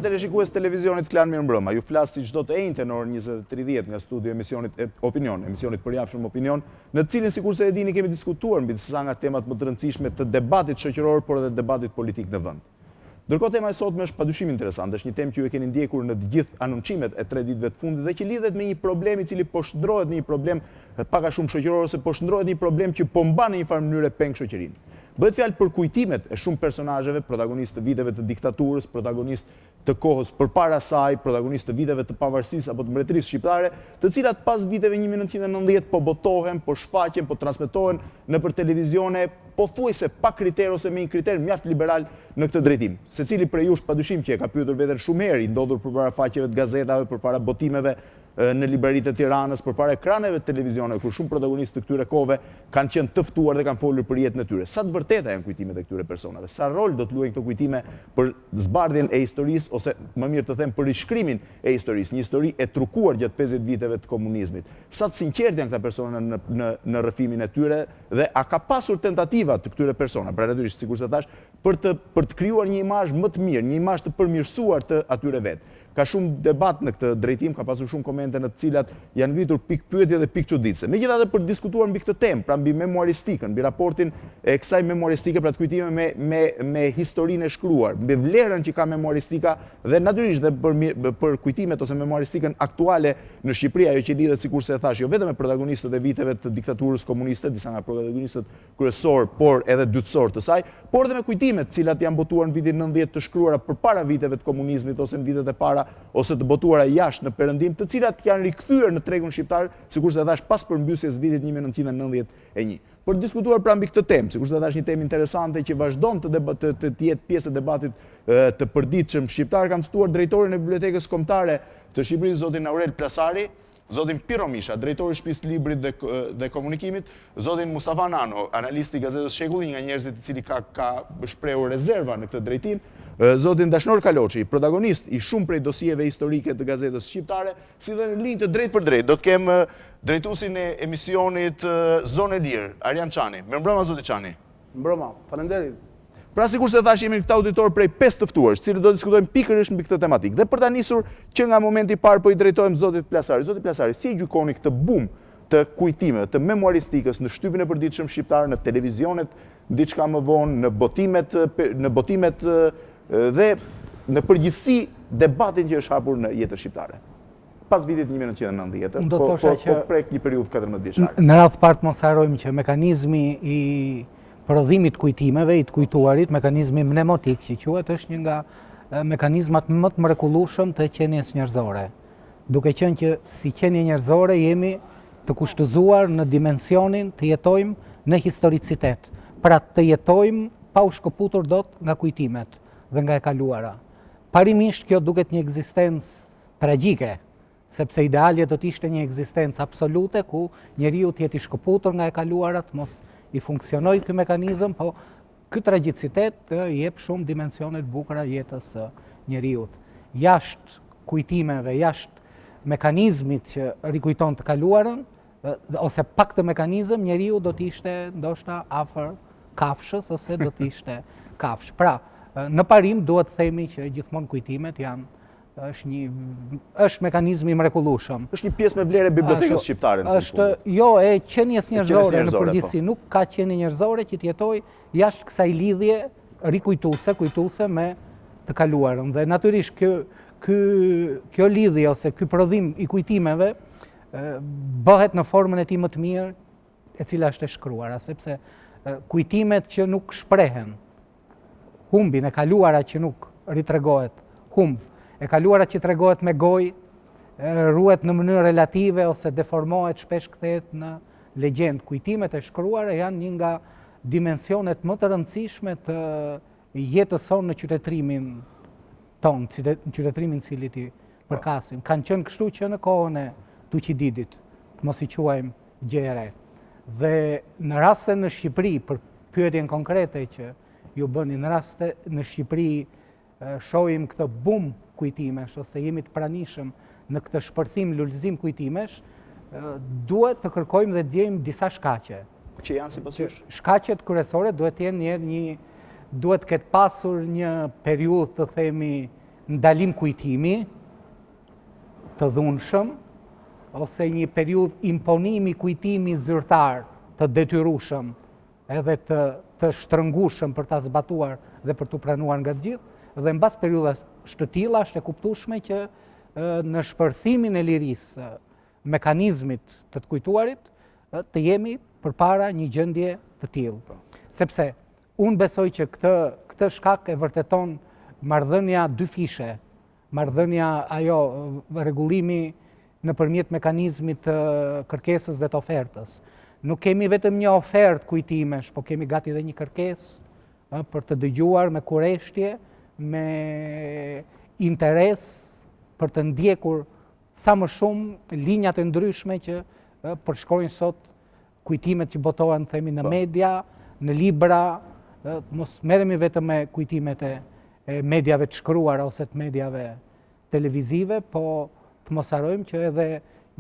nderuar teleshikues televizionit Klan Mirëmbrëma, ju flas si çdo të enjte në orën 20:30 nga studio emisionit Opinion, emisionit përjashëm Opinion, në të cilin sikurse e dini kemi diskutuar mbi disa nga temat më të rëndësishme të debatit shoqëror, por edhe debatit politik në vend. Ndërkohë tema e sotme është padyshim interesante, është një temë që ju e keni ndjekur në të gjithë anoncimet e 3 ditëve të fundit dhe që lidhet me një problem i cili po shndrohet në një problem pak a shumë shoqëror ose po shndrohet në një problem që po mban në një farë mënyrë peng shoqërinë. Bëhet fjalë për kujtimet e shumë personazheve, protagonistë të viteve të diktaturës, protagonistë të kohës përpara saj, protagonistë të viteve të pavarësisë apo të mbretërisë shqiptare, të cilat pas viteve 1990 po botohen, po shfaqen, po transmetohen nëpër televizione, pothuajse pa kriter ose me një kriter mjaft liberal në këtë drejtim. Secili prej jush padyshim që e ka pyetur veten shumë herë, i ndodhur përpara faqeve të gazetave, përpara botimeve në libraritë e Tiranës, përpara ekraneve të televizioneve, kur shumë protagonistë të këtyre kohëve kanë qenë të ftuar dhe kanë folur për jetën e tyre. Sa të vërteta janë kujtimet e këtyre personave? Sa rol do të luajnë këto kujtime për zbardhjen e historisë ose më mirë të them për rishkrimin e historisë, një histori e trukuar gjatë 50 viteve të komunizmit. Sa të sinqertë janë këta persona në rrëfimin e tyre dhe a ka pasur tentativa të këtyre persona, pra natyrisht sikurse thash, për të krijuar një imazh më të mirë, një imazh të përmirësuar të atyre vetë. Ka shumë debat në këtë drejtim, ka pasur shumë komente në të cilat janë ngritur pikëpyetje dhe pikë çuditëse. Megjithatë për të diskutuar mbi këtë temë, pra mbi memoristikën, mbi raportin e kësaj memoristike, pra të kujtime me historinë e shkruar, mbi vlerën që ka memoristika dhe natyrisht dhe për kujtimet ose memoristikën aktuale në Shqipëri, ajo që lidhet sikurse e thash, jo vetëm me protagonistët e viteve të diktaturës komuniste, disa nga protagonistët kryesor, por edhe dytësor të saj, por edhe me kujtimet të cilat janë botuar në vitin 90 të shkruara përpara viteve të komunizmit ose në vitet e para ose të botuara jashtë në perëndim, të cilat janë rikthyer në tregun shqiptar, sikurse e thash pas përmbysjes vitit 1991. Për të diskutuar pra mbi këtë temë, sikurse e thash një temë interesante që vazhdon të jetë pjesë të debatit të përditshëm shqiptar, kam ftuar drejtorin e Bibliotekës Kombëtare të Shqipërisë, zotin Aurel Plasari, zotin Pirro Misha, drejtori i shtëpisë Librit dhe Komunikimit, zotin Mustafa Nano, analisti i gazetës Shekulli, nga njerëzit i cili ka shprehur rezerva në këtë drejtim, zotin Dashnor Kaloçi, protagonist i shumë prej dosieve historike të gazetës shqiptare, si dhe në linjë të drejtë për drejtë. Do të kem drejtuesin e emisionit Zonë e Lirë, Arian Çani. Mirëmbrëma zoti Çani. Mbrëma, faleminderit. Pra sikur se thash, jemi këta auditor prej 5 të ftuarës, cilët do të diskutojmë pikërisht mbi këtë tematikë. Dhe për ta nisur që nga momenti i parë po i drejtohem zotit Plasari. Zoti Plasari, si e gjykoni këtë bum të kujtimeve, të memoristikës në shtypin e përditshëm shqiptar, në televizionet, diçka më vonë, në botimet dhe në përgjithësi debatin që është hapur në jetën shqiptare? Pas vitit 1990, po prek një periudhë 14 vjeçare. Në radhë parë mos harrojmë që mekanizmi i prodhimit kujtimeve, i të kujtuarit, mekanizmi mnemotik që quhet, është një nga mekanizmat më të mrekullueshëm të qenies njerëzore. Duke qenë që si qenie njerëzore jemi të kushtëzuar në dimensionin të jetojmë në historicitet, pra të jetojmë pa u shkëputur dot nga kujtimet dhe nga e kaluara. Parimisht kjo duket një ekzistencë tragjike, sepse idealja do të ishte një ekzistencë absolute ku njeriu të jetë i shkëputur nga e kaluarat, mos i funksionoj ky mekanizëm, po ky tragjicitet jep shumë dimensione të bukura jetës së njeriut. Jashtë kujtimeve, jashtë mekanizmit që rikujton të kaluarën, ose pa këtë mekanizëm, njeriu do të ishte ndoshta afër kafshës ose do të ishte kafsh. Pra, në parim duhet të themi që gjithmonë kujtimet janë është mekanizmi i mrekullueshëm. Është një pjesë me vlerë bibliotekës shqiptare. Është e qenies njerëzore në përgjithësi, nuk ka qenie njerëzore që të jetojë jashtë kësaj lidhje kujtuese me të kaluarën. Dhe natyrisht kjo lidhje ose ky prodhim i kujtimeve bëhet në formën e tij më të mirë, e cila është e shkruara, sepse kujtimet që nuk shprehen, humbin e kaluara që nuk ritregohet, e kaluara që tregohet me gojë, ruhet në mënyrë relative ose deformohet, shpesh kthehet në legjend. Kujtimet e shkruara janë një nga dimensionet më të rëndësishme të jetës sonë në qytetrimin tonë, në qytetrimin cili ti përkasim. Kanë qenë kështu që në kohën e Tuqididit, të mos i quajmë gjë e re. Dhe në raste në Shqipëri, për pyetjen konkrete që ju bëni, në raste në Shqipëri shohim këtë bum kujtimesh ose jemi të pranishëm në këtë shpërthim lulëzim kujtimesh, duhet të kërkojmë dhe djejmë disa shkaqe. Që janë si pësush? Shkaqet kryesore duhet të jenë duhet këtë pasur një periudhë të themi ndalim kujtimi të dhunshëm, ose një periudhë imponimi kujtimi zyrtar të detyrueshëm edhe të shtrëngueshëm për ta zbatuar dhe për të pranuar nga të gjithë, dhe mbas periudhës të tilla është e kuptueshme që në shpërthimin e lirisë mekanizmit të kujtuarit të jemi përpara një gjendje të tillë. Sepse unë besoj që këtë shkak e vërteton marrëdhënia dy fishe, marrëdhënia ajo rregullimi nëpërmjet mekanizmit të kërkesës dhe të ofertës. Nuk kemi vetëm një ofertë kujtimesh, po kemi gati dhe një kërkesë për të dëgjuar me kureshtje, me interes për të ndjekur sa më shumë linjat e ndryshme që përshkrojnë sot kujtimet që botohen themi në media, në libra, mos merremi vetëm me kujtimet e mediave të shkruara ose të mediave televizive, po të mos harrojmë që edhe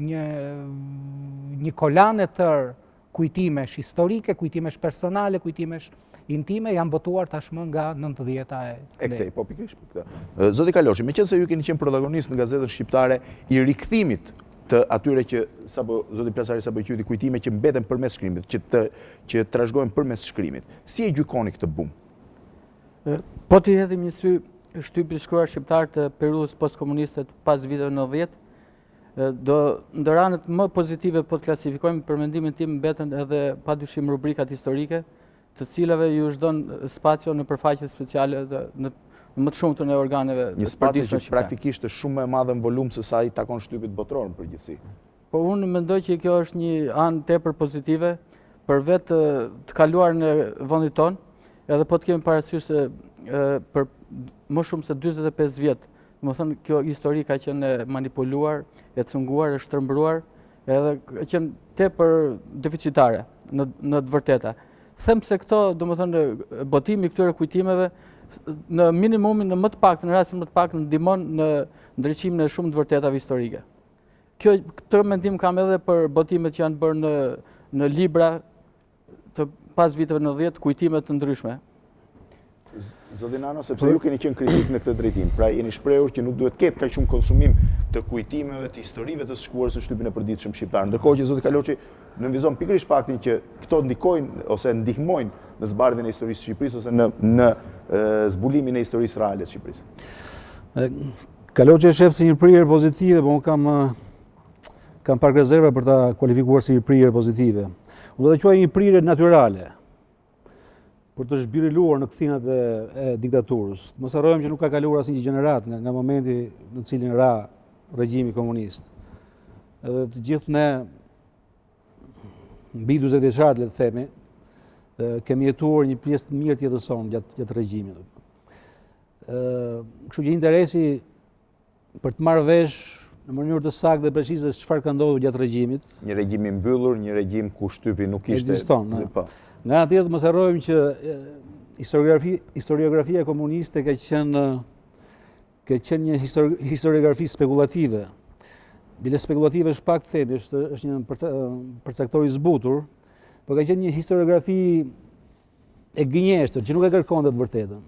një kolanë e tërë kujtimesh historike, kujtimesh personale, kujtimesh intime janë botuar tashmë nga 90-ta e këtej, po pikërisht për këtë. Zoti Kaloçi, meqense ju keni qenë protagonist në gazetën shqiptare i rikthimit të atyre që zoti Plasari sapo quajti kujtime që mbeten përmes shkrimit, që trashëgohen përmes shkrimit. Si e gjykoni këtë bum? Po të hedhim një sy shtypi shkruar shqiptar të periudhës postkomuniste pas viteve 90, ndër anët më pozitive po të klasifikojmë për mendimin tim mbeten edhe padyshim rubrikat historike, të cilave ju është dhënë spacio në përfaqe speciale në më të shumtën e organeve të një spacio që praktikisht është shumë më e madhe në volum se sa i takon shtypit botror në përgjithësi. Po unë mendoj që kjo është një anë tepër pozitive për vetë të kaluar në vendin tonë, edhe po të kemi parasysh se për më shumë se 45 vjet, domethënë kjo histori ka qenë manipuluar, e cunguar, e shtrembruar, edhe ka qenë tepër deficitare në të vërteta. Them se këto, domethënë, botimi këtyre kujtimeve në minimumin, në më të paktën, në rastin më të paktën ndihmon në ndriçimin e shumë të vërtetave historike. Këtë mendim kam edhe për botimet që janë bërë në libra të pas viteve 90, kujtime të ndryshme. Zoti Nano, sepse ju keni qenë kritik në këtë drejtim, pra jeni shprehur që nuk duhet ketë kaq shumë konsumim të kujtimeve, të historive të shkuarës në shtypin e përditshëm shqiptar. Ndërkohë që zoti Kaloçi nënvizon pikërisht faktin që këto ndikojnë ose ndihmojnë në zbardhjen e historisë së Shqipërisë ose në zbulimin e historisë reale të Shqipërisë. Kaloçi e shef si një prirje pozitive, por unë kam pak rezerva për ta kualifikuar si një prirje pozitive. Unë do ta quaj një prirje natyrale, për të zhbiriluar në kthinat e diktaturës. Mos harrojmë që nuk ka kaluar asnjë gjenerat nga momenti në cilin ra regjimi komunist. Edhe të gjithë ne mbi 40 vjeçar, le të themi, kemi jetuar një pjesë të mirë të jetës sonë gjatë regjimit. Kështu që interesi për të marrë vesh në mënyrë të saktë dhe precize çfarë ka ndodhur gjatë regjimit. Një regjim i mbyllur, një regjim ku shtypi nuk ishte. Nga ana tjetër mos harrojmë që historiografia komuniste ka qenë një historiografi spekulative. Bile spekulative është pak themi, është një përcaktor i zbutur, por ka qenë një historiografi e gënjeshtër që nuk e kërkonte të vërtetën.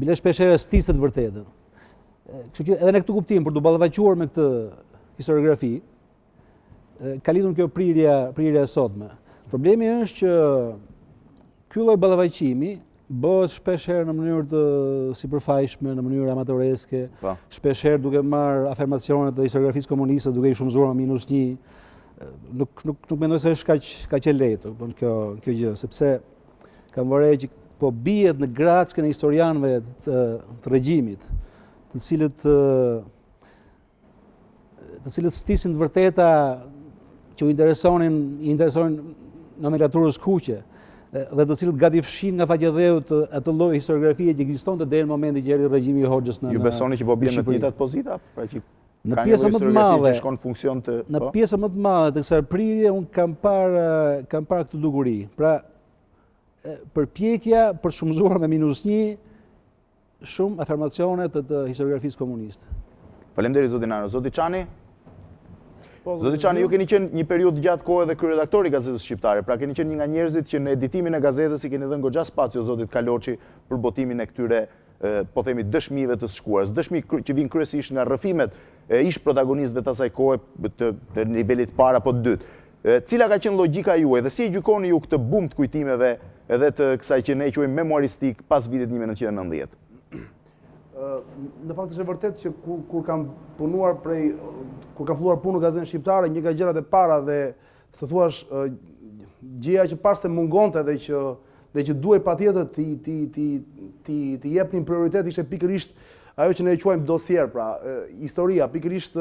Bile shpeshherë stisë të vërtetën. Kështu që edhe në këtë kuptim për të ballavaquar me këtë historiografi, ka lidhur kjo prirja e sotme. Problemi është që ky lloj ballavaqimi bëhet shpeshherë në mënyrë të sipërfaqshme, në mënyrë amatoreske, shpeshherë duke marrë afirmacionet e historiografisë komuniste, duke i shumëzuar me -1. Nuk mendoj se është kaq e lehtë kjo gjë, sepse kam vërej që po bihet në grackën e historianëve të regjimit, të cilët stisin të vërteta që i interesonin nomenklaturës kuqe, dhe të cilët gati fshin nga faqedheut atë lloj historiografie që ekzistonte deri në momentin që erdhi regjimi i Hoxhës në. Ju besoni që po bien në të njëjtat pozita, pra që në pjesën më të madhe që shkon funksion të në pjesën më të madhe të kësaj prirje un kam parë këtë duguri. Pra përpjekja për të shumëzuar me -1 shumë afirmacione të historiografisë komuniste. Faleminderit zoti Nano. Zoti Çani? Zoti Çani, ju keni qenë një periudhë gjatë kohë edhe kryeredaktor i gazetës shqiptare, pra keni qenë një nga njerëzit që në editimin e gazetës i keni dhënë goxha spacio zotit Kaloçi për botimin e këtyre po themi, dëshmive të shkuarës, dëshmi që vinë kryesisht nga rrëfimet e ish protagonistëve të asaj kohe të nivelit para po të dytë. Cila ka qenë logjika juaj dhe si e gjykoni ju këtë bum të kujtimeve edhe të kësaj që ne quajmë memoristik pas vitit 1990? Në fakt është e vërtet që kur kam punuar kur kam filluar punë në gazetën shqiptare, një nga gjërat e para dhe së thuash gjëja që parë se mungonte dhe që duhej patjetër ti jepnin prioritet ishte pikërisht ajo që ne e quajmë dosier, pra historia, pikërisht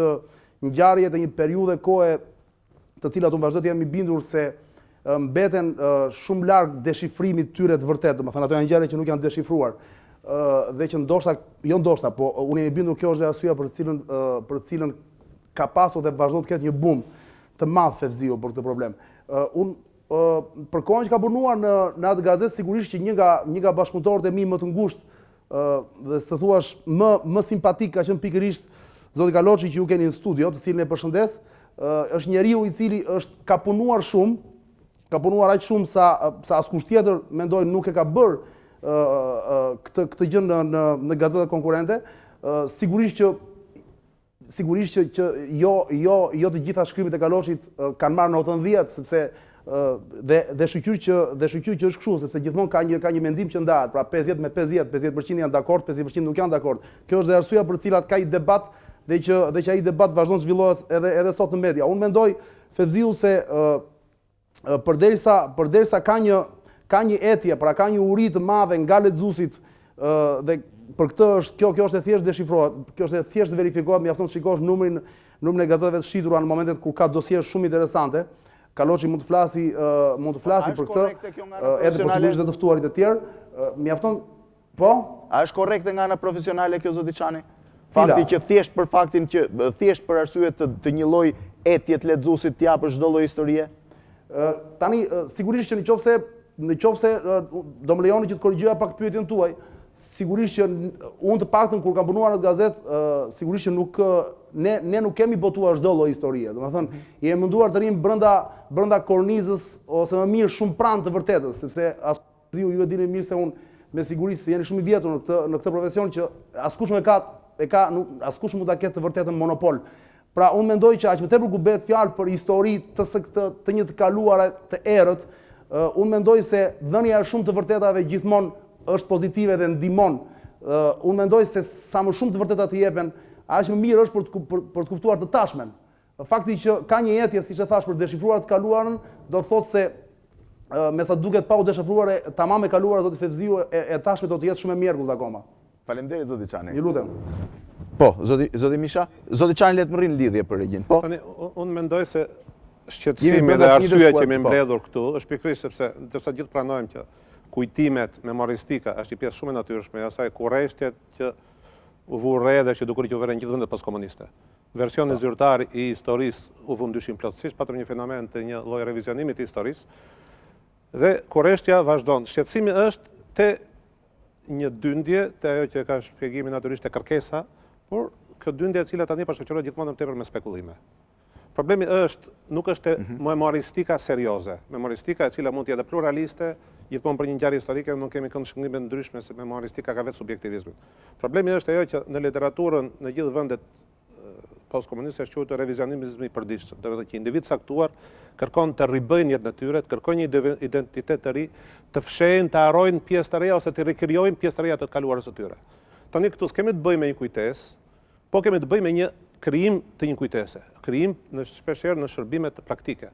ngjarjet e një periudhe kohe të cilat unë vazhdo të jam i bindur se mbeten shumë larg deshifrimit tyre të vërtetë, domethënë ato janë ngjarje që nuk janë deshifruar. Dhe që ndoshta, po unë jam i bindur kjo është dhe arsyeja për cilën ka pasur dhe vazhdon të ketë një bum të madh Fevziu për këtë problem. Unë për kohën që ka punuar në atë gazetë, sigurisht që një nga bashkëpunëtorët e mi më të ngushtë dhe të thuash më simpatik ka qenë pikërisht zoti Kaloçi që ju keni në studio, të cilin e përshëndes, është njeriu i cili ka punuar shumë, ka punuar aq shumë sa askush tjetër mendoj nuk e ka bërë këtë gjë në gazetat konkurrente. Sigurisht që jo të gjitha shkrimet e Kaloçit kanë marrë në 80, sepse dhe shqyr që është kështu, sepse gjithmonë ka një mendim që ndahet, pra 50 me 50, 50% janë dakord, 50% nuk janë dakord. Kjo është dhe arsyeja për cilat ka i debat dhe që ai debat vazhdon të zhvillohet edhe sot në media. Unë mendoj Fevziu se përderisa ka një etje, pra ka një uri të madhe nga lexuesit dhe për këtë kjo është e thjesht deshifrohet, kjo është e thjesht verifikohet, mjafton të shikosh numrin e gazetave të shitura në momentet kur ka dosje shumë interesante. Kaloçi mund të flasi për këtë, edhe sigurisht dhe të ftuarit e tjerë. Mjafton, po? A është korrekte nga ana profesionale kjo zoti Çani? Fakti që thjesht për faktin që thjesht për arsye të një lloj etje të lexuesit t'jap për çdo lloj historie? Tani sigurisht që nëse do më lejoni që të korrigjoja pak pyetjen tuaj, sigurisht që unë të paktën kur kam punuar në gazetë, sigurisht që ne nuk kemi botuar çdo lloj historie. Domethënë, jemi munduar të rrim brenda kornizës ose më mirë shumë pranë të vërtetës, sepse ju e dini mirë se unë me siguri se jeni shumë i vjetur në këtë profesion që askush askush mund ta ketë të vërtetën monopol. Pra unë mendoj që aq më tepër ku bëhet fjalë për histori të një të kaluara të errët, unë mendoj se dhënia e shumë të vërtetave gjithmonë është pozitive dhe ndihmon. Unë mendoj se sa më shumë të vërteta të jepen, aq më mirë është për të kuptuar të tashmen. Fakti që ka një etje, siç e thash, për deshifruar të kaluarën, do të thotë se me sa duket pa u deshifruar tamam e kaluara zoti Fevziu e tashme do të jetë shumë e mjerkullt akoma. Faleminderit zoti Çani. Ju lutem. Po, zoti Misha, zoti Çani le të më rrinë lidhje për regjin. Po. Tani unë mendoj se shqetësimi dhe arsyeja që më mbledhur këtu është pikërisht sepse ndërsa gjithë pranojmë që kujtimet memoristika është një pjesë shumë e natyrshme e asaj kurreshtjet që u vu re dhe që dukur që u vëren gjithë vendet postkomuniste. Versioni zyrtar i historisë u vu ndryshim plotësisht, patëm një fenomen të një lloj revizionimi të historisë. Dhe kurreshtja vazhdon. Shqetësimi është te një dyndje, te ajo që ka shpjegimin natyrisht te kërkesa, por kjo dyndje e cila tani shoqërohet gjithmonë më tepër me spekulime. Problemi nuk është memoristika serioze, memoristika e cila mund të jetë pluraliste, gjithmonë për një ngjarje historike nuk kemi kënd shkëndime ndryshme se memoristika ka vetë subjektivizmin. Problemi është ajo që në literaturën në gjithë vendet postkomuniste është quajtur revizionizmi i përditshëm, do të thotë që individ caktuar kërkon të ribëjnë jetën e tyre, të kërkojnë një identitet të ri, të fshehen, të harrojnë pjesë të reja ose të rikrijojnë pjesë të reja të kaluarës së tyre. Tani këtu s'kemi të bëjmë me një kujtesë, po kemi të bëjmë me një krijim të një kujtese, krijim shpeshherë në shërbimet praktike.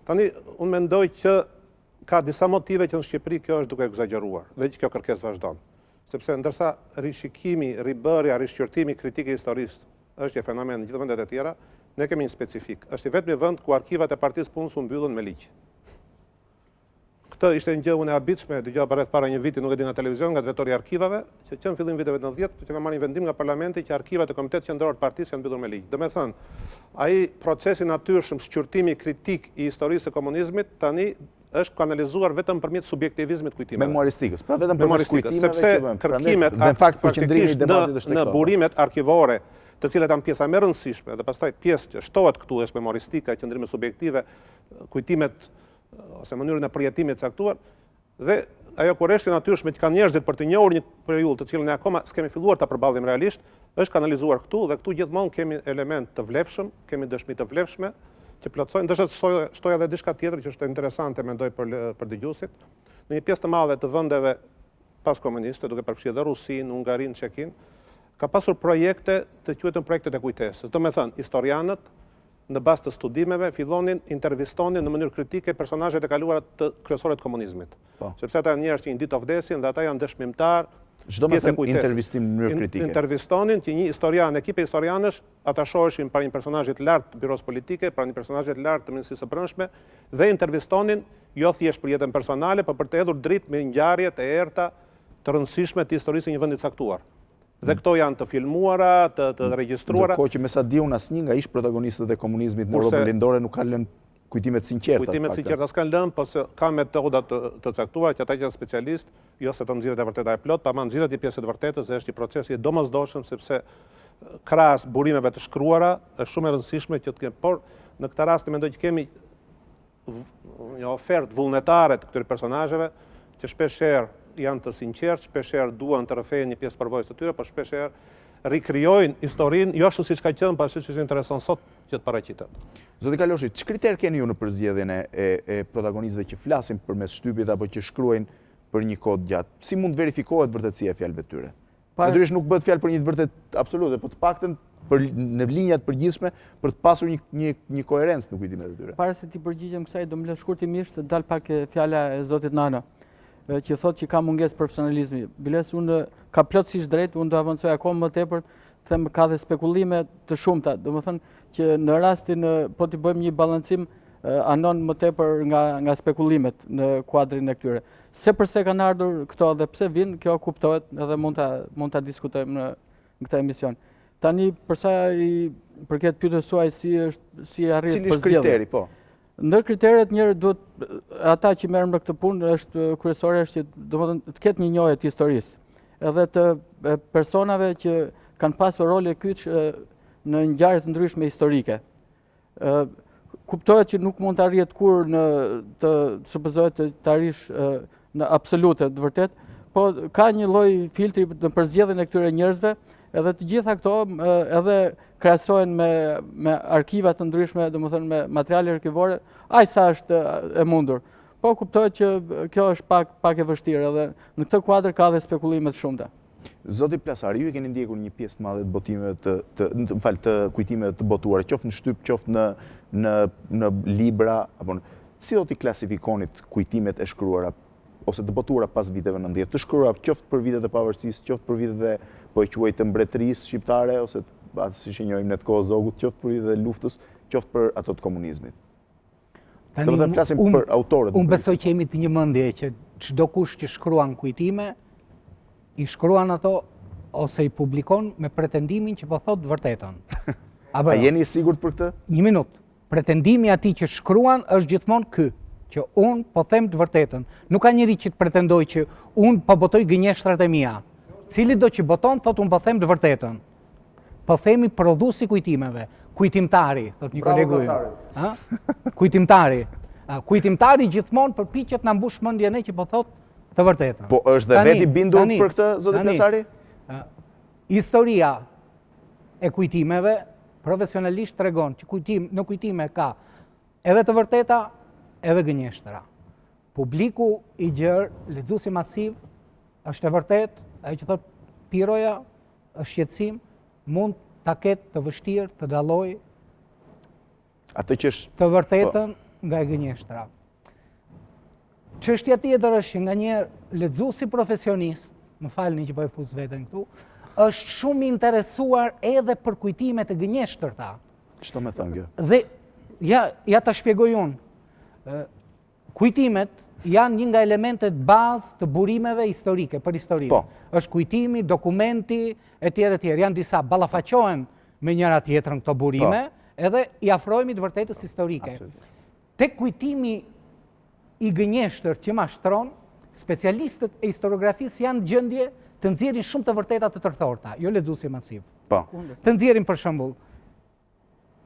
Tani unë mendoj që ka disa motive që në Shqipëri kjo është duke egzageruar dhe që kjo kërkesë vazhdon. Sepse ndërsa rishikimi, ribërja, rishqyrtimi, kritike historisë është një fenomen në gjithë vendet e tjera, ne kemi një specifik. Është i vetmi vend ku arkivat e Partisë Punës u mbyllën me ligj. Këtë ishte një gjë unë e habitshme, dëgjova për rreth para një viti, nuk e di nga televizion, nga drejtori i arkivave, që në fillim viteve 90, që ka marrë një vendim nga parlamenti që arkivat e Komitetit Qendror të Partisë janë mbyllur me ligj. Do të thënë, ai procesi natyrshëm shqyrtimi kritik i historisë së komunizmit tani është kanalizuar vetëm përmjet subjektivizmit kujtimeve. Memoristikës, pra vetëm përmes kujtimeve, sepse kërkimet në burimet arkivore, të cilat janë pjesa më e rëndësishme dhe pastaj pjesë që shtohet këtu është memoristika, qëndrime subjektive, kujtimet ose mënyrën e përjetimit caktuar dhe ajo kurreshti natyrshme që kanë njerëzit për të njohur një periudhë të cilën ne akoma s'kemi filluar ta përballim realisht, është kanalizuar këtu dhe këtu gjithmonë kemi element të vlefshëm, kemi dëshmi të vlefshme që plotësojnë, ndoshta shtoj edhe diçka tjetër që është interesante mendoj për dëgjuesit. Në një pjesë të madhe të vendeve pas komuniste, duke përfshirë dhe Rusinë, Hungarinë, Çekinë, ka pasur projekte të quajtura projektet e kujtesës. Do me thënë, historianët në bazë të studimeve fillonin intervistonin në mënyrë kritike personazhet e kaluara të kryesorët të komunizmit. Sepse ata janë njerëz që një ditë vdesin dhe ata janë dëshmimtar. Çdo me thënë intervistim në mënyrë kritike. Intervistonin që një historian, ekipe historianësh, ata shoheshin para një personazhi të lartë të biros politike, para një personazhi të lartë të Ministrisë së Brendshme dhe intervistonin jo thjesht për jetën personale, por për të hedhur dritë me ngjarjet e errta të rëndësishme të historisë së një vendi të caktuar. Dhe këto janë të filmuara, të regjistruara. Ndërkohë që me sa diun asnjë nga ish protagonistët e komunizmit në Europën lindore nuk kanë lënë kujtimet sinqerta. Kujtimet sinqerta s'kan lënë, por se ka metoda të caktuara që ata që janë specialistë, jo se të nxirret e vërteta e plot, pa nxirret një pjesë të vërtetës dhe është një proces i domosdoshëm sepse krahas burimeve të shkruara është shumë e rëndësishme që të kemi, por në këtë rast mendoj që kemi një ofertë vullnetare të këtyre personazheve që shpeshherë janë të sinqertë, shpeshherë duan të rrëfejnë një pjesë përvojës të tyre, por shpeshherë rikrijojnë historinë jo ashtu siç ka qenë, por ashtu siç intereson sot që të paraqitet. Zoti Kaloçi, ç'kriter keni ju në përzgjedhjen e protagonistëve që flasin përmes shtypit apo që shkruajnë për një kohë gjatë? Si mund verifikohet vërtetësia e fjalëve të tyre? Natyrisht nuk bëhet fjalë për një të vërtetë absolute, por të paktën në linja të përgjithshme për të pasur një koherencë në kujtimet e tyre. Para se ti përgjigjem kësaj, do më lë shkurtimisht të dal pak fjala e zotit Nano, që thotë që ka mungesë profesionalizmi. Biles unë ka plotësisht drejt, unë do avancoj akoma më tepër, them ka dhe spekullime të shumta. Domethënë që në rastin po t'i bëjmë një ballancim anon më tepër nga spekullimet në kuadrin e këtyre. Se përse kanë ardhur këto dhe pse vinë, kjo kuptohet edhe mund ta diskutojmë në këtë emision. Tani përsa i përket pyetjes suaj si arrit Cili është kriteri, po? Ndër kriteret njëri duhet ata që merren me këtë punë është kryesore është që domethënë të ketë një njohje të historisë, edhe të personave që kanë pasur role kyç në ngjarje të ndryshme historike. Kuptohet që nuk mund të arrihet kur të supozohet të arrish në absolute të vërtet, po ka një lloj filtri në përzgjedhjen e këtyre njerëzve, edhe të gjitha këto edhe krahasohen me arkiva të ndryshme, domethënë me materiale arkivore, aq sa është e mundur. Po kuptohet që kjo është pak e vështirë edhe në këtë kuadër ka dhe spekulime të shumta. Zoti Plasari, ju e keni ndjekur një pjesë të madhe të botimeve të kujtimeve të botuara, qoftë në shtyp, qoftë në libra, apo si do t'i klasifikonit kujtimet e shkruara ose të botuara pas viteve 90, të shkruara qoftë për vitet e pavarësisë, qoftë për vitet e po e quaj të mbretërisë shqiptare ose si që njohim në të kohë zogut, qoftë për vitet e luftës, qoftë për ato të komunizmit. Do të flasim për autorët. Unë besoj që jemi të një mendje që çdo kush që shkruan kujtime, i shkruan ato ose i publikon me pretendimin që po thotë vërtetën. A jeni i sigurt për këtë? Një minutë. Pretendimi atij që shkruan është gjithmonë ky, që unë po them të vërtetën. Nuk ka njëri që të pretendoj që unë po botoj gënjeshtrat e mia. Cili do që boton, thotë unë po them të vërtetën. Po themi prodhuesi kujtimeve, kujtimtari, thotë një kolegu im. Kujtimtari. Kujtimtari gjithmonë përpiqet na mbush mendjen e që po thotë të vërtetën. Po është dhe veti bindur për këtë, zoti Plasari? Historia e kujtimeve profesionalisht tregon që në kujtime ka edhe të vërteta, edhe gënjeshtra. Publiku i gjerë, lexuesi masiv, është e vërtet, ajo që thot Pirroja, është shqetësim, mund ta ketë të vështirë të dallojë atë që është të vërtetën nga e gënjeshtra. Çështja tjetër është që nganjëherë lexuesi profesionist, më falni që po e fuz veten këtu, është shumë interesuar edhe për kujtimet e gënjeshtërta. Ç'do më thënë kjo? Dhe ja ta shpjegoj unë. Kujtimet janë një nga elementet bazë të burimeve historike, për historinë. Po. Është kujtimi, dokumenti, etj. Janë disa ballafaqohen me njëra tjetrën këto burime, edhe i afrohemi të vërtetës historike. Tek kujtimi i gënjeshtër që mashtron, specialistët e historiografisë janë gjendje të nxjerrin shumë të vërteta të tërthorta, jo lexuesi masiv. Po. Të nxjerrin për shembull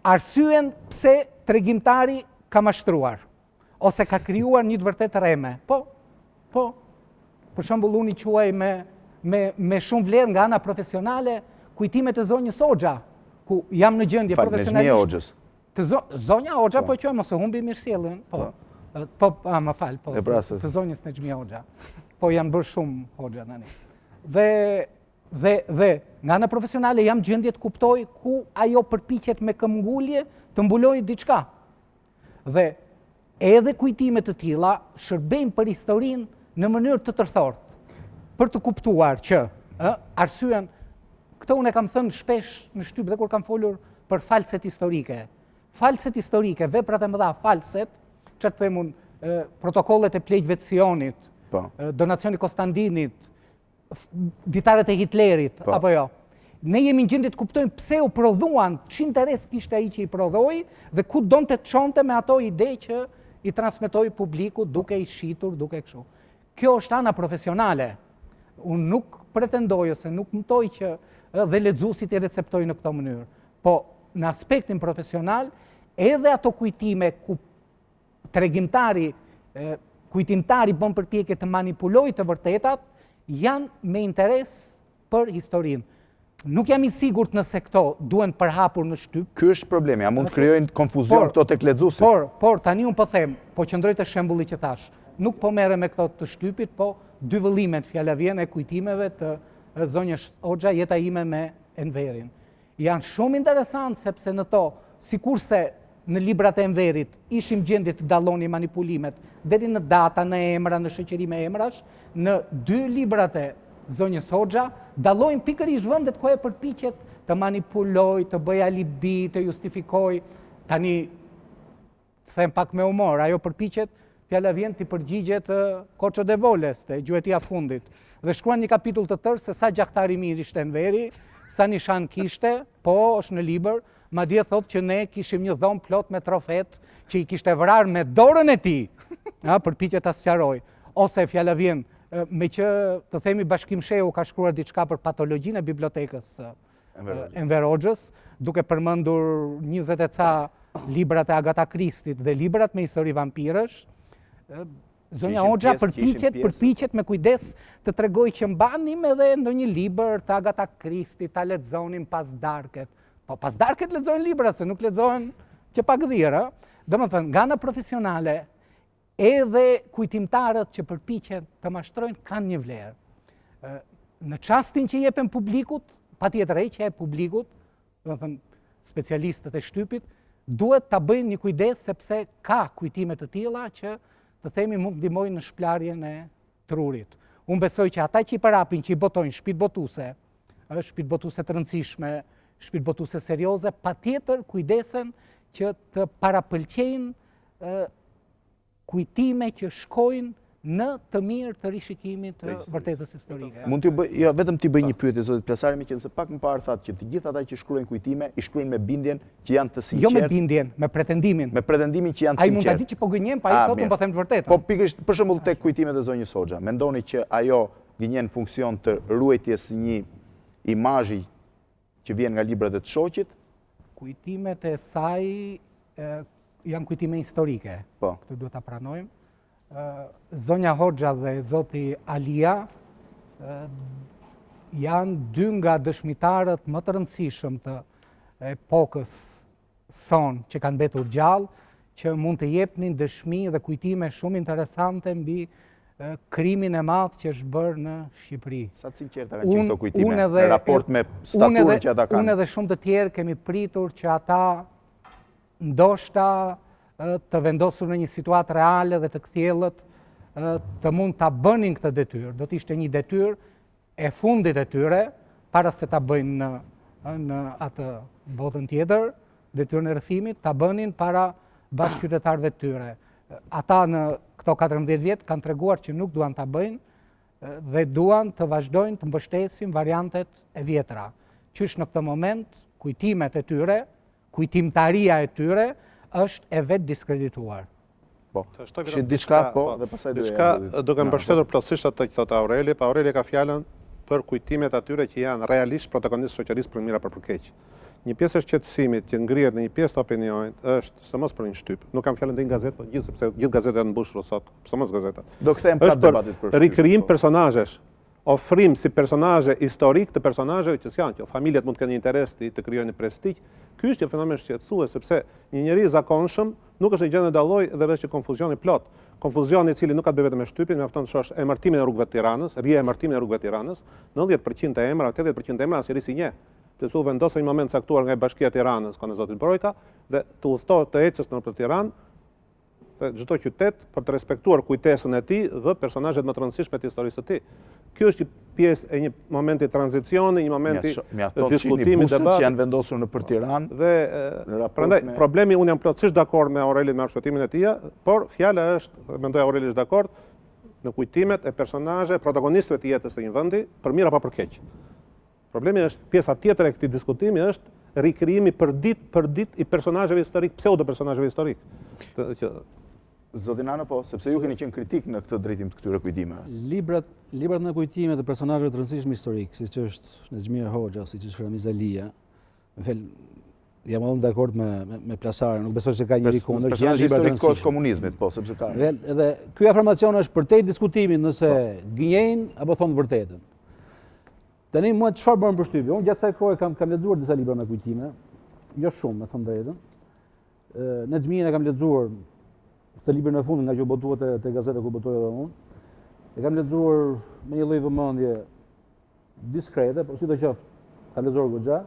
arsyen pse tregimtari ka mashtruar ose ka krijuar një të vërtetë rreme. Po. për shembull unë i quaj me shumë vlerë nga ana profesionale kujtimet e zonjës Hoxha, ku jam në gjendje profesionalisht. Zonja Hoxha, po e quaj mos e humbi mirësjelljen, më fal, po. Të zonjës Nexhmi Hoxha. Po janë bërë shumë Hoxha tani. Dhe nga ana profesionale jam gjendje të kuptoj ku ajo përpiqet me këmbgulje të mbulojë diçka. Dhe edhe kujtimet të tilla shërbejnë për historinë në mënyrë të tërthortë, për të kuptuar që arsyen, këtë unë e kam thënë shpesh në shtyp dhe kur kam folur për falset historike. Falset historike, veprat e mëdha falset, që të themun protokollet e pleqjve të Sionit, donacioni Konstantinit, ditaret e Hitlerit, apo jo. Ne jemi në gjendje të kuptojmë pse u prodhuan, ç'interes kishte ai që i prodhoi dhe ku donte të çonte me ato ide që i transmetoi publikut duke i shitur, duke kështu. Kjo është ana profesionale. Unë nuk pretendoj ose nuk mëtoj që dhe lexuesit i receptojnë në këtë mënyrë. Po në aspektin profesional, edhe ato kujtime ku kujtimtari bën përpjekje të manipulojë të vërtetat, janë me interes për historinë. Nuk jam i sigurt nëse këto duhen përhapur në shtyp. Ky është problemi, a mund të krijojnë konfuzion këto tek lexuesit? Por tani unë po them, po qëndroj te shembulli që thash. Nuk po merrem me këto të shtypit, po dy vëllimet fjala vjen e kujtimeve të zonjës Hoxha, jeta ime me Enverin. Janë shumë interesant sepse në to, sikurse në librat e Enverit ishim gjendje të dalloni manipulimet deri në data, në emra, në shoqërim e emrash, në dy librat e zonjës Hoxha dallojnë pikërisht vendet ku e përpiqet të manipuloj, të bëj alibi, të justifikoj. Tani them pak me humor, ajo përpiqet, fjala vjen të përgjigjet Koço de Voles, të gjuetia fundit. Dhe shkruan një kapitull të tërë se sa gjahtari mirë ishte Enveri, sa nishan kishte, po është në libër, madje thotë që ne kishim një dhomë plot me trofet që i kishte vrarë me dorën e tij. Përpiqet ta sqaroj. Ose fjala vjen me që të themi Bashkim Shehu ka shkruar diçka për patologjinë e bibliotekës Enver Hoxhës, duke përmendur 20 e ca librat e Agatha Christit dhe librat me histori vampirësh. Zonja Hoxha përpiqet me kujdes të tregoj që mbanim edhe ndonjë libër të Agatha Christit, ta lexonim pas darket. Po pas darket lexojnë libra, se nuk lexohen që pak dhira. Domethënë, nga ana profesionale, edhe kujtimtarët që përpiqen të mashtrojnë kanë një vlerë. Në çastin që jepen publikut, patjetër ai që e publikut, domethënë specialistët e shtypit, duhet ta bëjnë një kujdes sepse ka kujtime të tilla që të themi mund të ndihmojnë në shplarjen e trurit. Unë besoj që ata që i parapin, që i botojnë shpirtbotuese të rëndësishme, shpirtbotuese serioze, patjetër kujdesen që të parapëlqejnë kujtime që shkojnë në të mirë të rishikimit të vërtetës historike. Mund t'ju bëj, jo vetëm t'i bëj një pyetje zotit Plasari, meqense pak më parë thatë që të gjithë ata që shkruajnë kujtime, i shkruajnë me bindjen që janë të sinqertë. Jo me bindjen, me pretendimin. Me pretendimin që janë të sinqertë. Ai mund ta di që po gënjen, pa ai thotë unë po them të vërtetën. Po pikërisht për shembull tek kujtimet e zonjës Hoxha, mendoni që ajo gënjen funksion të ruajtjes një imazhi që vjen nga librat e të shoqit? Kujtimet e saj janë kujtime historike. Po. Këtë duhet ta pranojmë. Zonja Hoxha dhe zoti Alia janë dy nga dëshmitarët më të rëndësishëm të epokës sonë që kanë mbetur gjallë, që mund të jepnin dëshmi dhe kujtime shumë interesante mbi krimin e madh që është bërë në Shqipëri. Sa të sinqerta kanë qenë këto kujtime në raport me staturën që ata kanë? Unë edhe shumë të tjerë kemi pritur që ata ndoshta të vendosur në një situatë reale dhe të kthjellët të mund ta bënin këtë detyrë. Do të ishte një detyrë e fundit e tyre, para se ta bëjnë në atë botën tjetër, detyrën e rrëfimit, ta bënin para bashkëqytetarëve të tyre. Ata në këto 14 vjet kanë treguar që nuk duan ta bëjnë dhe duan të vazhdojnë të mbështesin variantet e vjetra. Qysh në këtë moment kujtimet e tyre, kujtimtaria e tyre është e vetë diskredituar. Po, që diçka po dhe pastaj diçka duke mbështetur plotësisht atë që thotë Aureli, pa Aureli ka fjalën për kujtimet atyre që janë realisht protagonistë shoqërisë për mira për keq. një pjesë e shqetësimit që ngrihet në një pjesë të opinionit është së mos për një shtyp. Nuk kam fjalën të një gazetë, po sepse gjithë gazetat në mbushur sot, së mos gazetat. Do kthehem prapë debatit për shtyp. Rikrijim personazhesh, ofrim si personazhe historik të personazheve që s'janë, që familjet mund të kenë një interes të krijojnë prestigj. Ky është një fenomen shqetësues sepse një njeri i zakonshëm nuk është në gjendje dalloj dhe vetë që konfuzioni plot. Konfuzioni i cili nuk ka të bëjë vetëm me shtypin, mjafton të shohësh emërtimin e rrugëve të Tiranës, emërtimin e rrugëve të Tiranës, 90% e emra, 80% e emra janë si një. Të su vendosë një moment caktuar nga Bashkia e Tiranës, ka në zotit Brojka, dhe të udhëtohet të ecës nëpër Tiranë, se çdo qytet për të respektuar kujtesën e tij dhe personazhet më të rëndësishme të historisë së tij. Ky është pjesë e një momenti tranzicioni, një momenti diskutimi, debat që janë vendosur nëpër Tiranë. Dhe prandaj problemi unë jam plotësisht dakord me Aurelin me arshpjetimin e tij, por fjala është, mendoj Aureli është dakord, në kujtimet e personazhe, protagonistëve të jetës së një vendi, për mirë apo për keq. Problemi është pjesa tjetër e këtij diskutimi është rikrijimi për ditë i personazheve historik, pseudo personazheve historik. Zoti Nano, po, sepse ju keni qenë kritik në këtë drejtim të këtyre kujtimeve. Librat në kujtime të personazheve të rëndësishëm historik, siç është Nezmir Hoxha, siç është Ramiz Alia, jam edhe dakord me Plasari, nuk besoj se ka njëri kundër, që janë libra të rëndësishëm. Kohës komunizmit, po, sepse ka. Edhe ky afirmacion është përtej diskutimit nëse gënjejnë apo thonë vërtetën. Tani mua çfarë bën përshtypje? Unë gjatë kësaj kohe kam lexuar disa libra me kujtime, jo shumë, me thënë drejtën. Nezmirin e kam lexuar këtë librin e fundit nga që u botua te gazeta ku botoi edhe unë. E kam lexuar me një lloj vëmendje diskrete, por sidoqoftë kam lexuar goxha.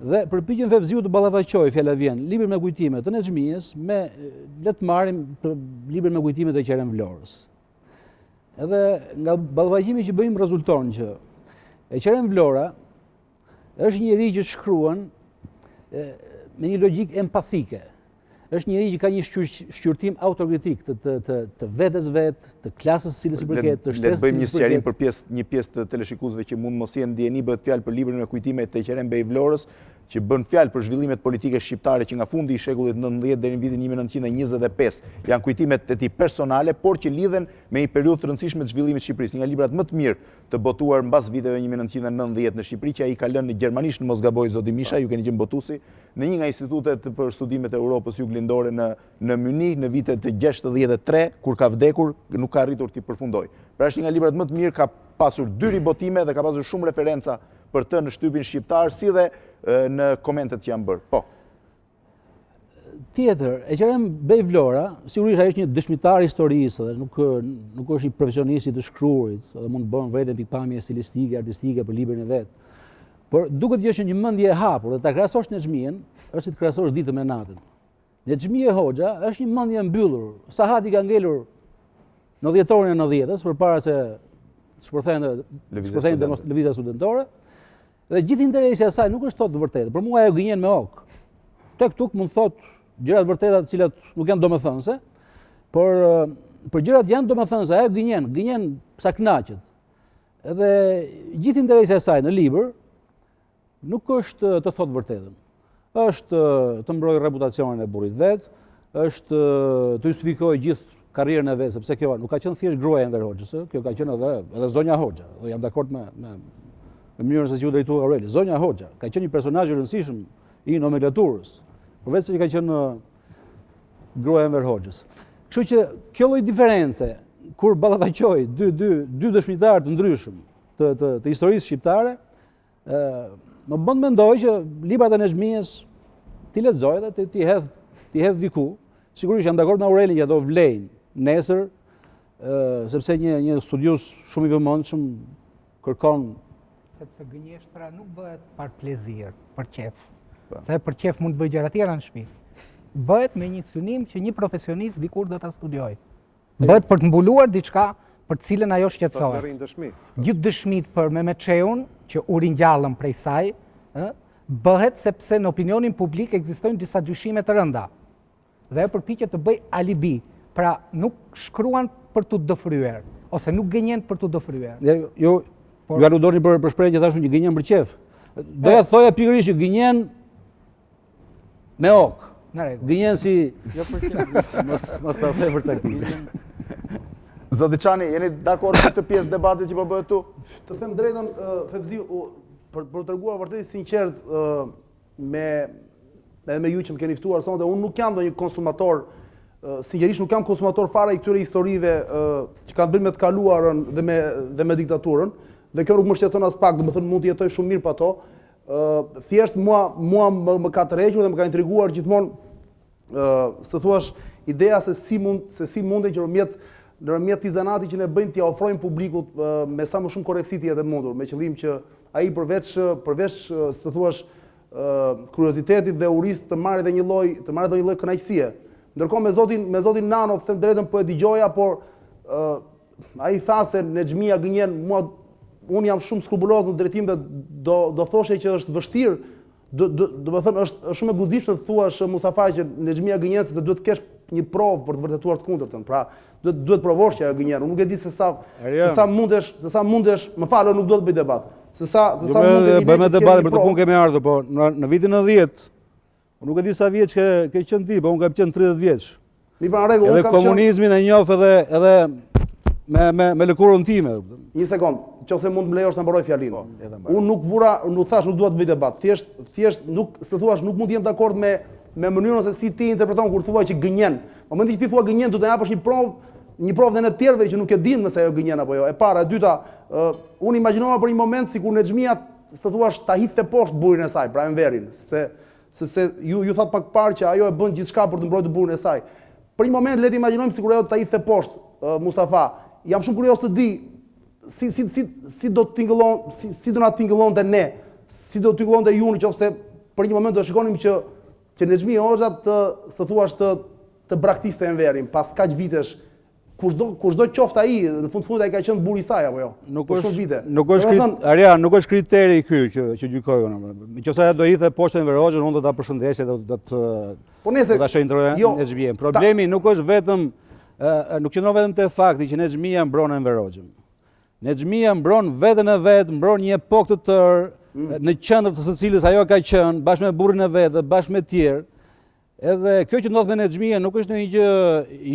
Dhe përpiqem Fevziu të ballafaqoj, fjala vjen, librin me kujtime të Nezmijës me le të marrim librin me kujtime të Qeren Vlorës. Edhe nga ballafaqimi që bëjmë rezulton që e Qeren Vlora është një njeri që shkruan me një logjik empathike. Është njëri që ka një shqyrtim autokritik të vetes vet, të klasës cilës i përket, të shtresës. Le të bëjmë një sqarim për një pjesë të teleshikuesve që mund mos jenë ndjeni, bëhet fjalë për librin me kujtime të Qeren Vlorës, që bën fjalë për zhvillimet politike shqiptare që nga fundi i shekullit 19 deri në vitin 1925 janë kujtimet e tij personale, por që lidhen me një periudhë të rëndësishme të zhvillimit të Shqipërisë, nga librat më të mirë të botuar mbas viteve 1990 në Shqipëri, që ai ka lënë në gjermanisht, në mos gaboj zoti Misha, ju keni qenë botuesi, në një nga institutet për studimet e Europës juglindore në Munich në vitet të 63, kur ka vdekur, nuk ka arritur t'i përfundoj. Pra është një nga librat më të mirë, ka pasur 2 ribotime dhe ka pasur shumë referenca për të në shtypin shqiptar, si dhe në komentet që janë bërë. Po. Tjetër, e Qeren Vlora, sigurisht ai është një dëshmitar i historisë dhe nuk është një profesionist i të shkruarit, dhe mund të bën vetëm pikpamje stilistike, artistike për librin e vet. Por duket që është një mendje e hapur dhe ta krahasosh Nezmijen, është si të krahasosh ditën me natën. Nezmir Hoxha është një mendje e mbyllur. Sahati ka ngelur në dhjetorin e 90-s përpara se shpërthehen lëvizja studentore. Dhe gjithë interesi i saj nuk është thotë të vërtetë, për mua ajo gënjen me ok. Tek tuk mund thotë gjëra të vërteta të cilat nuk janë domethënëse, por për gjërat janë domethënëse, ajo gënjen sa kënaqet. Edhe gjithë interesi i saj në libër nuk është të thotë vërtetën. Është të mbrojë reputacionin e burrit vet, është të justifikojë gjithë karrierën e vet, sepse kjo nuk ka qenë thjesht gruaja e Enver Hoxhës, kjo ka qenë edhe zonja Hoxha. Dhe jam dakord me mënyrën se si u drejtua Aureli. Zonja Hoxha ka qenë një personazh i rëndësishëm i nomenklaturës, përveç se që ka qenë gruaja e Enver Hoxhës. Kështu që kjo lloj diference kur ballafaqoi dy dëshmitar të ndryshëm të historisë shqiptare, më bën mendoj që librat e Nezmijës ti lexoj dhe ti hedh diku. Sigurisht jam dakord me Aurelin që ato vlejnë nesër, sepse një studius shumë i vëmendshëm kërkon. Sepse gënjesht pra nuk bëhet për plezir, për qef. Se për qef mund të bëj gjëra tjera në shtëpi. Bëhet me një synim që një profesionist dikur do ta studiojë. Bëhet për të mbuluar diçka për të cilën ajo shqetësohet. Gjithë dëshmit për Mehmetçeun, që u ringjallën prej saj, bëhet sepse në opinionin publik ekzistojnë disa dyshime të rënda. Dhe ajo përpiqet të bëj alibi. Pra nuk shkruan për t'u dëfryer, ose nuk gënjen për t'u dëfryer. Jo, ju aludoni për shprehjen që thashun që gënjen për qef. Doja thoja pikërisht që gënjen me ok. Gënjen si mos ta the për saktin. Zoti Çani, jeni dakord me këtë pjesë debatit që po bëhet tu? Të them drejtën, Fevziu, për të treguar vërtet sinqert, me ju që më keni ftuar sonte, unë nuk jam ndonjë konsumator, sinqerisht nuk jam konsumator fare i këtyre historive që kanë bërë me të kaluarën dhe me diktaturën, dhe kjo nuk më shqetëson as pak, domethënë mund të jetoj shumë mirë pa to. Thjesht mua më ka tërhequr dhe më ka intriguar gjithmonë, se thuash, ideja se si munden që nërmjet t'i zanati që ne bëjmë t'ja ofrojmë publikut me sa më shumë koreksiti jetë mundur, me qëllim që ai përveç se thuash kuriozitetit dhe urisë të marrë dhe një lloj kënaqësie. Ndërkohë me zotin Nano, them drejtën, po e dëgjoja, por ai tha se Nexhmia gënjen, unë jam shumë skrupuloz në drejtim dhe do thoshe që është vështirë, do më thënë është shumë e guximshme të thuash Mustafa që Nexhmia gënjen, sepse duhet të kesh një provë për të vërtetuar të kundërtën. Pra, duhet provosh që ajo gënjen. Unë nuk e di se sa mundesh, më fal, nuk do të bëj debat. Se sa mundesh. Bëjmë debat për të punë kemi ardhur, po në vitin 90, unë nuk e di sa vjeç ke qenë ti, po unë kam qenë 30 vjeç. Edhe komunizmin e njoh edhe me lëkurën time. Një sekond, nëse mund më lejosh ta mbaroj fjalinë. Unë nuk thash nuk dua të bëj debat. Thjesht nuk mund të jem dakord me mënyrën se si ti interpreton kur thua që gënjen. Në momentin që ti thua gënjen, do të japësh një provë dhe në të tjerëve që nuk e dinë nëse ajo gënjen apo jo. E para, e dyta, unë imagjinova për një moment sikur Nexhmia të thuash ta hidhte poshtë burrin e saj, pra Enverin, sepse ju thatë pak parë që ajo e bën gjithçka për të mbrojtur burrin e saj. Për një moment le të imagjinojmë sikur ajo ta hidhte poshtë Mustafa. Jam shumë kurioz të di si do na tingëllonte ne, si do tingëllonte ju nëse për një moment do shikonim që Nexhmia Hoxha të braktiste Enverin pas kaq vitesh, kushdo qoftë ai, në fund ai ka qenë burri i saj apo jo? Nuk është kriteri ky që gjykoj unë. Nëse ajo do hidhe poshtë Enver Hoxhën, unë do ta përshëndesja dhe do ta shoh ndrojë Nexhmien. Problemi nuk është vetëm nuk qëndron vetëm te fakti që Nexhmia mbron Enver Hoxhën. Nexhmia mbron veten e vet, mbron një epokë të tërë, në qendër të së cilës ajo ka qenë, bashkë me burrin e vet dhe bashkë me tjerë. Edhe kjo që ndodh me Nexhmia nuk është një gjë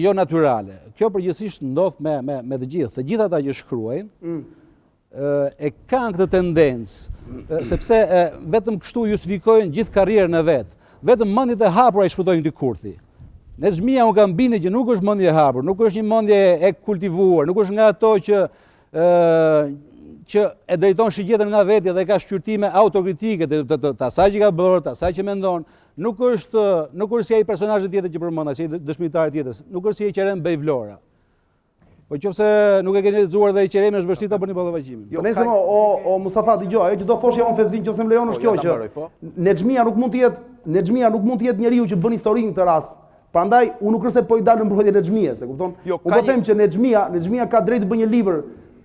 jo natyrale. Kjo përgjithsisht ndodh me të gjithë, se gjithë ata që shkruajnë e kanë këtë tendencë, sepse vetëm kështu justifikojnë gjithë karrierën e vet. Vetëm mendjet e hapura i shpëtojnë dy kurthi. Nexhmia unë kam bindje që nuk është mendje e hapur, nuk është një mendje e kultivuar, nuk është nga ato që e drejton shigjetën nga vetja dhe ka shqyrtime autokritike të asaj që ka bërë, të asaj që mendon. Nuk është si ai personazhi tjetër që përmenda, si ai dëshmitari tjetër, nuk është si ai Qerem Bejvlora. Po qofse nuk e keni lexuar dhe i Qeremi është vështirë ta bëni ballavaqimin. Jo, nesër o Mustafa dëgjoj, ajo që do thoshë Arian Fevziu nëse më lejon është kjo që Nexhmia nuk mund të jetë njeriu që bën histori në këtë rast. Prandaj unë nuk është se po i dalë mbrojtje Nexhmias, e kupton? Unë po them që Nexhmia ka drejtë të bëjë një libër.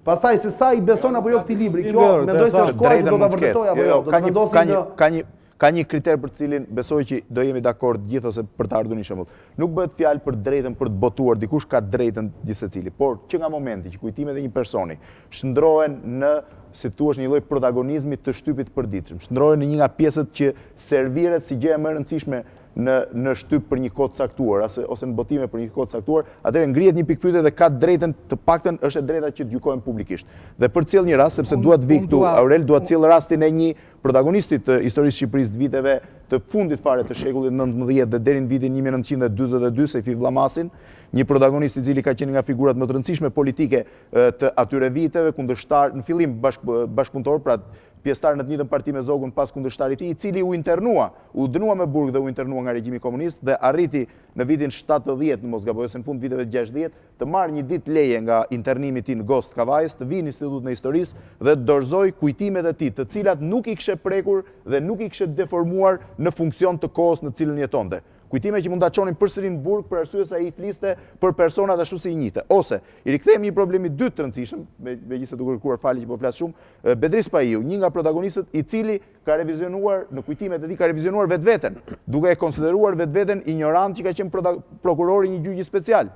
Pastaj se sa i beson apo jo këtij libri, kjo mendoj se është koha që do ta vërtetoj apo jo. Do të vendosim ka një kriter për cilin besoj që do jemi dakord gjithë ose për të ardhur një shembull. Nuk bëhet fjalë për drejtën për të botuar, dikush ka drejtën gjithsecili, por që nga momenti që kujtimet e një personi shndrohen në, si thua, një lloj protagonizmi të shtypit të përditshëm, shndrohen në një nga pjesët që serviret si gjë e më e rëndësishme në shtyp për një kohë caktuar ose në botime për një kohë caktuar, atëherë ngrihet një pikëpyetje dhe ka drejtën, të paktën është e drejta që të gjykojmë publikisht. Dhe për të cilë një rast, sepse dua të vi këtu, Aurel, dua të cilë rastin e një protagonisti të historisë Shqipërisë të viteve të fundit fare të shekullit 19 dhe deri në vitin 1942, Sejfi Vllamasin, një protagonist i cili ka qenë nga figurat më të rëndësishme politike të atyre viteve, kundërshtar, në fillim bashkëpunëtor, pra pjesëtar në të njëjtën parti me Zogun pas kundërshtarit i cili u dënua me burg dhe u internua nga regjimi komunist dhe arriti në vitin 70, në mos gaboj, ose në fund viteve 60, të marrë një ditë leje nga internimi i tij në Gost Kavajës, të vinë në Institutin e Historisë dhe të dorëzoj kujtimet e tij, të cilat nuk i kishte prekur dhe nuk i kishte deformuar në funksion të kohës në cilën jetonte. Kujtime që mund ta çonin përsëri në burg për arsye se ai fliste për persona ashtu si i njëjtë. Ose i rikthehemi një problemi dytë të rëndësishëm, megjithëse duke kërkuar falje që po flas shumë, Bedris Paiu, një nga protagonistët i cili ka revizionuar në kujtimet e tij, ka revizionuar vetveten, duke e konsideruar vetveten ignorant që ka qenë prokuror i një gjyqi special.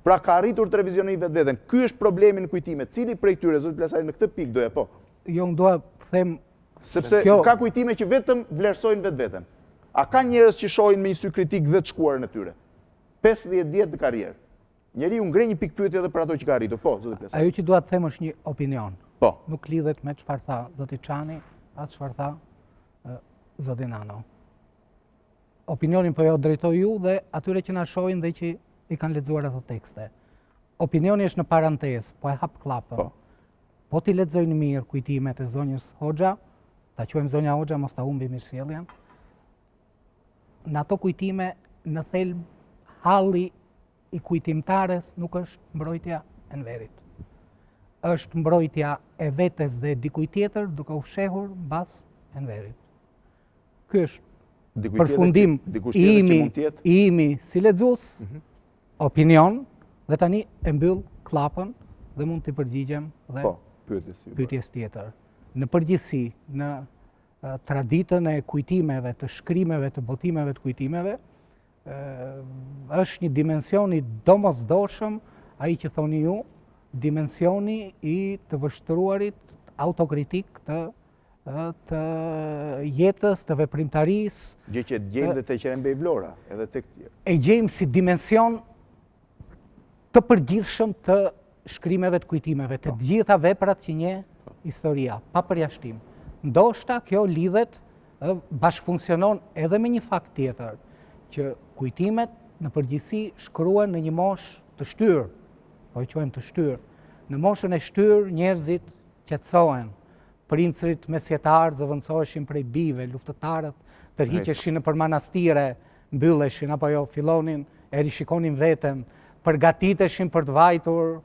Pra ka arritur të revizionojë vetveten. Ky është problemi në kujtime. Cili prej këtyre, zot Plasari, në këtë pikë doja po? Jo, unë dua të them sepse ka kujtime që vetëm vlerësojnë vetveten. A ka njerëz që shohin me një sy kritik dhe të shkuarën e tyre? 50 vjet të karrierë. Njeriu ngre një pikëpyetje edhe për ato që ka arritur. Po, zoti Plasari. Ajo që dua të them është një opinion. Po. Nuk lidhet me çfarë tha zoti Çani, as çfarë tha zoti Nano. opinionin po jo drejtoj ju dhe atyre që na shohin dhe që i kanë lexuar ato tekste. Opinioni është në parantezë, po e hap klapën. Po ti lexojnë mirë kujtimet e zonjës Hoxha, ta quajmë zonja Hoxha, mos ta humbi mirësjelljen. Në ato kujtime, në thelb, halli i kujtimtares nuk është mbrojtja e nverit. Është mbrojtja e vetes dhe dikuj tjetër duke u fshehur mbas e nverit. Ky është përfundim i imi si lexues, opinion, dhe tani e mbyll klapën dhe mund t'i përgjigjem dhe pyetjes tjetër. Në përgjithësi, në traditën e kujtimeve, të shkrimeve, të botimeve të kujtimeve, është një dimensioni domosdoshëm, ai që thoni ju, dimensioni i të vështruarit autokritik të jetës, të veprimtarisë. Gjë që gjejmë dhe te Qerenbej Vlora, edhe tek tjerë. E gjejmë si dimension të përgjithshëm të shkrimeve të kujtimeve, të gjitha veprat që nje historia, pa përjashtim. Ndoshta kjo lidhet, bashkëfunksionon edhe me një fakt tjetër, që kujtimet në përgjithësi shkruan në një moshë të shtyrë, po e quajmë të shtyrë. Në moshën e shtyrë njerëzit qetësohen, princrit mesjetarë zëvendësoheshin prej bijve, luftëtarët tërhiqeshin nëpër manastire, mbylleshin apo jo, fillonin e rishikonin veten, përgatiteshin për të vajtur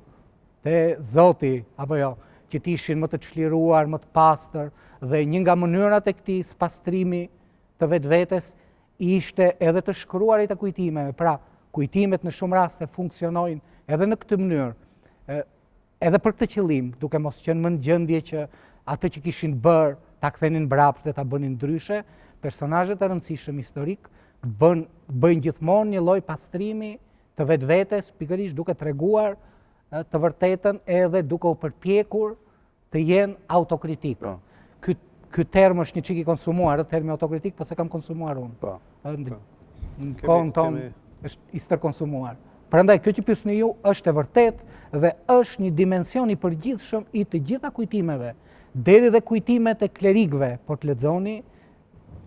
te Zoti, apo jo, që t'ishin më të çliruar, më të pastër, dhe një nga mënyrat e këtij pastrimi të vetvetes ishte edhe të shkruarit e kujtimeve. Pra, kujtimet në shumë raste funksionojnë edhe në këtë mënyrë, edhe për këtë qëllim, duke mos qenë më në gjendje që atë që kishin bërë ta kthenin mbrapsht dhe ta bënin ndryshe, personazhet e rëndësishëm historik bëjnë gjithmonë një lloj pastrimi të vetvetes, pikërisht duke treguar të vërtetën edhe duke u përpjekur të jenë autokritik. Ky term është një çik i konsumuar, termi autokritik, po se kam konsumuar unë. Në kohën tonë është i stërkonsumuar. Prandaj kjo që pyesni ju është e vërtetë dhe është një dimension i përgjithshëm i të gjitha kujtimeve, deri dhe kujtimet e klerikëve, por të lexoni,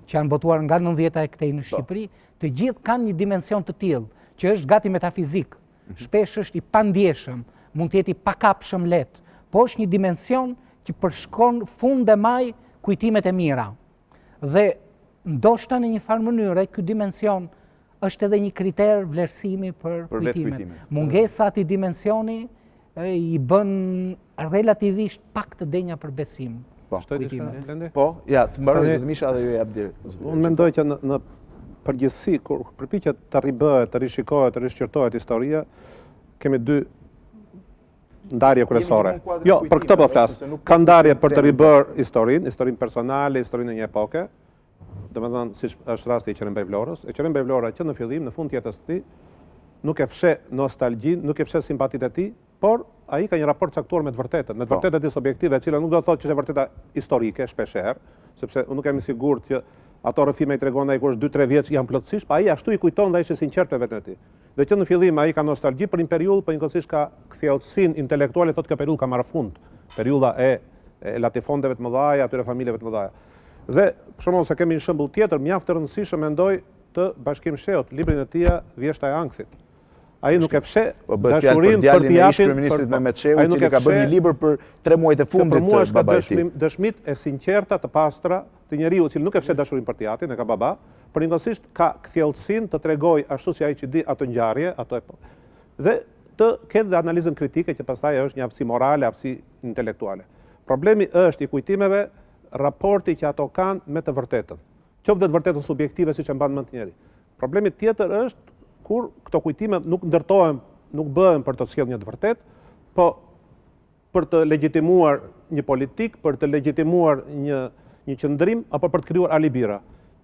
që janë botuar nga 90-ta e këtej në Shqipëri, të gjithë kanë një dimension të tillë, që është gati metafizik. Shpesh është i pandjeshëm, mund të jetë i pakapshëm lehtë, po është një dimension që përshkon fund e maj kujtimet e mira. Dhe ndoshta në një farë mënyre ky dimension është edhe një kriter vlerësimi për kujtimet. Mungesa atij dimensioni i bën relativisht pak të denja për besim. Po, ja, të mbaroj të Misha dhe ju jap direkt. Unë mendoj që në përgjithësi, kur përpiqet të ribëhet, të rishikohet, të rishqyrtohet historia, kemi dy ndarje kryesore. Jo, për këtë po flas. Ka ndarje për të ribërë historinë personale, historinë e një epoke, domethënë siç është rasti i Qerenbej Vlorës. E Qerenbej Vlora që në fillim, në fund të jetës së tij, nuk e fsheh nostalgjinë, nuk e fsheh simpatitë e tij, por ai ka një raport caktuar me të vërtetën, me të vërtetën e tij subjektive, e cila nuk do të thotë që është vërteta historike shpeshherë, sepse unë nuk jam i sigurt që ato rrëfime i tregon ai kur është 2-3 vjeç janë plotësisht, pa ai ashtu i kujton dhe ai është i sinqert me veten e tij. Dhe që në fillim ai ka nostalgji për një periudhë, por njëkohësisht ka kthjellësinë intelektuale, thotë kjo periudhë ka marrë fund, periudha e latifondeve të mëdha, atyre familjeve të mëdha. Dhe për shembull se kemi një shembull tjetër mjaft të rëndësishëm mendoj të Bashkim Sheut, librin e tij Vjeshta e Ankthit. Ai nuk e fsheh dashurinë për të japur kryeministrit Mehmet Shehu, i cili ka bërë një libër për 3 muajt e fundit të babait. Dëshmitë e sinqerta të pastra të njeriu i cili nuk e fsheh dashurinë për të japur, e ka baba, por njëkohësisht ka kthjellësinë të tregojë ashtu si ai që di ato ngjarje, ato dhe të ketë dhe analizën kritike që pastaj është një aftësi morale, aftësi intelektuale. Problemi është i kujtimeve raporti që ato kanë me të vërtetën. Qoftë të vërtetën subjektive siç e mban mend njëri. Problemi tjetër është kur këto kujtime nuk ndërtohen, nuk bëhen për të sjellë një të vërtetë, po për të legjitimuar një politik, për të legjitimuar një qëndrim apo për të krijuar alibira.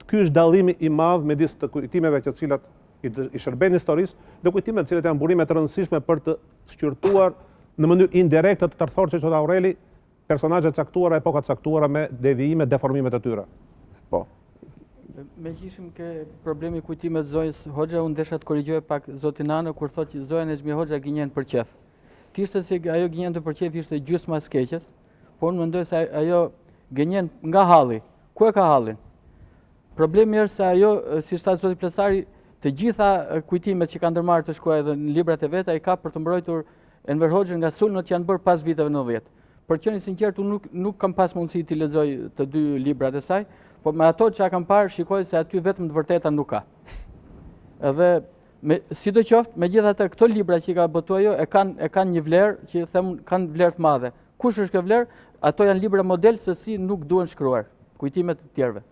Ky është dallimi i madh midis të kujtimeve të cilat i shërben historisë dhe kujtimet të cilat janë burime të rëndësishme për të shqyrtuar në mënyrë indirekte të tërthorë që Aureli personazhe të caktuara, epoka të caktuara me devijime, deformime të tyre. Po. Me që ishim ke problemi kujtimet zonjës Hoxha, unë desha të korrigjoj pak zotin Nano kur thotë që zonja Nezmi Hoxha gënjen për qef. Tishte se ajo gënjen për qef ishte gjysma e skeqes, por unë mendoj se ajo gënjen nga halli. Ku e ka hallin? Problemi është se ajo, si shta zoti Plasari, të gjitha kujtimet që ka ndërmarrë të shkruaj edhe në librat e veta, i ka për të mbrojtur Enver Hoxhën nga sulmet që janë bërë pas viteve 90. Për qenë sinqert, unë nuk kam pas mundësi t'i lexoj të dy librat e saj, por me ato që kam parë, shikoj se aty vetëm të vërteta nuk ka. Edhe sidoqoftë, megjithatë këto libra që i ka botuar ajo e kanë një vlerë që them kanë vlerë të madhe. Kush është kjo vlerë? Ato janë libra model se si nuk duhen shkruar, kujtimet të tjerëve.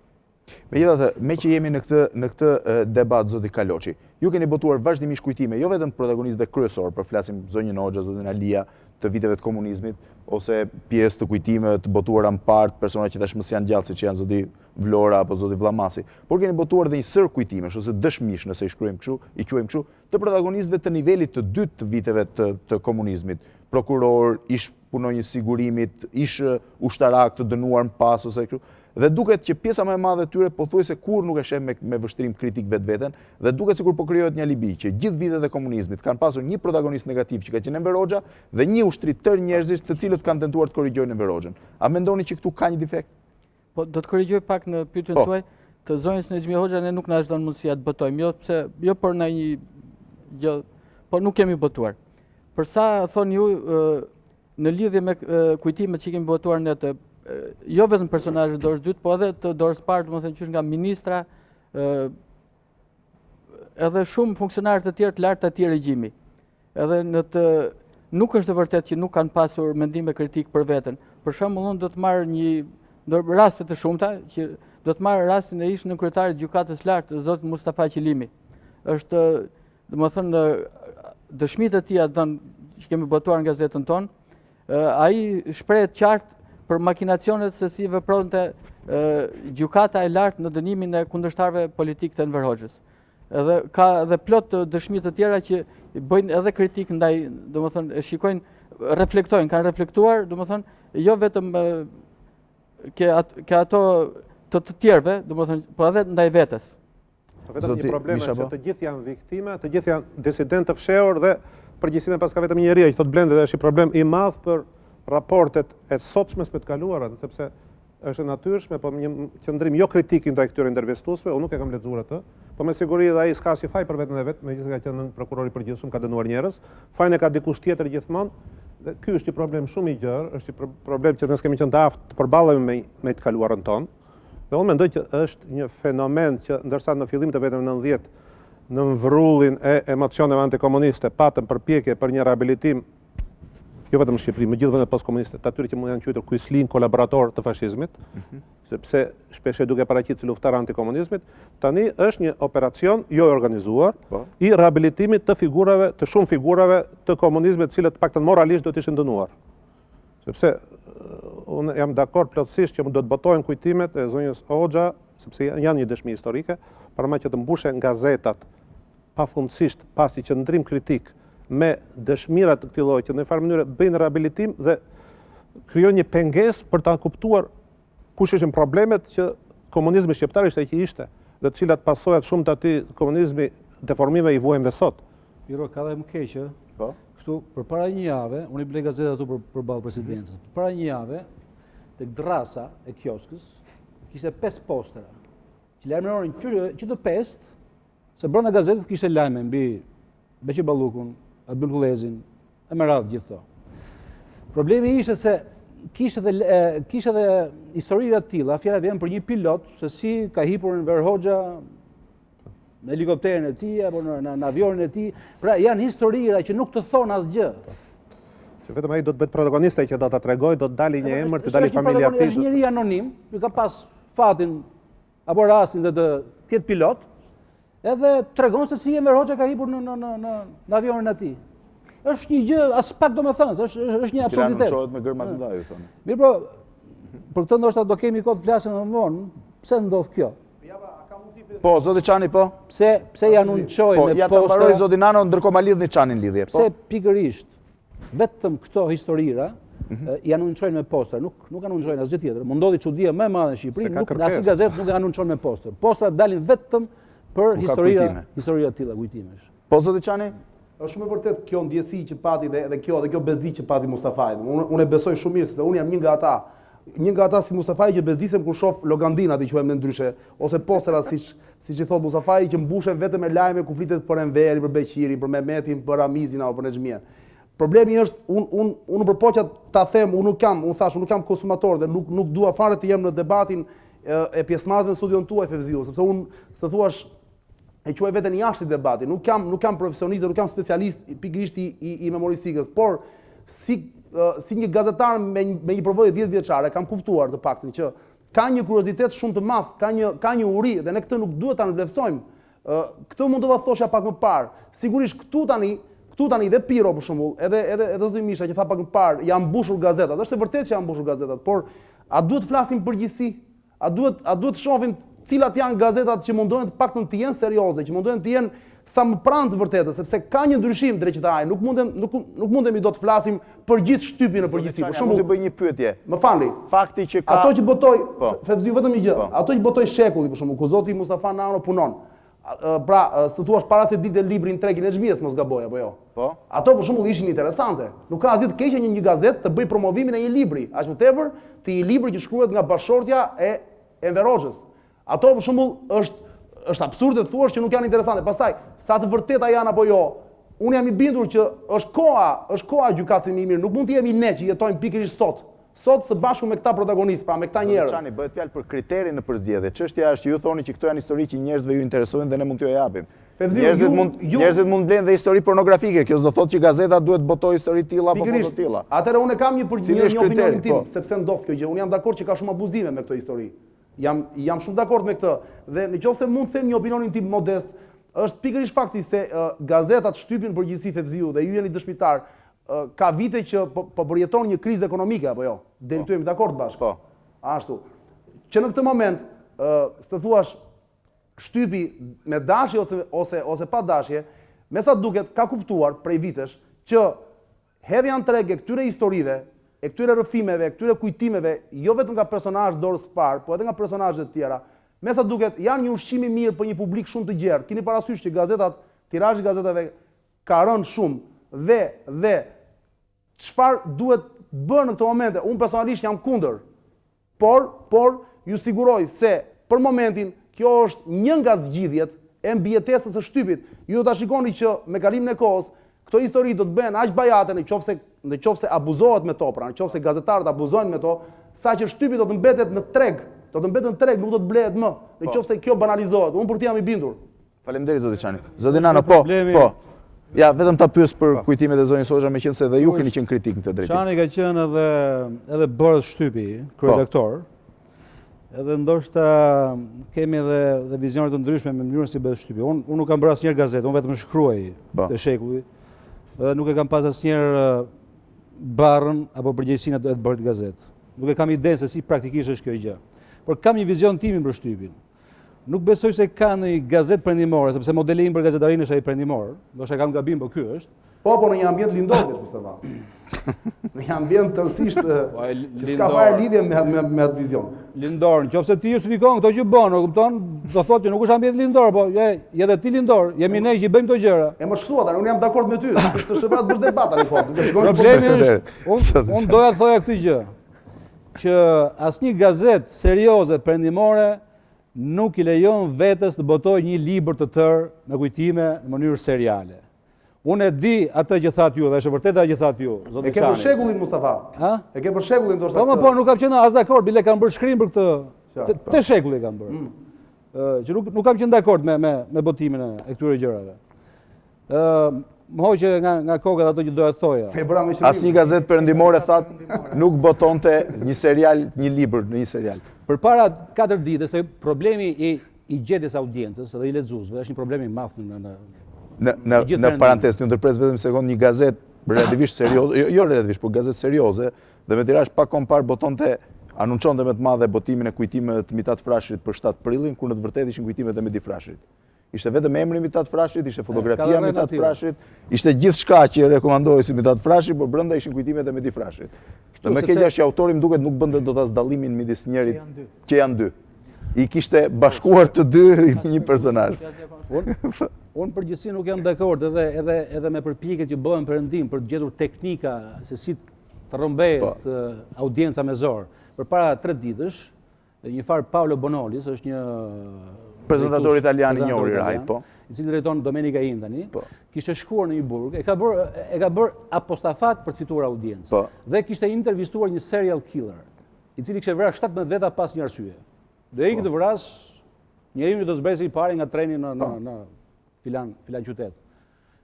Megjithatë, me që jemi në këtë debat, zoti Kaloçi, ju keni botuar vazhdimisht kujtime, jo vetëm protagonistëve kryesor, për flasim zonjën Hoxha, zotin Alia, të viteve të komunizmit, ose pjesë të kujtime të botuara në part, persona që tashmë janë gjallë, siç janë zoti Vlora apo zoti Vllamasi, por keni botuar edhe një sër kujtimesh ose dëshmish, nëse i quajmë kështu, të protagonistëve të nivelit të dytë të viteve të komunizmit, prokuror, ish punonjës sigurimit, ish ushtarak të dënuar në pas ose kështu. Dhe duket që pjesa më e madhe e tyre pothuajse kur nuk e sheh me vështrim kritik vetveten, dhe duket sikur po krijohet një alibi që gjithë vitet e komunizmit kanë pasur një protagonist negativ që ka qenë Enver Hoxha dhe një ushtritër njerëzish të cilët kanë tentuar të korrigjojnë Enver Hoxhën. A mendoni që këtu ka një defekt? Po do të korrigjoj pak në pyetjen tuaj, të zonjës Nezmi Hoxha ne nuk na është dhënë mundësia të botojmë, jo për ndonjë gjë, po nuk kemi botuar. Për sa thoni ju në lidhje me kujtimet që kemi botuar ne të jo vetëm personazhe dorës dytë, po edhe të dorës parë, domethënë qysh nga ministra, edhe shumë funksionarë të tjerë të lartë të atij regjimi. Edhe nuk është e vërtetë që nuk kanë pasur mendime kritik për veten. Për shembull, unë do të marr një raste të shumta, që do të marr rastin e ish në kryetarit të gjykatës lartë, zoti Mustafa Nano. Është, domethënë, dëshmitë e tij që kemi botuar në gazetën tonë, ai shprehet qartë për makinacionet se si vepronte gjykata e lartë në dënimin e kundërshtarëve politik të Enver Hoxhës. Edhe ka edhe plot dëshmi të tjera që bëjnë edhe kritik ndaj, domethënë e shikojnë, reflektojnë, kanë reflektuar, domethënë jo vetëm ke ato të tjerëve, domethënë, po edhe ndaj vetes. Vetëm një problem është që të gjithë janë viktime, të gjithë janë disidentë të fshehur dhe përgjithësisht pas ka vetëm një njerëz që thotë Blendi dhe është një problem i madh për raportet e sotshme me të kaluarën, sepse është natyrshme, po një qëndrim jo kritik ndaj këtyre intervistuesve, unë nuk e kam lexuar atë, po me siguri edhe ai s'ka asnjë faj për veten e vet, megjithëse ka qenë prokurori i përgjithshëm, ka dënuar njerëz, fajin e ka dikush tjetër gjithmonë, dhe ky është një problem shumë i gjerë, është një problem që ne kemi qenë të aftë të përballemi me të kaluarën tonë. Dhe unë mendoj që është një fenomen që ndërsa në fillim të vetëm 90 në vrrullin e emocioneve antikomuniste patëm përpjekje për një rehabilitim jo vetëm në Shqipëri, me gjithë vendet postkomuniste, të atyre që mund janë quajtur kuislin kolaborator të fashizmit, sepse shpesh duke paraqitur si luftar antikomunizmit, tani është një operacion jo organizuar i rehabilitimit të figurave, të shumë figurave të komunizmit, të cilët paktën moralisht do të ishin dënuar. Sepse unë jam dakord plotësisht që do të botojnë kujtimet e zonjës Hoxha, sepse janë një dëshmi historike, para që të mbushen gazetat pafundësisht pasi qëndrim kritik me dëshmirat të këtij lloji që në farë mënyrë bëjnë rehabilitim dhe krijojnë një pengesë për ta kuptuar kush ishin problemet që komunizmi shqiptar ishte që ishte, dhe të cilat pasojat shumë të atij komunizmi deformime i vuajmë dhe sot. Pirro, ka dhe më keqë, kështu përpara një jave, unë i blej gazetat atu përballë presidencës. Përpara një jave, tek drasa e kioskës, kishte 5 postera, që lajmëronin që të 5, se brenda gazetës kishte lajme mbi Beqi Ballukun, Abdul Gullezin, e me radhë gjithë to. Problemi ishte se kishte edhe historira të tilla, fjala vjen për një pilot, se si ka hipur Enver Hoxha në helikopterin e tij apo në avionin e tij. Pra janë historira që nuk të thon asgjë. Që vetëm ai do të bëhet protagonist që do ta tregojë, do të dalë një emër, të dalë familja e tij. Është njëri anonim, që ka pas fatin apo rastin të ketë pilot, edhe tregon se si Enver Hoxha ka hipur në avionin e tij. Është një gjë as pak domethënë, është një absurditet. Tira nënçohet me gërma të mëdha, ju thonë. Mirë, po, për këtë ndoshta do kemi kohë të flasim më vonë, pse ndodh kjo? Po, zoti Çani, po. Pse janë nënçojnë me postra? Ja ta mbaroj zoti Nano, ndërkohë ma lidhni Çanin lidhje. Pse pikërisht vetëm këto historira janë nënçojnë me postra, nuk anunciojnë asgjë tjetër. Më ndodhi çudia më e madhe në Shqipëri, nuk në asnjë gazetë nuk anunciojnë me postra. Postrat dalin vetëm për historira të tilla kujtimesh. Po, zoti Çani? Është shumë e vërtet kjo ndjesi që pati dhe kjo bezdi që pati Mustafaj. Unë e besoj shumë mirë se unë jam një nga ata një nga ata si Mustafai që bezdisem kur shoh logandina ti quajmë ne ndryshe, ose postera siç i thot Mustafai që mbushen vetëm me lajme ku flitet për Enverin, për Beqirin, për Mehmetin, për Ramizin apo për Nexhmien. Problemi është unë përpoqja ta them, unë nuk jam konsumator dhe nuk dua fare të jem në debatin e pjesëmarrësve në studion tuaj Fevziu, sepse unë se thuash e quaj veten jashtë debatit, nuk jam profesionist dhe nuk jam specialist pikërisht i memoristikës, por si një gazetar me një përvojë 10 vjeçare kam kuptuar të paktën që ka një kuriozitet shumë të madh, ka një uri dhe ne këtë nuk duhet ta vlerësojmë. Këtë mund të thosha pak më parë. Sigurisht këtu tani dhe Pirro për shembull, edhe zoti Misha që tha pak më parë, janë mbushur gazetat. Është e vërtetë që janë mbushur gazetat, por a duhet të flasim përgjithësi? A duhet të shohim cilat janë gazetat që mundohen të paktën të jenë serioze, që mundohen të jenë sa më pranë të vërtetës, sepse ka një ndryshim drejtëtaj, nuk mundemi do të flasim për gjithë shtypin në përgjithësi. Për shembull, mund të bëj një pyetje. Më falni. Fakti që ka ato që botoi, Fevziu vetëm një gjë, ato që botoi shekulli për shembull, ku zoti Mustafa Nano punon. Pra, të thuash para se ditë librin tregin e Xhmijes, mos gaboj apo jo. Po. Ato për shembull ishin interesante. Nuk ka asgjë të keqe një gazetë të bëj promovimin e një libri, aq më tepër të një libri që shkruhet nga bashortja e Enver Hoxhës. Ato për shembull është absurde të thuash që nuk janë interesante. Pastaj, sa të vërteta janë apo jo, unë jam i bindur që është koha gjykatësit më i mirë. Nuk mund të jemi ne që jetojmë pikërisht sot së bashku me këta protagonistë, pra me këta njerëz. Çani, bëhet fjalë për kriterin në përzgjedhje. Çështja është që ju thoni që këto janë histori që njerëzve ju interesojnë dhe ne mund t'ju japim. Njerëzit mund blenë dhe histori pornografike. Kjo s'do thotë që gazeta duhet botoj histori të tilla apo foto të tilla. Atëherë unë kam një opinion tim, sepse ndoft kjo gjë. Unë jam dakord që ka shumë abuzime me këtë histori. Jam shumë dakord me këtë. Dhe nëse mund të them një opinionin tim modest, është pikërisht fakti se gazetat shtypin përgjithësi Fevziu dhe ju jeni dëshmitar. Ka vite që po përjeton një krizë ekonomike apo jo? Deri këtu jemi dakord bashkë. Po. Ashtu. Që në këtë moment, s'të thuash shtypi me dashje ose pa dashje, me sa duket ka kuptuar prej vitesh që hedhja në treg e këtyre historive, e këtyre rrëfimeve, e këtyre kujtimeve, jo vetëm nga personazh dorës parë, po edhe nga personazhe të tjera, me sa duket janë një ushqim i mirë për një publik shumë të gjerë. Keni parasysh që tirazhi i gazetave ka rënë shumë dhe çfarë duhet bërë në këtë momente? Unë personalisht jam kundër. Por ju siguroj se për momentin kjo është një nga zgjidhjet e mbijetesës së shtypit. Ju do ta shikoni që me kalimin e kohës këto histori do të bëhen aq bajate nëse abuzohet me to, pra nëse gazetarët abuzojnë me to, saqë shtypi do të mbetet në treg, nuk do të blehet më. Nëse kjo banalizohet, unë për të jam i bindur. Faleminderit zoti Çani. Zoti Nano, po. Ja, vetëm ta pyes për kujtimet e zonjës Hoxha, meqense edhe ju keni qenë kritik në këtë drejtim. Çani ka qenë edhe bërës shtypi, kryeredaktor. Edhe ndoshta kemi edhe vizione të ndryshme me mënyrën si bëhet shtypi. Unë nuk kam bërë asnjëherë gazetë, unë vetëm shkruaj të shekullit. Dhe nuk e kam pas asnjëherë barrën apo përgjegjësinë të bërë gazetë. Nuk e kam idenë se si praktikisht është kjo gjë. Por kam një vizion timin për shtypin. Nuk besoj se ka një gazetë perëndimore, sepse modeli im për gazetarinë është ai perëndimor. Ndoshta kam gabim, po ky është. Po në një ambient lindor, Mustafa. Në një ambient tërësisht që s'ka fare lidhje me atë vizion. Lindor, nëse ti justifikon këto që bën, e kupton, do thotë që nuk është ambient lindor, po je edhe ti lindor, jemi ne që bëjmë këto gjëra. E më shtua tani, unë jam dakord me ty, se s'është bësh debat tani po. Problemi është, unë doja të thoja këtë gjë, që asnjë gazetë serioze perëndimore nuk i lejon vetes të botojë një libër të tërë me kujtime në mënyrë seriale. Unë e di atë që thatë ju, dhe është vërtet atë që thatë ju, zoti Çani. E ke për shekullin, Mustafa? E ke për shekullin, ndoshta këtë? Po, nuk kam qenë as dakord, bile kam bërë shkrim për këtë. Te shekulli kam bërë. Që nuk kam qenë dakord me botimin e këtyre gjërave. Më hoqë nga kokat ato që doja të thoja. Asnjë gazetë perëndimore thatë nuk botonte një serial, një libër në një serial. Përpara 4 ditë, se problemi i gjetjes audiencës dhe i lexuesve është një problem i madh në parantez, një ndërpres vetëm sekond, një gazetë relativisht serioze, jo relativisht, por gazetë serioze dhe me tirazh pa kompar botonte anunçonte me të madhe botimin e kujtimeve të Mitat Frashërit për 7 prillin, kur në të vërtetë ishin kujtimet e Blendi Frashërit. Ishte vetëm emri Mitat Frashërit, ishte fotografia Mitat Frashërit, ishte gjithçka që rekomandohej si Mitat Frashi, por brenda ishin kujtimet e Blendi Frashërit. Dhe më keqja është që autori më duket nuk bënte dot as dallimin midis njërit që janë dy. I kishte bashkuar të dy një personazh. Unë përgjithësi nuk jam dakord edhe me përpjekjet që bëhen perëndim për të gjetur teknika se si të rrëmbehet audienca me zor. përpara 3 ditësh, një farë Paolo Bonolis, është një prezentator italian i njohur i rajt, po. I cili drejton Domenica Inn tani, kishte shkuar në një burg, e ka bërë apostafat për të fituar audiencë. Dhe kishte intervistuar një serial killer, i cili kishte vrarë 17 veta pas një arsye. Dhe ikë të vras, njeriu do zbresi i pari nga treni në filan qytet.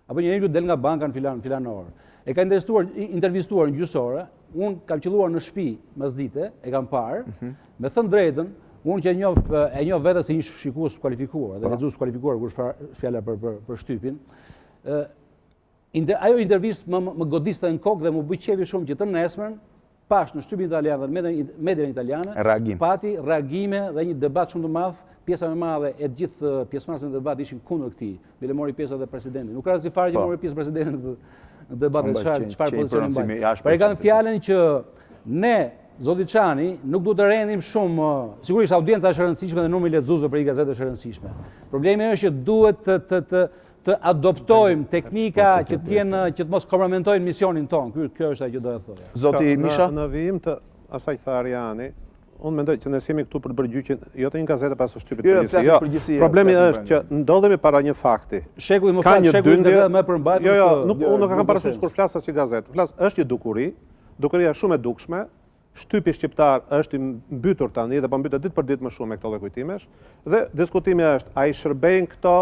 Apo njeriu del nga banka në filan orë. E ka intervistuar në gjysore, unë kam qelluar në shtëpi mesdite, e kam parë, me thënë drejtën, unë që e njoh vetë si një shikues kualifikuar, dhe lexues kualifikuar kur është fjala për shtypin. Ajo intervistë më godiste në kokë dhe më bëj qefi shumë që të nesmën, pash në shtypin italian dhe median italiane, pati reagime dhe një debat shumë të madh. Pjesa më madhe e gjithë pjesëmarrësve në debat ishin kundër këtij. Bile mori pjesë edhe presidenti. Nuk ka rëndësi fare që mori pjesë presidenti në debatet çfarë pozicioni mbaj. Por e kanë fjalën që ne, zoti Çani, nuk duhet të rendim shumë, sigurisht audienca është e rëndësishme dhe numri i lexuesve për një gazetë është e rëndësishme. Problemi është që duhet të adoptojmë teknika që të mos kompromitojnë misionin tonë. Kjo është ajo që do të thoja. Zoti Misha, në vijim të asaj që tha Ariani, unë mendoj që ne jemi këtu për të bërë gjyqin, jo të një gazete pas së shtypit përgjithësi. Problemi është që ndodhemi para një fakti. Shekulli më fal, shekulli gazete më përmbajtur. Jo, unë nuk e kam parasysh kur flas as si gazetë. Flas është një dukuri, dukuria shumë e dukshme. Shtypi shqiptar është i mbytur tani dhe po mbytet ditë për ditë më shumë me këto kujtimesh. Dhe diskutimi është, a i shërbejnë këto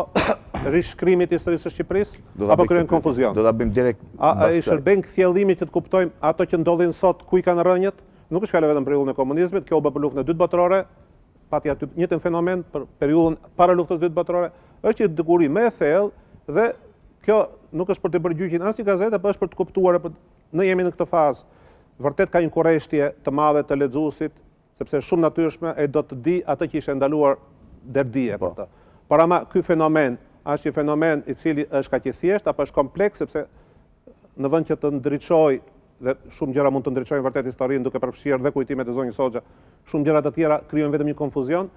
rishkrimit të historisë së Shqipërisë apo krijojnë konfuzion? Do ta bëjmë direkt. A i shërbejnë kthjellimit që të kuptojmë ato që ndodhin sot ku i kanë rënjët? Nuk është fjala vetëm për periudhën e komunizmit, kjo u bë për luftën e dytë botërore, pati aty njëjtin fenomen për periudhën para luftës së dytë botërore, është një dukuri më e thellë dhe kjo nuk është për të bërë gjyqin as një gazete, por është për të kuptuar, ne jemi në këtë fazë. Vërtet ka një kurreshtje të madhe të lexuesit, sepse është shumë natyrshme e do të di atë që ishte ndaluar derdije për të. Por ama ky fenomen është një fenomen i cili është kaq i thjeshtë apo është kompleks, sepse në vend që të ndriçojë dhe shumë gjëra mund të ndriçojnë vërtet historinë duke përfshirë dhe kujtimet e zonjës Hoxha, shumë gjëra të tjera krijojnë vetëm një konfuzion,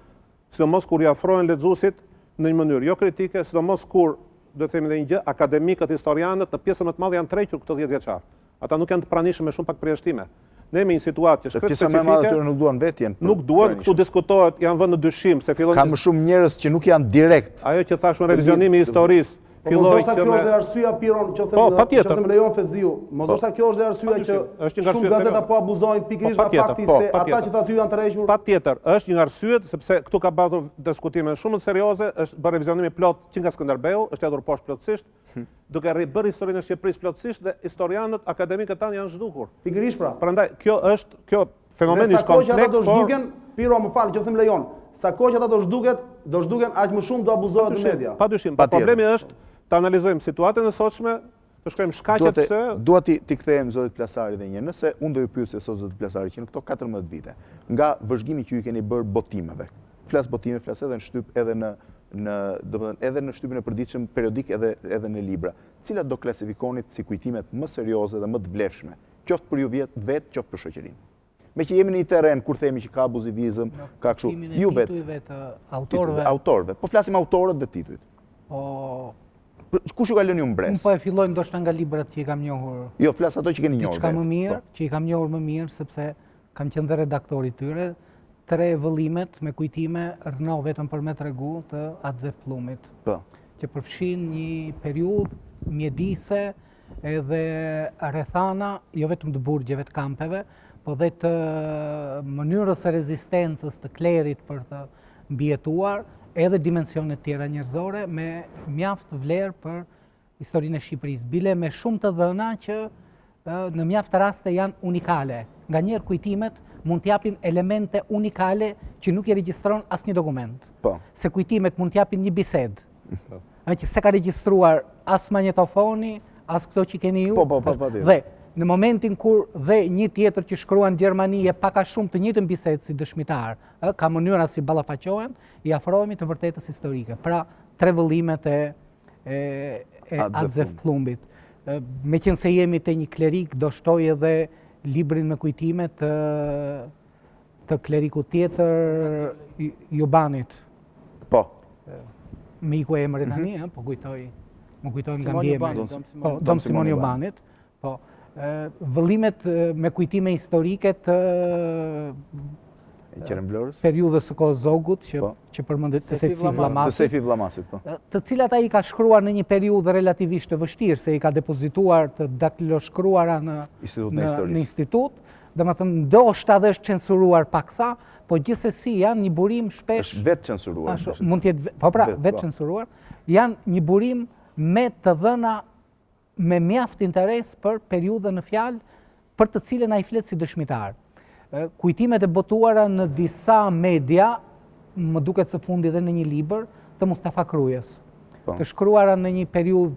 sidomos kur i afrohen lexuesit në një mënyrë jo kritike, sidomos kur, do të themi edhe një gjë, akademikët, historianët të pjesën më të madhe janë tërhequr këto 10 vjeçar. Ata nuk janë të pranishëm me shumë pak përjashtime. Ne jemi një situatë që është pjesa më e madhe atyre nuk duan vetjen. Nuk duan, këtu diskutohet, janë vënë në dyshim se fillon. Ka më shumë njerëz që nuk janë direkt. Ajo që thashun revizionimi i historisë. Mos do kjo është arsyeja Piron, nëse më lejon Fevziu, mos do kjo është arsyeja që shumë gazeta po abuzojnë pikërisht nga fakti se ata që thotë janë të rrejtur. Patjetër, është një arsye sepse këtu ka bërë diskutime shumë të serioze, është bërë revizionimi plot që nga Skënderbeu, është hedhur poshtë plotësisht, duke bërë historinë e Shqipërisë plotësisht dhe historianët, akademikët tanë janë zhdukur. Pikërisht pra. Prandaj kjo fenomeni është kompleks, por Pirro më fal, nëse më lejon, sa kohë që ata do zhduken, aq më shumë do abuzohet në media. Padyshim, problemi është të analizojmë situatën e sotshme, të shkojmë shkaqet pse. Dua ti kthehem zotit Plasari dhe një, nëse unë do ju pyesë sot zotit Plasari që në këto 14 vite, nga vëzhgimi që ju keni bërë botimeve, flas botime, flas edhe në shtyp, edhe në shtypin e përditshëm periodik edhe në libra, cilat do klasifikonit si kujtimet më serioze dhe më të vlefshme, qoftë për ju vetë, qoftë për shoqërinë. Me që jemi në një terren kur themi që ka abuzivizëm, ka kështu, ju vetë autorëve, po flasim autorët dhe titujt. Kush ju ka lënë ju mbres? Unë po e filloj ndoshta nga librat që i kam njohur. Jo, flas ato që keni njohur. Diçka më mirë, që i kam njohur më mirë sepse kam qenë dhe redaktori i tyre. 3 vëllimet me kujtime rëno vetëm për me tregu të Atzef Plumit. Po. Që përfshin një periudhë mjedise edhe rrethana, jo vetëm të burgjeve të kampeve, po dhe të mënyrës së rezistencës të klerit për të mbijetuar, edhe dimensionet tjera njerëzore me mjaft vlerë për historinë e Shqipërisë. Bile me shumë të dhëna që në mjaft raste janë unikale. Nga njerë kujtimet mund t'japin elemente unikale që nuk i regjistron asnjë dokument. Se kujtimet mund t'japin një bisedë. Që se ka regjistruar as magnetofoni, as këto që keni ju. Dhe në momentin kur dhe një tjetër që shkruan në Gjermani e paka shumë të njëjtën bisedë si dëshmitar, ka mënyra si ballafaqohen, i afrohemi të vërtetës historike. Pra, 3 vëllimet e Atzef Plumbit. Me qenë se jemi të një klerik, do shtoj edhe librin me kujtimet të kleriku tjetër Jubanit. Po. Me iku e emri tani, po kujtoj, më kujtojmë nga mbiemi. Dom Simon Jubanit. Po. vëllimet me kujtime historike të periudhës së kohës Zogut, që përmendet të Sefi Vllamasit, të cilat ai ka shkruar në një periudhë relativisht të vështirë, se i ka depozituar të daktiloshkruara në institut, domethënë ndoshta edhe është censuruar paksa, po gjithsesi janë një burim shpesh. Është vetë censuruar. Mund të jetë, po pra, vetë censuruar, janë një burim me të dhëna me mjaft interes për periudhën në fjalë, për të cilën ai flet si dëshmitar. Kujtimet e botuara në disa media, më duket së fundi dhe në një libër të Mustafa Krujës, të shkruara në një periudhë,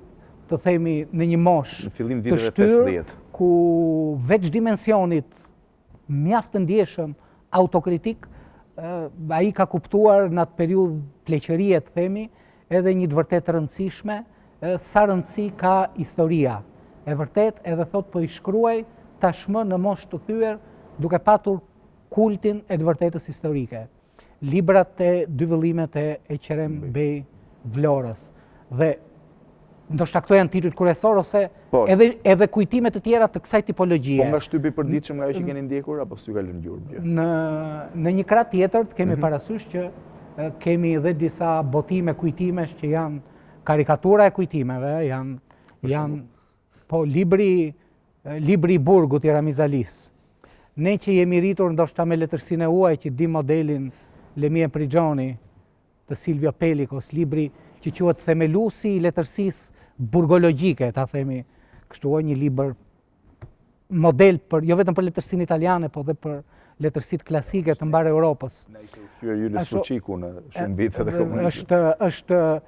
të themi, në një moshë të shtyrë, ku veç dimensionit mjaft të ndjeshëm autokritik, ai ka kuptuar në atë periudhë pleqërie, të themi, edhe një të vërtet rëndësishme, sa rëndësi ka historia e vërtet, edhe thot po i shkruaj tashmë në moshë të thyer, duke patur kultin e të vërtetës historike. Librat e dy vëllimet e Qerem Bej Vlorës. Dhe ndoshta këto janë titujt kryesor ose edhe kujtimet të tjera të kësaj tipologjie. Po nga shtypi përditshëm nga ajo që keni ndjekur apo s'ju ka lënë gjurmë? Në një krah tjetër të kemi parasysh që kemi edhe disa botime kujtimesh që janë karikatura e kujtimeve, janë po libri i burgut i Ramizalis. Ne që jemi rritur ndoshta me letërsinë e huaj që di modelin Lemie Prigioni të Silvio Pellicos, libri që quhet Themelusi i letërsisë burgologjike, ta themi, kështu një libër model për jo vetëm për letërsinë italiane, po edhe për letërsitë klasike të mbar Europës. Ne ishte ushqyer Julius Fuçiku në shumë vite dhe komunizëm.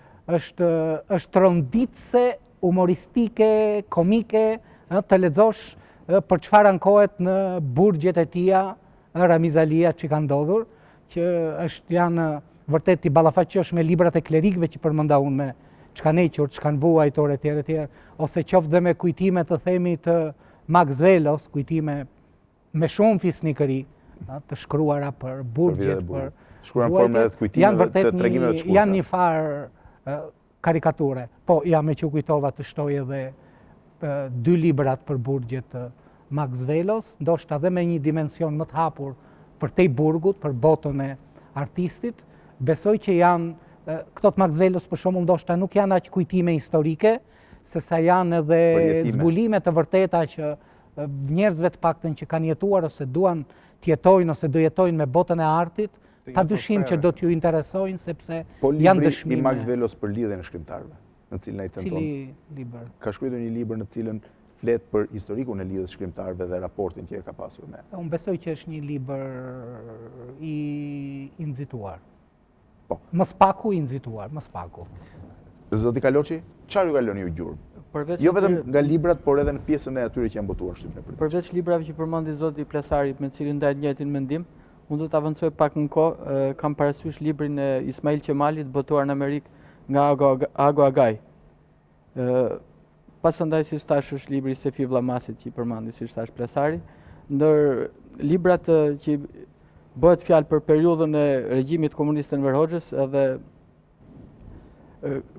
Është ronditse humoristike, komike, të lexosh për çfarë ankohet në burgjet e tia, Ramizalia që ka ndodhur, që janë vërtet i ballafaqosh me librat e klerikëve që përmenda unë, me çka nequr, çka vuajtor etj, ose qoftë dhe me kujtime të themi të Max Velos, kujtime me shumë fisnikëri, të shkruara për burgjet, për janë vërtet janë një farë karikature. Po, me që u kujtova të shtoj edhe dy librat për burgjet të Max Velos, ndoshta dhe me një dimension më të hapur për tej burgut, për botën e artistit. Besoj që janë, këto të Max Velos për shembull ndoshta nuk janë aq kujtime historike, sesa janë edhe zbulime të vërteta që njerëzve të paktën që kanë jetuar ose duan të jetojnë ose do jetojnë me botën e artit, padyshim që do t'ju interesojnë sepse janë dëshmime. Po libri i Max Velos për lidhjen e shkrimtarëve, në cilin ai tenton. Cili libër? Ka shkruar një libër në cilën flet për historikun e lidhjes shkrimtarëve dhe raportin që e ka pasur me. Unë besoj që është një libër i nxituar. Po. Mos paku i nxituar, mos paku. Zoti Kaloçi, çfarë ju ka lënë ju gjurmë? Jo vetëm nga librat, por edhe në pjesën e atyre që janë botuar shtypën e përditshme. Përveç librave që përmendi zoti Plasari, me cilin ndaj njëjtin mendim, unë do të avancoj pak në kohë, kam parasysh librin e Ismail Qemalit, botuar në Amerikë nga Ago Agaj. Pasandaj, si thash, është libri i Sefi Vllamasit që i përmendi, si thash Plasari, ndër librat që bëhet fjalë për periudhën e regjimit komunist Enver Hoxhës edhe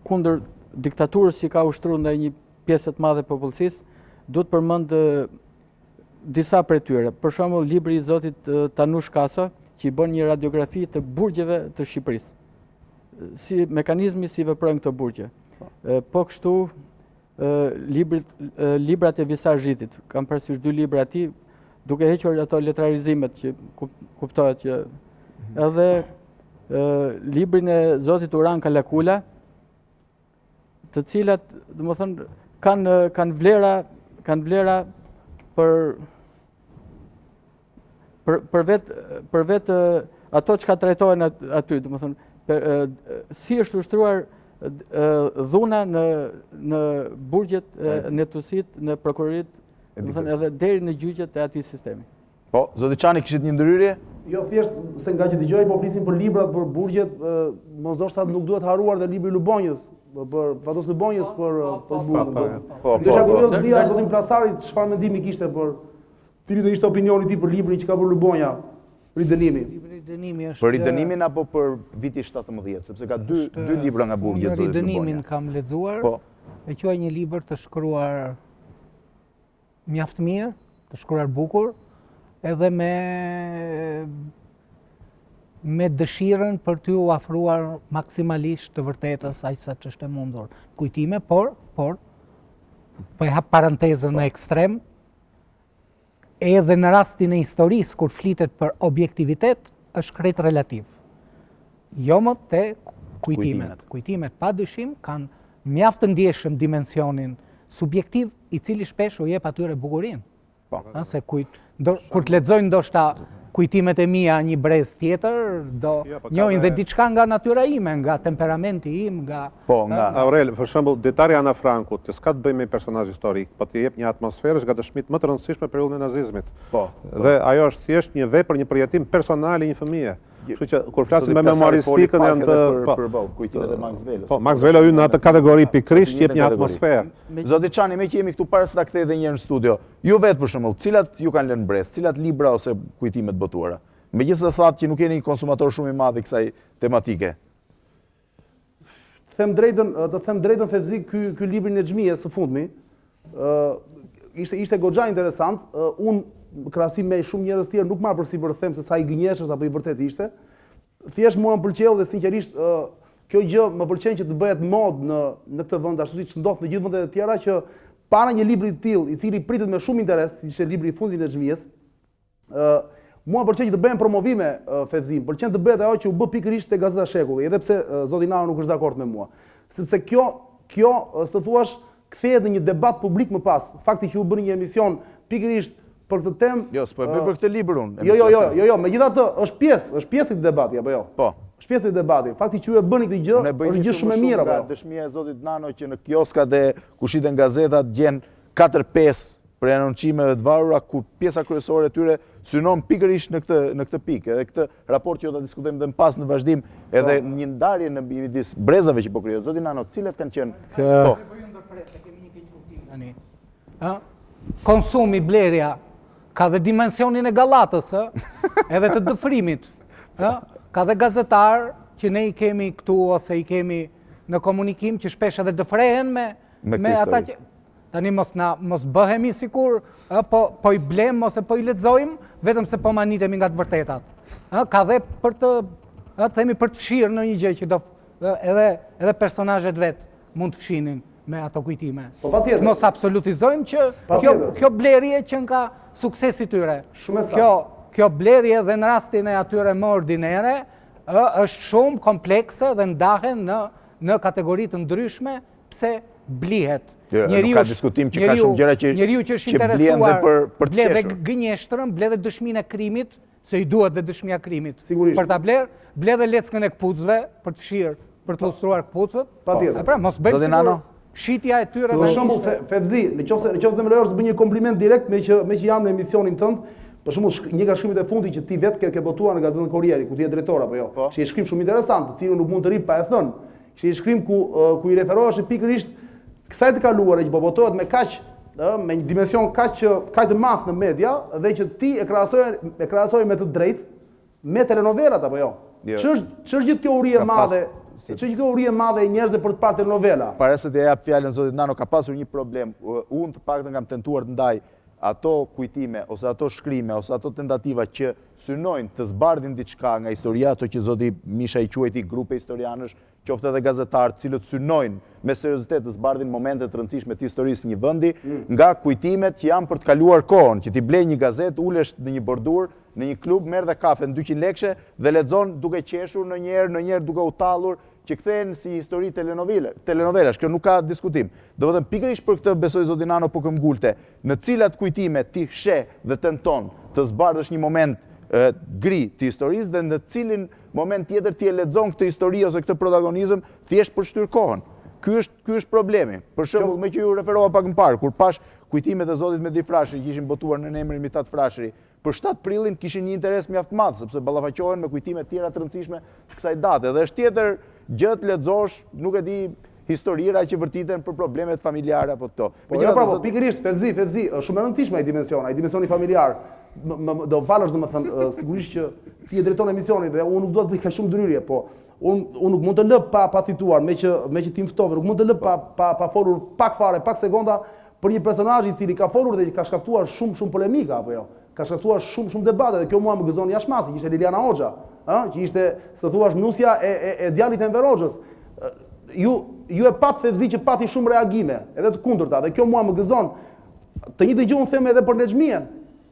kundër diktaturës që ka ushtruar ndaj një pjesë të madhe popullsisë, duhet përmend disa prej tyre. Për shembull, libri i zotit Tanush Kaso, që i bën një radiografi të burgjeve të Shqipërisë. Si mekanizmi si veprojnë këto burgje. Po kështu librat e Visar Zhitit, kam parasysh dy libra ati, duke hequr ato letrarizimet që kuptohet që edhe librin e zotit Uran Kalakula, të cilat, domethënë, kanë vlera për vetë ato që ka trajtohen aty, domethënë, si është ushtruar dhuna në burgjet, në tusit, në prokurorit, edhe deri në gjyqjet e atij sistemi. Po, zoti Çani, kishit një ndryrje? Jo, thjesht se nga që dëgjoj po flisin për librat, për burgjet, mos ndoshta nuk duhet haruar dhe libri i Lubonjës, për Fatos Lubonjës për burgun. Desha kurioz dia zotin Plasari çfarë mendimi kishte për cili do ishte opinioni i tij për librin që ka bërë Lubonja, Ridënimi. Libri i dënimi është për ridënimin apo për viti 17, sepse ka dy libra nga burgjet zotit Lubonja. Ridënimin kam lexuar. Po. E quaj një libër të shkruar mjaft mirë, të shkruar bukur, edhe me dëshirën për t'ju afruar maksimalisht të vërtetës aq sa ç'është e mundur. Kujtime, por po e hap parantezën në ekstrem, edhe në rastin e historisë, kur flitet për objektivitet, është krejt relativ. Jo më te kujtimet. Kujtimet, pa dyshim, kanë mjaft të ndjeshëm dimensionin subjektiv, i cili shpesh u jep atyre bukurinë. Se kur të lexojnë ndoshta kujtimet e mia një brez tjetër, do njohin dhe diçka nga natyra ime, nga temperamenti im, nga... Aurel, për shembull, detari Ana Frankut, që s'ka të bëjë me personazh historik, po të jep një atmosferë nga dëshmitë më të rëndësishme për periudhën e nazizmit. Dhe ajo është thjesht një vepër, një përjetim personal i një fëmie. Kështu që kur flasim me memoristikën janë të kujtimet e Max Velës. Po, Max Vela hyn në atë kategori pikërisht jep një atmosferë. Zoti Çani, me që jemi këtu para se ta kthej edhe një herë në studio. Ju vetë për shembull, cilat ju kanë lënë brez, cilat libra ose kujtimet botuara? Megjithëse thatë që nuk jeni një konsumator shumë i madh i kësaj tematike. Të them drejtën Fevzi, ky librin e xhmijës së fundmi, ishte goxha interesant. Unë krahasim me shumë njerëz tjerë nuk marr përsipër të them se sa i gënjeshët apo i vërtet ishte. Thjesht mua më pëlqeu dhe sinqerisht kjo gjë më pëlqen që të bëhet mod në këtë vend, ashtu siç ndodh në gjithë vendet e tjera, që para një libri të tillë, i cili pritet me shumë interes, si ishte libri i fundit i xhmijës, mua më pëlqen që të bëhen promovime Fevzi, më pëlqen të bëhet ajo që u bë pikërisht te Gazeta Shekulli, edhe pse zoti Nano nuk është dakord me mua. Sepse kjo s'të thuash kthehet në një debat publik më pas. Fakti që u bën një emision pikërisht për këtë temë. Jo, s'po e bëj për këtë libër unë. Jo, megjithatë është pjesë e debatit apo jo? Po. Është pjesë e debatit. Fakti që ju e bëni këtë gjë është gjë shumë e mirë apo jo? Dëshmia e zotit Nano që në kioskat e kushiten gazetat gjen 4-5 prenonçimeve të varura ku pjesa kryesore e tyre synon pikërisht në këtë pikë. Edhe këtë raport që do ta diskutojmë edhe më pas në vazhdim, edhe një ndarje në midis brezave që po krijohet. Zoti Nano, cilat kanë qenë? Po. Kemi një keq kuptim tani. Konsumi, blerja ka dhe dimensionin e gallatës, edhe të dëfrimit. Ka dhe gazetar që ne i kemi këtu ose i kemi në komunikim që shpesh edhe dëfrehen me ata që... Tani mos bëhemi sikur po i blem ose po i lexojmë vetëm se po manitemi nga të vërtetat. Ka dhe për të themi për të fshirë në një gjë që do edhe personazhet vet mund të fshinin me ato kujtime. Po patjetër. Mos absolutizojmë që kjo blerje që nga suksesi tyre. Kjo blerje dhe në rastin e atyre më ordinere është shumë komplekse dhe ndahen në kategori të ndryshme pse blihet. Nuk ka diskutim që ka shumë gjëra që blien dhe për të ble dhe gënjeshtrën, ble dhe dëshminë e krimit, se i duhet dhe dëshmia e krimit. Për ta ble dhe leckën e kpucëve për të fshirë, për të lustruar kpucët. Patjetër. Pra mos bëjmë sikur shitja e tyre. Për shembull Fevzi, nëse më lejosh të bëj një kompliment direkt me që jam në emisionin tënd, për shembull një nga shkrimet e fundit që ti vetë ke botuar në Gazetën Korrieri, ku ti je drejtor apo jo. Është një shkrim shumë interesant, të cilin nuk mund të rri pa e thënë. Është një shkrim ku i referohesh pikërisht kësaj të kaluara që po botohet me me një dimension kaq të madh në media dhe që ti e krahasoje me të drejtë me telenovelat apo jo. Ç'është gjithë kjo uri e madhe? Ç'është kjo uri e madhe e njerëzve për të parë telenovela? Para se të jap fjalën zotit Nano, ka pasur një problem. Unë të paktën kam tentuar të ndaj ato kujtime ose ato shkrime ose ato tentativa që synojnë të zbardhin diçka nga historia, ato që zoti Misha i quajti grupe historianësh, qoftë edhe gazetarë, cilët synojnë me seriozitet të zbardhin momente të rëndësishme të historisë një vendi, nga kujtimet që janë për të kaluar kohën, që ti blej një gazetë, ulesh në një bordur, në një klub, merr dhe kafe në 200 lekëshe dhe lexon duke qeshur në njëherë duke u tallur, që kthehen si histori telenovelash, kjo nuk ka diskutim. Domethënë pikërisht për këtë besoj zoti Nano po këmbgulte, në cilat kujtime ti sheh dhe tenton të zbardhësh një moment gri të historisë dhe në cilin moment tjetër ti e lexon këtë histori ose këtë protagonizëm thjesht për shtyr kohën. Ky është problemi. Për shembull, me që ju referova pak më parë, kur pash kujtimet e zotit Blendi Fevziu që ishin botuar në emrin Mitat Frashëri, për 7 prillin kishin një interes mjaft madh, sepse ballafaqohen me kujtime të tjera të rëndësishme të kësaj date. Dhe është tjetër gjë të lexosh, nuk e di, historira që vërtiten për problemet familjare apo këto. Po pikërisht Fevzi, është shumë e rëndësishme ai dimensioni familjar. Do falësh domethënë sigurisht që ti je drejtori i emisionit dhe unë nuk dua të bëj kaq shumë ndryrje, po unë nuk mund të lë pa cituar, me që ti më ftove, nuk mund të lë pa folur pak sekonda për një personazh i cili ka folur dhe ka shkaktuar shumë polemika apo jo. Ka shkaktuar shumë debate dhe kjo mua më gëzon jashmasi, që ishte Liliana Hoxha, që ishte, se thuash, nusja e djalit e Enver Hoxhës. Ju e pat Fevzi që pati shumë reagime, edhe të kundërta, dhe kjo mua më gëzon. Të njëjtën gjë unë them edhe për Nexhmien.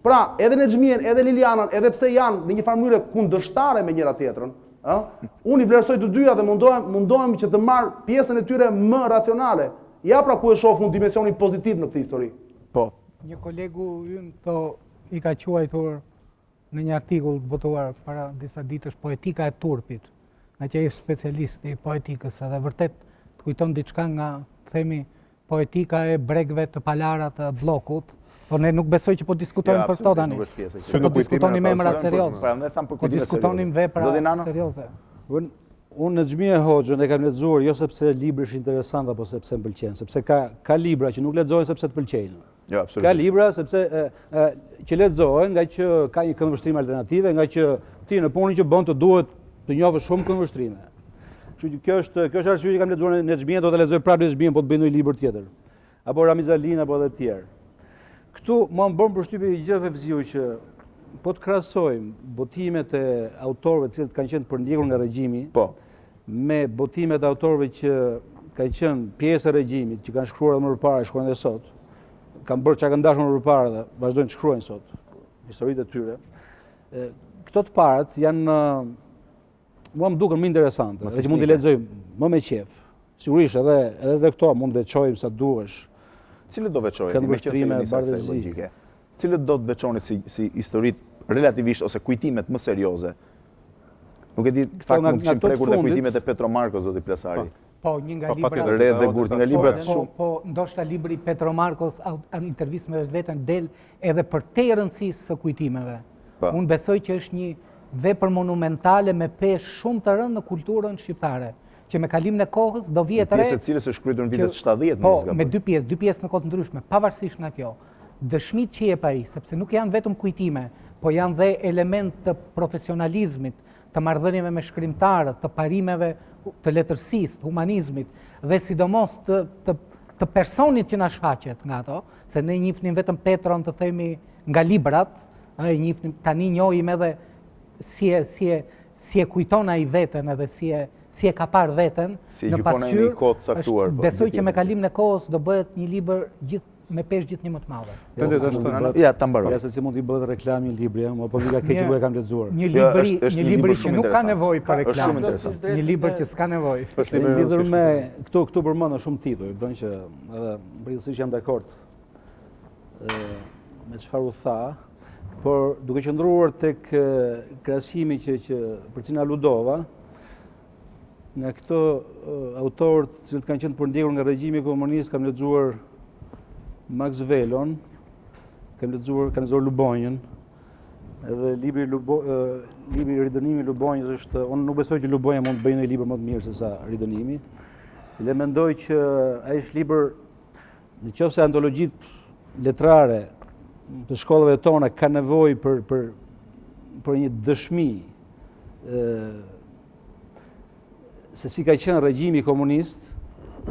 Pra, edhe Nexhmien, edhe Lilianën, edhe pse janë në një farë mënyrë kundërshtare me njëra tjetrën, unë i vlerësoj të dyja dhe mundohem që të marr pjesën e tyre më racionale. Ja pra ku e shoh unë dimensionin pozitiv në këtë histori. Po. Një kolegu ynë i ka quajtur në një artikull botuar para disa ditësh poetika e turpit, nga që është specialist i poetikës, edhe vërtet të kujton diçka nga, themi, poetika e bregve të palara të bllokut, por ne nuk besoj që po diskutojmë për to tani. Po diskutonim emra serioze. Po diskutonim vepra serioze. Unë në Xhmie Hoxhën e kam lexuar jo sepse libri është interesant apo sepse më pëlqen, sepse ka libra që nuk lexohen sepse të pëlqejnë. Ka libra sepse që lexohen nga që ka një këndvështrim alternative, nga që ti në punën që bën të duhet të njohësh shumë këndvështrime. Kështu që kjo është arsye që kam lexuar në Xhmie, do ta lexoj prapë në Xhmie, po të bëj një libër tjetër. Apo Ramizalin apo edhe të tjerë. Këtu më bën përshtypje një gjë Fevziu që po të krahasojmë botimet e autorëve të cilët kanë qenë përndjekur nga regjimi, me botimet e autorëve që kanë qenë pjesë e regjimit, që kanë shkruar edhe më përpara, shkruajnë edhe sot, kanë bërë çka kanë dashur më përpara dhe vazhdojnë të shkruajnë sot, historitë e tyre. Këto të parat janë mua më duken më interesante, dhe që mund t'i lexoj më me qejf. Sigurisht edhe këto mund të veçojmë sa duhesh. Cilët do veçojnë? Cilët do të veçoni si historitë relativisht ose kujtimet më serioze? Nuk e di, fakt nuk kishim prekur dhe kujtimet e Petro Markos, zoti Plasari. Po, një nga librat Po, ndoshta libri Petro Markos, intervistë me vetën del edhe për te rëndësisë së kujtimeve. Unë besoj që është një vepër monumentale me peshë shumë të rëndë në kulturën shqiptare, që me kalim në kohës do vjetë re... Pjesë e cilës është shkruar në vitet 70. Po, me dy pjesë në kohë të ndryshme, pavarësisht nga kjo. Dëshmit që jep ai, sepse nuk janë vetëm kujtime, po janë dhe element të profesionalizmit, të marrëdhënieve me shkrimtarët, të parimeve të letërsisë, të humanizmit, dhe sidomos të personit që na shfaqet nga ato, se ne njihnim vetëm Petron të themi nga librat, tani njohim edhe si e kujton ai veten edhe si e ka parë veten në pasqyrë. Besoj që me kalim në kohës do bëhet një libër me peshë gjithë një më të madhe. Ja, ta mbaroj. Ja, se si mund t'i bëhet reklam një libri, po vika keq që e kam lexuar. Një libri që nuk ka nevojë për reklam. Një libër që s'ka nevojë. Lidhur me këtu përmend shumë titull, bën që edhe përgjithsisht jam dakord me çfarë u tha, por duke qëndruar tek krahasimi që për cilin aludova, nga këto autorët që kanë qenë përndjekur nga regjimi komunist, kam lexuar Max Velon, kam lexuar Lubonjën, edhe libri Ridënimi i Lubonjës është, unë nuk besoj që Lubonja mund të bëjë një libër më të mirë se sa Ridënimi. Dhe mendoj që ai është libër, nëse antologjitë letrare të shkollave tona ka nevojë për një dëshmi se si ka qenë regjimi komunist,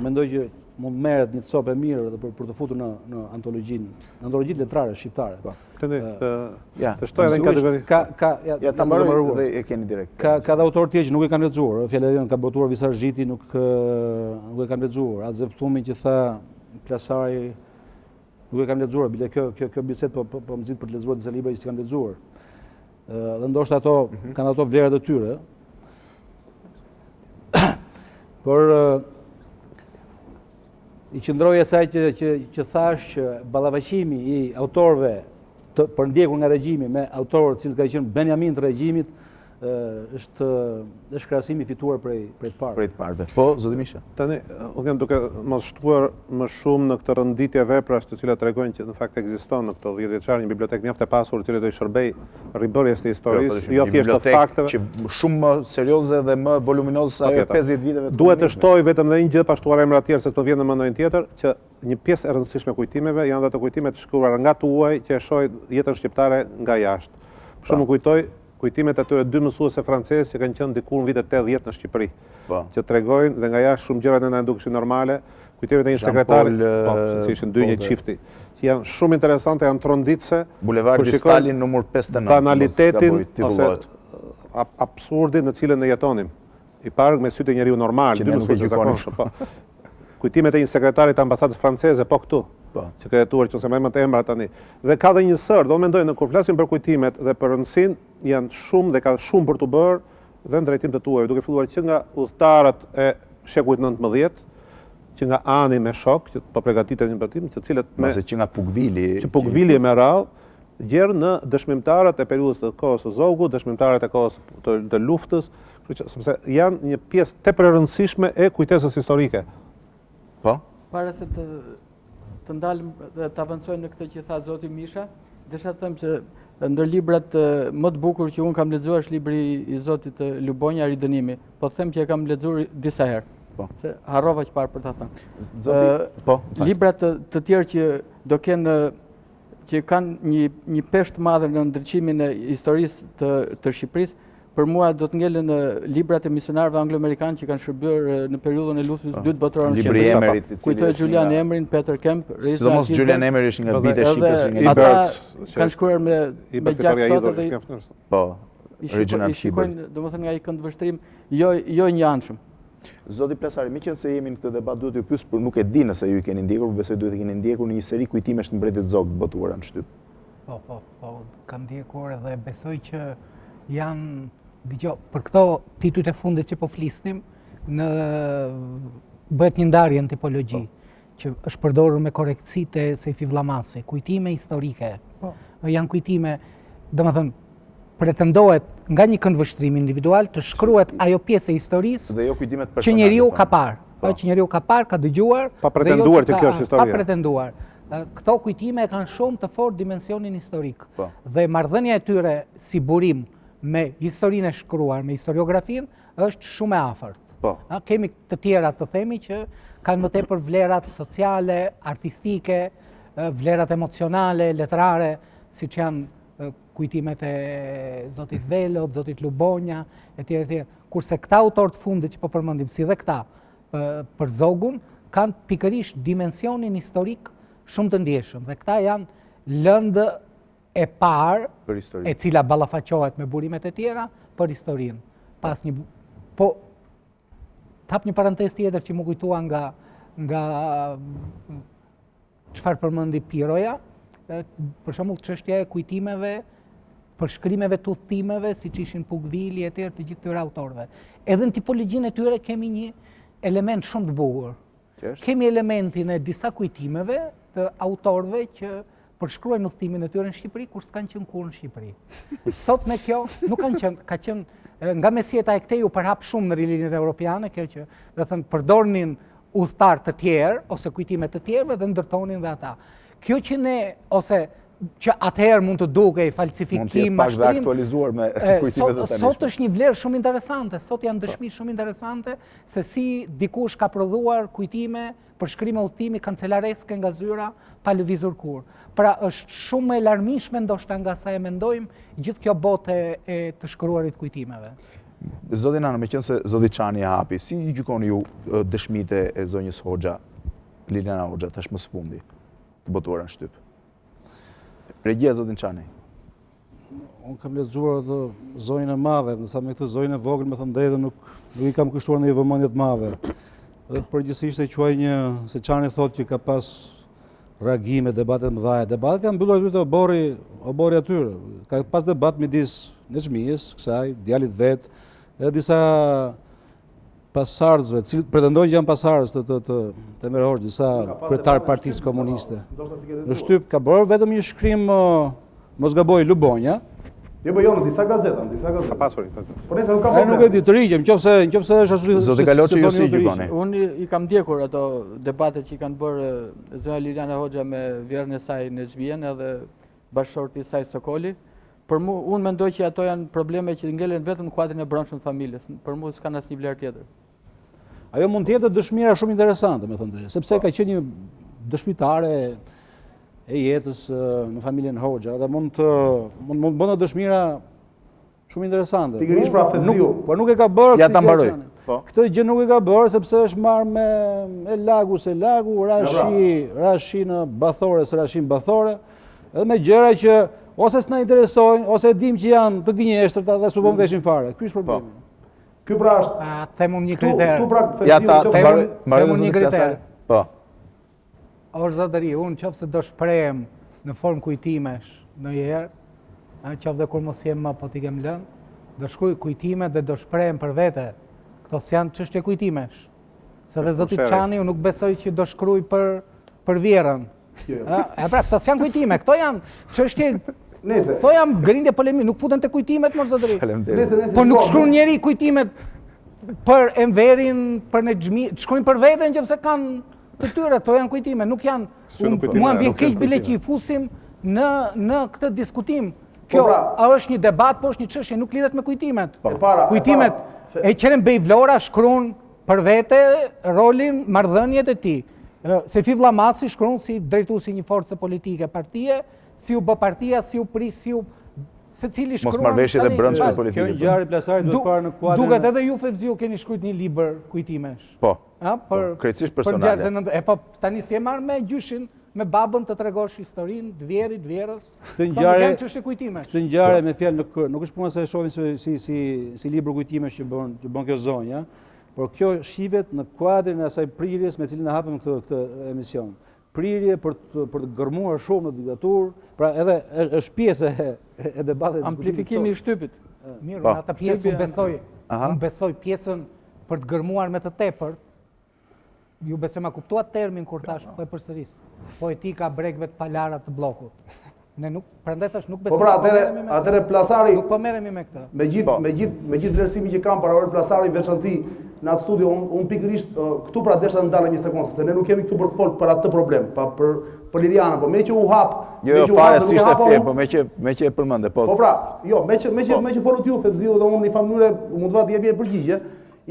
mendoj që mund merret një copë e mirë edhe për të futur në antologjitë letrare shqiptare. Të shtoj edhe në kategori. Ja, ta mbaroj dhe e keni direkt. Ka dhe autorë tjerë që nuk e kanë lexuar. Fjalën ka botuar Visarxhiti, nuk e kanë lexuar. Atë Zeptumi që tha Plasari, nuk e kam lexuar, bile kjo bisedë po më nxit për të lexuar disa libra që s'kam lexuar. Dhe ndoshta ato kanë ato vlerat e tyre. Por i qëndroj asaj që thash që ballafaqimi i autorëve të përndjekur nga regjimi me autorët që kanë qenë Benjamin të regjimit është krahasimi fituar prej të parëve. Prej të parëve. Po, zoti Misha. Tani, unë kem duke mos shtuar më shumë në këtë rënditje veprash të cilat tregojnë që në fakt ekziston në këto 10 vjeçar një bibliotekë mjaft e pasur e cila do i shërbej ribërjes të historisë, jo thjesht të fakteve. Që shumë më serioze dhe më voluminoze se ajo 50 viteve. Duhet të shtoj vetëm dhe një gjë pa shtuar emra të tjerë se të vjen në mendojnë tjetër, që një pjesë e rëndësishme kujtimeve janë ato kujtimet shkruara nga tuaj që e shohin jetën shqiptare nga jashtë. Për shembull kujtoj kujtimet e tyre dy mësuese francezë që kanë qenë dikur në vitet 80 në Shqipëri, që tregojnë dhe nga jashtë shumë gjërat na dukeshin normale, kujtimet e një sekretari, se ishin dy një çifti, që janë shumë interesante, janë tronditse. Bulevardi Stalin numër 59. Banalitetin ose absurdin në cilën ne jetonim. I parë me sytë e njeriu normal, dy mësuese zakonshëm. Kujtimet e një sekretarit të ambasadës franceze, po këtu, që ka jetuar që ose me më të emra tani. Dhe ka dhe një sër, do mendoj në kur flasim për kujtimet dhe për rëndësin, janë shumë dhe ka shumë për të bërë dhe në drejtim të tuaj, duke filluar që nga udhëtarët e shekullit 19, që nga ani me shok, që po përgatitet një bërtim, që cilët me... Mase që nga Pugvili me radhë, gjerë në dëshmimtarët e periudhës të kohës të zogu, dëshmimtarët e kohës të luftës, sepse janë një pjesë tepër e rëndësishme e kujtesës historike. Po? Para se të ndalim dhe të avancojnë në këtë që tha zoti Misha, desha të them që ndër librat më të bukur që unë kam lexuar është libri i zotit Lubonja, Ridënimi, po them që e kam lexuar disa herë. Se harrova që parë për ta thënë. Librat të tjerë që do kenë që kanë një peshë të madhe në ndriçimin e historisë të Shqipërisë, për mua do të ngelen librat e misionarëve anglo-amerikanë që kanë shërbyer në periudhën e luftës së dytë botërore në Shqipëri. Kujtoj Julian Emery, Peter Kemp, sidomos Julian Emery është nga bitë e Shqipërisë, nga ata kanë shkruar me gjatë ftohtë dhe po, original shikojnë, domethënë nga një këndvështrim jo një anshëm. Zoti Plasari, me qenë se jemi në këtë debat, duhet ju pyes, por nuk e di nëse ju i keni ndjekur, besoj duhet e keni ndjekur në një seri kujtimesh të mbretit zog të botuara në shtyp. Po, kam ndjekur dhe besoj që janë, dëgjoj, për këto titujt e fundit që po flisnim, bëhet një ndarje në tipologji, që është përdorur me korektësitë e Sejfi Vllamasi, kujtime historike. Janë kujtime, domethënë, pretendohet nga një këndvështrim individual të shkruhet ajo pjesë e historisë që njeriu ka parë, që njeriu ka parë, ka dëgjuar, pa pretenduar që kjo është historia. Pa pretenduar. Këto kujtime kanë shumë të fortë dimensionin historik. Dhe marrëdhënia e tyre si burim me historinë e shkruar, me historiografinë, është shumë e afërt. Kemi të tjera të themi që kanë më tepër vlerat sociale, artistike, vlerat emocionale, letrare, siç janë kujtimet e zotit Velot, zotit Lubonja, etj. Kurse këta autor të fundit që po përmendim, si dhe këta, për zogun, kanë pikërisht dimensionin historik shumë të ndjeshëm. Dhe këta janë lëndë e parë, e cila ballafaqohet me burimet e tjera, për historinë. Pas një... Po, tap një parantez tjetër që më kujtua nga çfarë përmendi Pirroja, për shembull çështja e kujtimeve, përshkrimeve të udhëtimeve, siç ishin Pugvili e tjerë të gjithë këtyre autorëve. Edhe në tipologjinë e tyre kemi një element shumë të bukur. Kemi elementin e disa kujtimeve të autorëve që përshkruajnë udhëtimin e tyre në Shqipëri kur s'kanë qenë kurrë në Shqipëri. Sot me kjo nuk kanë qenë, ka qenë nga mesjeta e këtej u përhap shumë në rilinjët europiane, kjo që do thënë përdornin udhëtar të tjerë ose kujtime të tjerëve dhe ndërtonin dhe ata. Kjo që ne, ose që atëherë mund të dukej falsifikim, mund të jetë aktualizuar me kujtimet e tanishme. Sot është një vlerë shumë interesante, sot janë dëshmi shumë interesante se si dikush ka prodhuar kujtime, përshkrime udhëtimi kancelareske nga zyra pa lëvizur kurrë. Pra është shumë e larmishme ndoshta nga sa e mendojmë gjithë kjo botë e të shkruarit kujtimeve. Zoti Nano, meqense se zoti Çani e hapi, si i gjykoni ju dëshmitë e zonjës Hoxha, Liliana Hoxha, tash më së fundi, të botuara në shtyp? Regjia zotin Çani. Unë kam lexuar atë zonjën e madhe, ndërsa me këtë zonjën e vogël, me thënë drejtë, nuk i kam kushtuar në një vëmendje të madhe. Dhe përgjithsisht e quaj një, se Çani thotë që ka pas reagime, debate mëdha. Debatet janë mbyllur aty te obori atyre. Ka pas debat midis Nexhmijës, kësaj, djalit vet, edhe disa pasardhësve, të cilët pretendojnë që janë pasardhës të Merhoxh, disa kryetar Partisë Komuniste. Në shtyp ka bërë vetëm një shkrim, mos gaboj, Lubonja. Jo, po jo, në disa gazeta, Ka pasur. Por nëse nuk ka problem. Nuk e di të rigjem, nëse është ashtu. Zoti Kaloçi ju si i gjykoni? Unë i kam ndjekur ato debatet që i kanë bërë zonja Liliana Hoxha me vjerën e saj Nexhmien edhe bashkëshorti i saj Sokoli. Për mu, unë mendoj që ato janë probleme që ngelen vetëm në kuadrin e brendshëm të familjes. Për mu s'kan asnjë vlerë tjetër. Ajo mund të jetë dëshmira shumë interesante, me thënë drejtë, sepse ka qenë një dëshmitare e jetës në familjen Hoxha dhe mund bënë dëshmira Shumë interesante. Pikërisht pra Fevziu. Po nuk e ka bërë Ja ta mbaroj. Këtë gjë nuk e ka bërë sepse është marrë me lagu se lagu, rashi në bathore se rashin bathore, edhe me gjëra që ose s'na interesojnë, ose dim që janë të gënjeshtërta dhe s'u bën veshin fare. Ky është problemi. Ky pra është. Themun një kriter. Tu pra Fevziu. Ja ta themun një kriter. Po. O zotëri, unë qoftë se do shprehem në formë kujtimesh në herë, qoftë dhe kur mos jem më po t'i kem lënë, do shkruaj kujtimet dhe do shprehem për vete. Këto s'janë çështje kujtimesh. Se dhe zoti Çani unë nuk besoj që do shkruaj për vjerën. Pra, këto s'janë kujtime, këto janë çështje. Këto janë grindje polemike, nuk futen te kujtimet më zotëri. Po nuk shkruan njeri kujtimet për Enverin, për Nexhmi, shkruajnë për veten nëse kanë të tyre, to janë kujtime, nuk janë. Mua vjen keq bile që i fusim në këtë diskutim. Kjo është një debat, po është një çështje, nuk lidhet me kujtimet. Kujtimet e qeren Bej Vlora shkruan për vete rolin marrëdhëniet e tij. Sefi Vllamasi shkruan si drejtuesi një force politike partie, si u bë partia, si u pris, si u secili shkruan. Mos marrëveshjet e brendshme politike. Kjo ngjarje Plasari duhet parë në kuadrin. Duket edhe ju Fevziu keni shkruajtur një libër kujtimesh. Po. Krejtësisht personale. Po tani si e marr me gjyshin, me babën të tregosh historinë, dvjerit, dvjerës. Këtë ngjarje ç'është kujtimesh. Këtë ngjarje me fjalë nuk është puna se e shohin si libër kujtimesh që bën kjo zonja, por kjo shihet në kuadrin e asaj prirjes me cilin e hapëm këtë emision. Prirje për të gërmuar shumë në diktaturë, pra edhe është pjesë e debatit. Amplifikimi i shtypit. Mirë, në atë pjesë unë besoj pjesën për të gërmuar me të tepërt. Ju besoj ma kuptuat termin kur thash po e përsëris. Poetika bregëve të palara të bllokut. Ne nuk, prandaj thash nuk besoj. Po pra, atëre Plasari. Nuk po merremi me këtë. Me gjithë vlerësimin që kam para Aurel Plasari veçanti në atë studio, unë pikërisht këtu pra desha ndalem një sekondë, se ne nuk kemi këtu për të folur për atë problem, për Liriana, po me që u hap. Jo, fare si ishte fe, po me që e përmende, po. Po pra, jo, me që folut ju Fevziu dhe unë në një mënyrë mund të jep një përgjigje.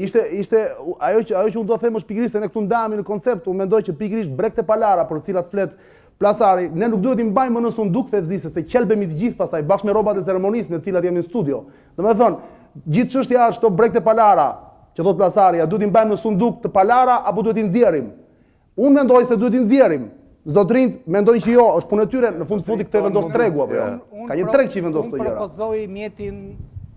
Ishte ajo që unë do të them është pikërisht se ne këtu ndahemi në koncept, unë mendoj që pikërisht bregët e palara për të cilat flet Plasari, ne nuk duhet i mbajmë më në sunduk Fevzi, sepse qelbemi të gjithë pastaj bashkë me rrobat e ceremonisë me të cilat jemi në studio. Domethënë, gjithë çështja është këto bregët e palara, që thot Plasari, a duhet i mbajmë në sunduk të palara apo duhet i nxjerrim? Unë mendoj se duhet i nxjerrim. Zotrinjt mendojnë që jo, është punë e tyre, në fundit këtë vendos tregu apo jo. Ka një treg që i vendos këto gjëra. Unë propozoj mjetin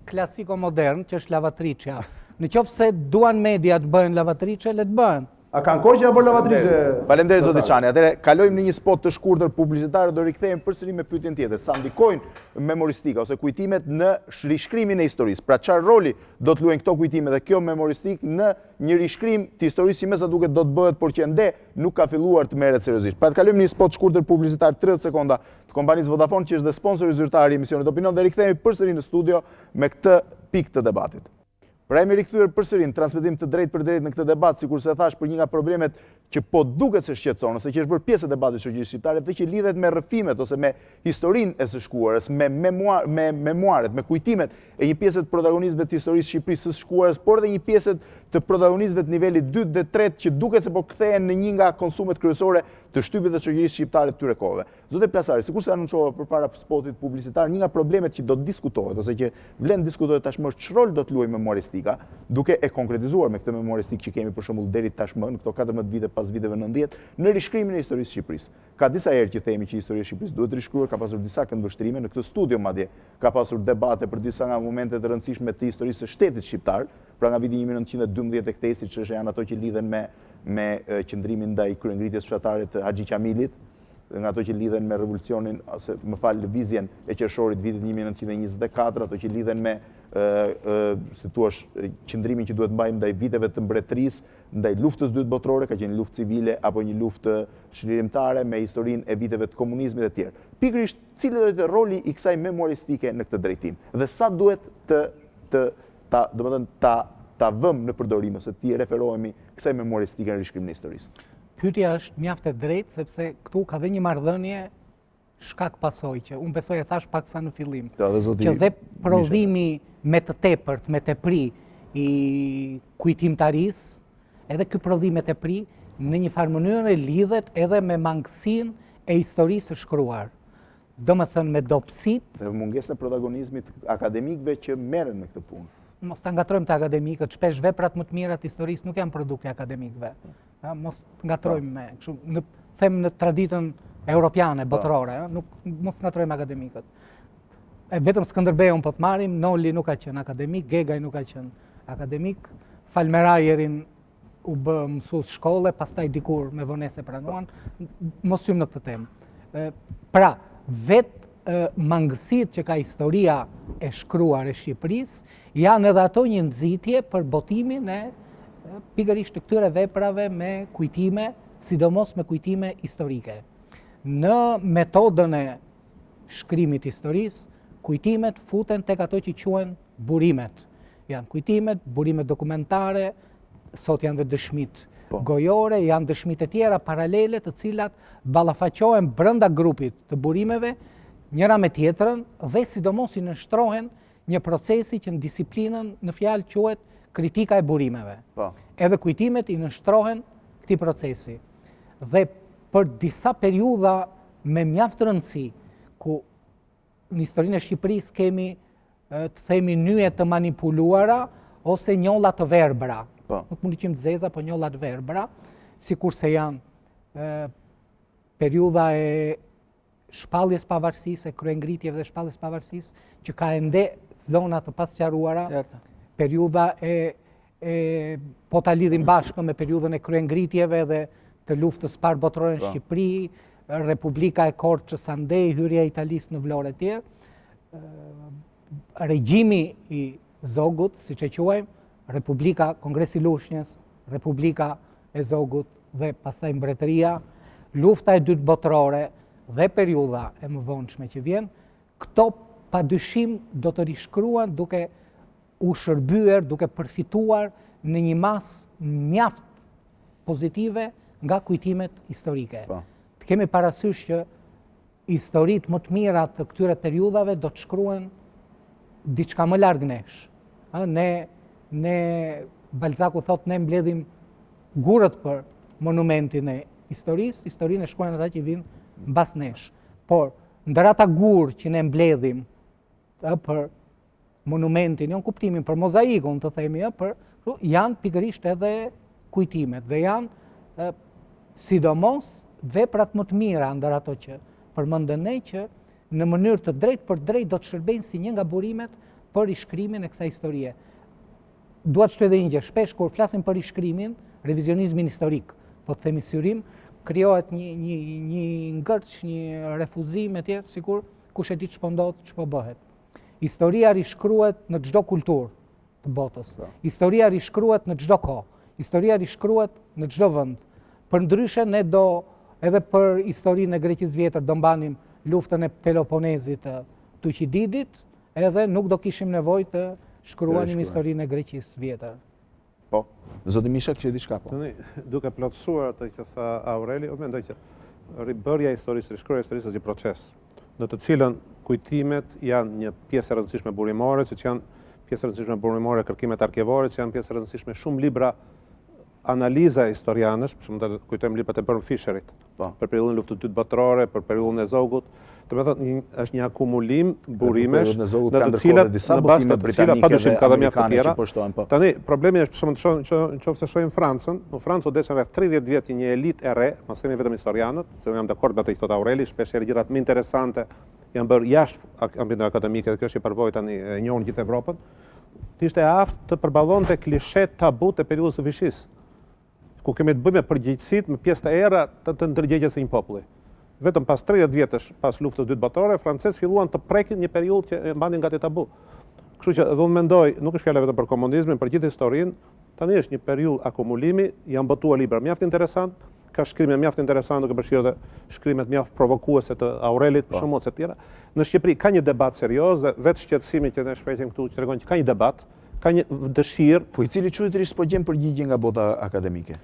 klasiko modern, që është lavatriçja. Në qoftë se duan media të bëhen lavatriçe, le të bëhen. A kanë kohë që ja bën lavatriçe? Faleminderit zoti Çani. Atëherë kalojmë në një spot të shkurtër publicitar, do rikthehemi përsëri me pyetjen tjetër. Sa ndikojnë memoristika ose kujtimet në rishkrimin e historisë? Pra çfarë roli do të luajnë këto kujtime dhe kjo memoristik në një rishkrim të historisë që mesa duket do të bëhet, por që ende nuk ka filluar të merret seriozisht. Pra të kalojmë në një spot shkurtër publicitar 30 sekonda të kompanisë Vodafone, që është dhe sponsori zyrtar i emisionit Opinion, dhe rikthehemi përsëri në studio me këtë pikë të debatit. Pra jemi rikthyer përsëri në transmetim të drejtë për drejtë në këtë debat, sikurse e thash, për një nga problemet që po duket se shqetëson ose që është bërë pjesë e debatit shoqërisë shqiptare dhe që lidhet me rrëfimet ose me historinë e së shkuarës, me memuaret, me kujtimet e një pjesë të protagonistëve të historisë së Shqipërisë së shkuarës, por edhe një pjesë të protagonistëve të nivelit 2 dhe 3 që duket se po kthehen në një nga konsumet kryesore të shtypit dhe shoqërisë shqiptare të tyre kohëve. Zoti Plasari, sikurse anoncuova përpara spotit publicitar, një nga problemet që do të diskutohet ose që vlen diskutohet tashmë është ç'rol do të luajë memoristika, duke e konkretizuar me këtë memoristik që kemi për shembull deri tashmë në këto 14 vite pas viteve 90 në rishkrimin e historisë së Shqipërisë. Ka disa herë që themi që historia e Shqipërisë duhet rishkruar, ka pasur disa këndvështrime në këtë studio madje, ka pasur debate për disa nga momentet e rëndësishme të historisë së shtetit shqiptar, pra nga viti 1912 e ktesi, që janë ato që lidhen me qëndrimin ndaj kryengritjes fshatare të Haxhi Qamilit, nga ato që lidhen me revolucionin, ose më fal, lëvizjen e qershorit vitit 1924, ato që lidhen me si thua qëndrimin që duhet mbajmë ndaj viteve të mbretërisë, ndaj luftës dytë botërore, ka qenë luftë civile apo një luftë çlirimtare, me historinë e viteve të komunizmit e tjerë. Pikërisht, cili do të jetë roli i kësaj memoristike në këtë drejtim dhe sa duhet ta vëmë në përdorim ose ti referohemi kësaj memoristike në rishkrimin e historisë? Pyetja është mjaft e drejtë, sepse këtu ka dhe një marrëdhënie shkak pasojë, unë besoj e thash paksa në fillim, që dhe prodhimi me të tepërt, me tepri i kujtimtarisë, edhe ky prodhim me tepri në një farë mënyrë lidhet edhe me mangësinë e historisë së shkruar. do me thënë me dopsit. Dhe mungesën e protagonizmit akademikëve që merren me këtë punë. Mos të ngatrojmë të akademikët, shpesh veprat më të mira të historisë nuk janë produkte akademikëve. Mos të ngatrojmë me, them në traditën europiane, botërore, mos të ngatrojmë akademikët. Vetëm Skënderbeun po të marrim, Noli nuk ka qenë akademik, Gegaj nuk ka qenë akademik, Falmerajerin u bë mësues shkolle, pastaj dikur me vonese pranuan, mos hymë në këtë temë. Pra, vetë mangësit që ka historia e shkruar e Shqipërisë, janë edhe ato një nxitje për botimin e pikërisht të këtyre veprave me kujtime, sidomos me kujtime historike. Në metodën e shkrimit historisë, kujtimet futen tek ato që quhen burimet. Janë kujtimet, burimet dokumentare, sot janë dhe dëshmit gojore, janë dëshmit e tjera paralele të cilat ballafaqohen brenda grupit të burimeve, njëra me tjetrën dhe sidomos i nështrohen një procesi që në disiplinën në fjalë quhet kritika e burimeve. Edhe kujtimet i nështrohen këtij procesi. Dhe për disa periudha me mjaft rëndësi, ku në historinë e Shqipërisë kemi të themi nyje të manipuluara ose njolla të verbra. Nuk mundi qim të zeza, po njolla të verbra, sikurse janë periudha e shpalljes pavarësisë, e kryengritjeve dhe shpalljes pavarësisë, që ka ende zona të pasqaruara, periudha po ta lidhim bashkë me periudhën e kryengritjeve dhe të luftës parë botërore në Shqipëri, Republika e Korçës andej, hyrja e Italisë në Vlorë e tjerë, regjimi i Zogut, siç e quajmë, Republika Kongresi Lushnjës, Republika e Zogut dhe pastaj mbretëria, lufta e dytë botërore dhe periudha e mëvonshme që vjen, këto padyshim do të rishkruan duke u shërbyer, duke përfituar në një masë mjaft pozitive nga kujtimet historike. Të kemi parasysh që historitë më të mira të këtyre periudhave do të shkruen diçka më larg nesh. Ne Balzaku thot ne mbledhim gurët për monumentin e historisë, historinë e shkruajnë ata që vinë mbas nesh. Por ndër ata gurë që ne mbledhim për monumentin, jo në kuptimin për mozaikun të themi, janë pikërisht edhe kujtimet dhe janë sidomos veprat më të mira ndër ato që përmendën ne që në mënyrë të drejtë për drejtë do të shërbejnë si një nga burimet për rishkrimin e kësaj historie. Dua të shtoj edhe një gjë, shpesh kur flasim për rishkrimin, revizionizmin historik, po të themi syrim, krijohet një ngërç, një refuzim e tjerë, sikur kush e di ç'po ndodh, ç'po bëhet. Historia rishkruhet në çdo kulturë të botës. Historia rishkruhet në çdo kohë. Historia rishkruhet në çdo vend. Përndryshe ne do edhe për historinë e Greqisë vjetër do mbanim luftën e Peloponezit të Tuqididit, edhe nuk do kishim nevojë të shkruanim historinë e Greqisë vjetër. Po, zoti Misha kishte diçka po. Duke plotësuar atë që tha Aureli, unë mendoj që ribërja e historisë, rishkruajtja e historisë është një proces në të cilën kujtimet janë një pjesë e rëndësishme burimore, siç janë pjesë e rëndësishme burimore kërkimet arkivore, që janë pjesë e rëndësishme shumë libra analiza historianësh, për shembull kujtojmë librat e Bërn Fisherit, për periudhën e luftës së dytë botërore, për periudhën e Zogut. Do të thotë është një akumulim burimesh në të cilat në bazë të cilat padyshim ka dhe mjaft të tjera. Tani problemi është për shembull nëse shohim Francën, në Francë u desën rreth 30 vjet një elitë e re, mos themi vetëm historianët, se jam dakord me atë që thot Aureli, shpesh herë gjërat më interesante janë bërë jashtë ambientit akademik, dhe kjo është një përvojë tani e njohur gjithë Evropën. Ishte aftë të përballonte klishet tabu të periudhës së Vishisë, ku kemi të bëjmë me përgjegjësitë me pjesë të era të ndërgjegjjes së një populli. Vetëm pas 30 vjetësh pas luftës së dytë botërore, francezët filluan të prekin një periudhë që e mbanin gati tabu. Kështu që unë mendoj, nuk është fjala vetëm për komunizmin, për gjithë historinë, tani është një periudhë akumulimi, janë botuar libra mjaft interesant, ka shkrime mjaft interesant, duke përfshirë edhe shkrimet mjaft provokuese të Aurelit, për shembull, etj. Në Shqipëri ka një debat serioz dhe vetë shqetësimi që ne shprehem këtu që tregon që ka një debat, ka një dëshirë. Po i cili çuditërisht po gjen përgjigje nga bota akademike.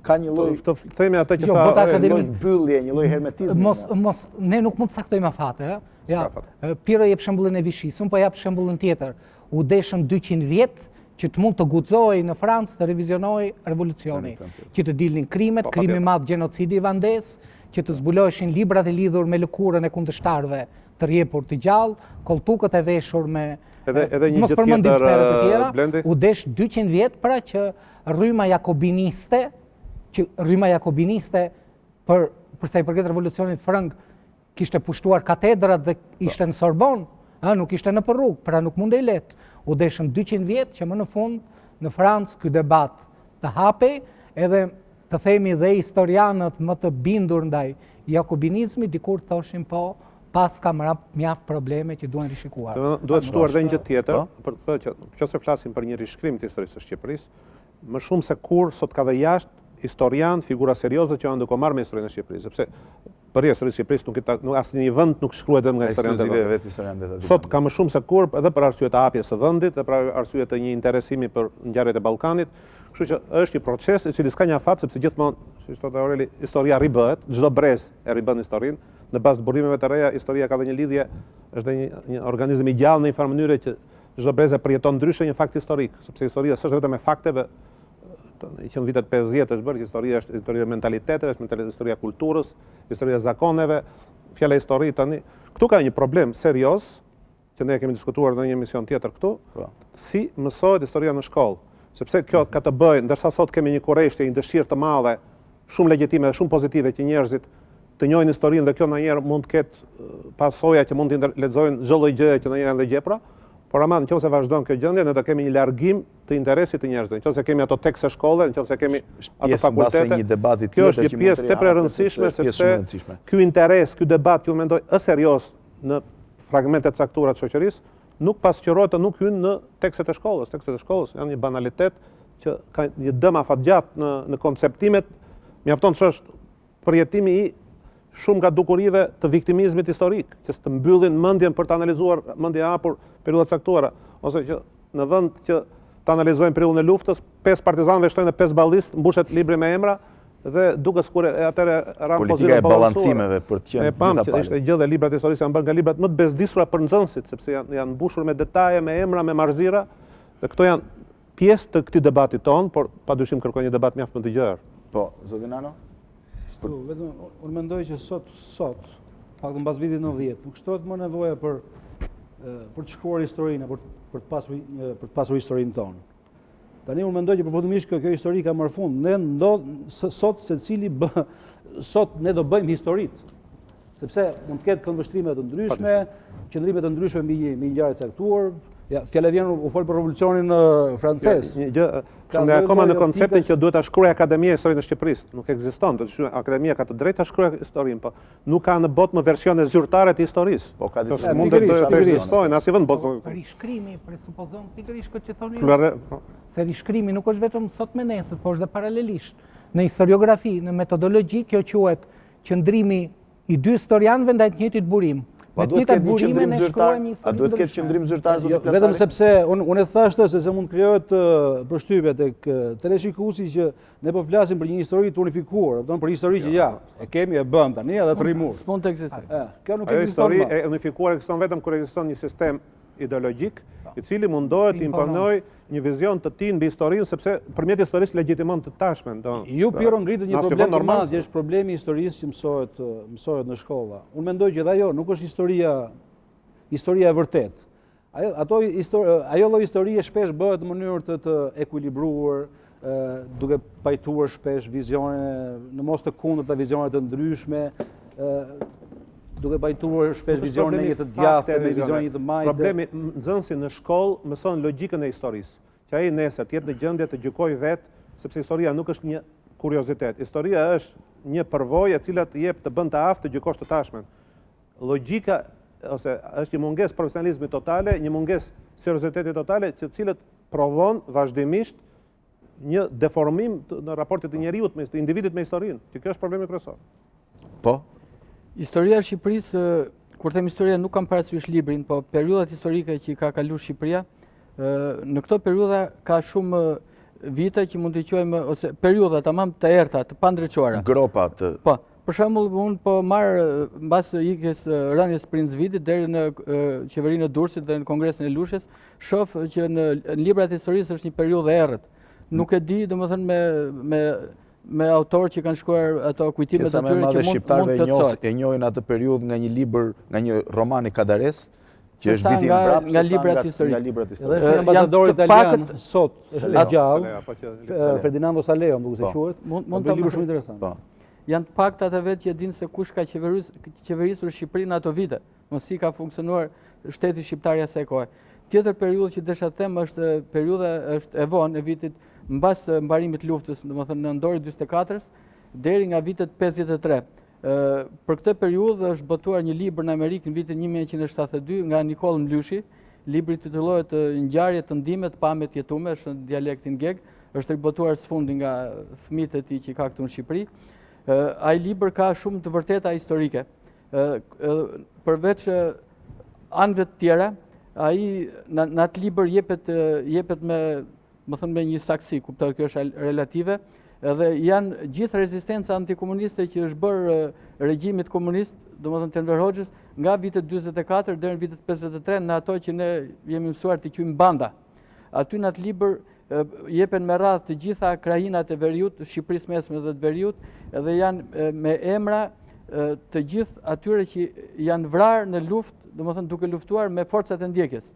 Ka një lloj të themi atë që bota akademike, një mbyllje, një lloj hermetizmi. Ne nuk mund të saktojmë afate, Pirro jep shembullin e Vishisë, unë po jap shembullin tjetër. U deshën 200 vjet që të mund të guxojë në Francë të revizionojë revolucioni, që të dilnin krimet, krimi i madh, gjenocidi i Vandes, që të zbuloheshin librat e lidhur me lëkurën e kundërshtarëve të rjepur të gjallë, koltukët e veshur me edhe një mos gjë përmendim tjetër, të tjera, Blendi? u desh 200 vjet pra që rryma jakobiniste për sa i përket revolucionit frëng kishte pushtuar katedrat dhe ishte në Sorbon, nuk ishte në rrugë, pra nuk mundej lehtë. U deshën 200 vjet që më në fund në Francë ky debat të hapej, edhe të themi dhe historianët më të bindur ndaj jakobinizmit dikur thoshin po pas ka mjaft probleme që duhen rishikuar. Duhet shtuar dhe një gjë tjetër, nëse flasim për një rishkrim të historisë së Shqipërisë, më shumë se kur sot ka dhe jashtë historian, figura serioze që janë duke marrë me historinë e Shqipërisë, sepse për historisë e Shqipërisë asnjë një vend nuk shkruhet vetëm nga historianët e vetë. Sot ka më shumë se kur, edhe për arsye të hapjes së vendit, edhe për arsye të një interesimi për ngjarjet e Ballkanit, kështu që është një proces i cili s'ka një afat, sepse gjithmonë, siç thotë Aureli, historia ribëhet, çdo brez e ribën historinë. Në bazë të burimeve të reja, historia ka dhe një lidhje, është dhe një organizëm i gjallë në një farë mënyrë që çdo brez e përjeton ndryshe një fakt historik, sepse historia s'është vetëm me fakteve, që në vitet 50 është bërë, historia është historia e mentaliteteve, është historia e kulturës, historia e zakoneve, fjala histori tani. Këtu ka një problem serioz, që ne kemi diskutuar në një emision tjetër këtu, si mësohet historia në shkollë. Sepse kjo ka të bëjë, ndërsa sot kemi një kurreshtje, një dëshirë të madhe, shumë legjitime dhe shumë pozitive që njerëzit të njohin historinë dhe kjo ndonjëherë mund të ketë pasoja që mund të lexojnë çdo lloj gjëje që ndonjëherë janë dhe gjepra, por ama nëse vazhdon kjo gjendje ne do kemi një largim të interesit të njerëzve. Nëse kemi ato tekste shkolle, nëse kemi ato fakultete, kjo është një pjesë tepër e rëndësishme sepse ky interes, ky debat që unë mendoj është serioz në fragmente të caktuara të shoqërisë, nuk pasqyrohet të nuk hyn në tekstet e shkollës. Tekstet e shkollës janë një banalitet që ka një dëm afatgjat në konceptimet, mjafton të është përjetimi i shumë nga dukurive të viktimizmit historik, që të mbyllin mendjen për të analizuar mendje hapur periudha të caktuara, ose që në vend që të analizojnë periudhën e luftës, 5 partizanëve shtojnë 5 ballistë, mbushet libri me emra dhe duke sikur atëre ran politika e ballancimeve për të qenë. Ne pam që ishte gjë dhe librat historisë janë bërë nga librat më të bezdisura për nxënësit, sepse janë mbushur me detaje, me emra, me marrëzira, dhe këto janë pjesë të këtij debati ton, por padyshim kërkojnë një debat mjaft më të gjerë. Po, zoti Nano? Vetëm unë mendoj që sot, pak të mbas vitit 90, nuk shtohet më nevoja për të shkruar historinë, për të pasur historinë tonë. Tani unë mendoj që përfundimisht kjo histori ka marrë fund. Sot ne do bëjmë historitë, sepse mund të ketë këndvështrime të ndryshme, qëndrime të ndryshme mbi ngjarje të caktuar. Fjala vjen u fol për revolucionin francez. Një gjë, ne akoma në konceptin që duhet ta shkruajë Akademia e Historisë së Shqipërisë. Nuk ekziston, Akademia ka të drejtë ta shkruajë historinë, po nuk ka në botë më versione zyrtare të historisë. Po ka disa mund të ekzistojnë, as i vend botë. Rishkrimi presupozon pikërisht këtë që thoni. Se rishkrimi nuk është vetëm sot me nesër, por është dhe paralelisht. Në historiografi, në metodologji, kjo quhet qëndrimi i dy historianëve ndaj të njëjtit burim. A duhet të ketë qëndrim zyrtar? Vetëm sepse unë e thashtë se mund krijohet përshtypje tek teleshikuesi që ne po flasim për një histori të unifikuar, për histori që e kemi, e bëm tani edhe të rrimur. S'mund të ekzistojë. Kjo nuk ekziston. Ajo histori e unifikuar ekziston vetëm kur ekziston një sistem ideologjik i cili mundohet të imponojë një vizion të tij mbi historinë, sepse përmjet historisë legjitimon të tashmen. Ju Pirro ngritet një problem të madh, që është problemi i historisë që mësohet në shkolla. Unë mendoj që ajo nuk është historia e vërtetë. Ajo lloj historie shpesh bëhet në mënyrë të ekuilibruar, duke pajtuar shpesh vizione në mos të kundërta, vizione të ndryshme, duke pajtuar shpesh vizione një të djathtë me vizione një të majtë. Problemi nxënësi në shkollë mëson logjikën e historisë, që ai nesër të jetë në gjendje të gjykojë vetë, sepse historia nuk është një kuriozitet. Historia është një përvojë e cila të jep të bën të aftë të gjykosh të tashmen. Logjika ose është një mungesë profesionalizmi totale, një mungesë serioziteti totale, të cilët provon vazhdimisht një deformim në raportet e njeriut, të individit me historinë, që kjo është problemi kryesor. Po? Historia e Shqipërisë, kur them historia, nuk kam parasysh librin, po periudhat historike që ka kaluar Shqipëria, në këto periudha ka shumë vite që mund të quajmë ose periudha tamam të errta, të pandrequara. Gropa të. Po, për shembull, unë po marr mbas ikjes rënies Princ Vitit deri në qeverinë e Durrësit dhe në Kongresin e Lushës, shoh që në librat e historisë është një periudhë e errët. Nuk e di, domethënë me autorë që kanë shkruar ato kujtimet e tyre që mund shqiptarëve e njohin atë periudhë nga një libër, nga një roman i Kadares, që është viti mbrapsht nga librat historik. Dhe si ambasador italian sot është gjallë, Ferdinando Saleo, më duket se quhet. Mund të libër shumë interesant. Janë të paktat e vetë që dinë se kush ka qeverisur Shqipërinë ato vite, mos si ka funksionuar shteti shqiptar asaj kohe. Tjetër periudhë që desha të them është periudha është e vonë e vitit mbas mbarimit të luftës, domethënë në nëntori 44-s deri nga vitet 53. Për këtë periudhë është botuar një libër në Amerikë në vitin 1972 nga Nikol Mlyshi, libri titullohet Ngjarje të ndimet, pamjet jetume, është në dialektin geg, është ribotuar sfundi nga fëmijët e tij që ka këtu në Shqipëri. Ai libër ka shumë të vërteta historike. Përveç anëve të tjera, ai në atë libër jepet me një saksi, kuptohet që është relative, edhe janë gjithë rezistenca antikomuniste që është bërë regjimit komunist, domethënë të Enver Hoxhës, nga vitet 44 deri në vitet 53 në ato që ne jemi mësuar të quajmë banda. Aty në atë libër jepen me radhë të gjitha krajinat e Veriut, Shqipërisë mesme dhe të Veriut, edhe janë me emra të gjithë atyre që janë vrarë në luftë, domethënë duke luftuar me forcat e ndjekjes.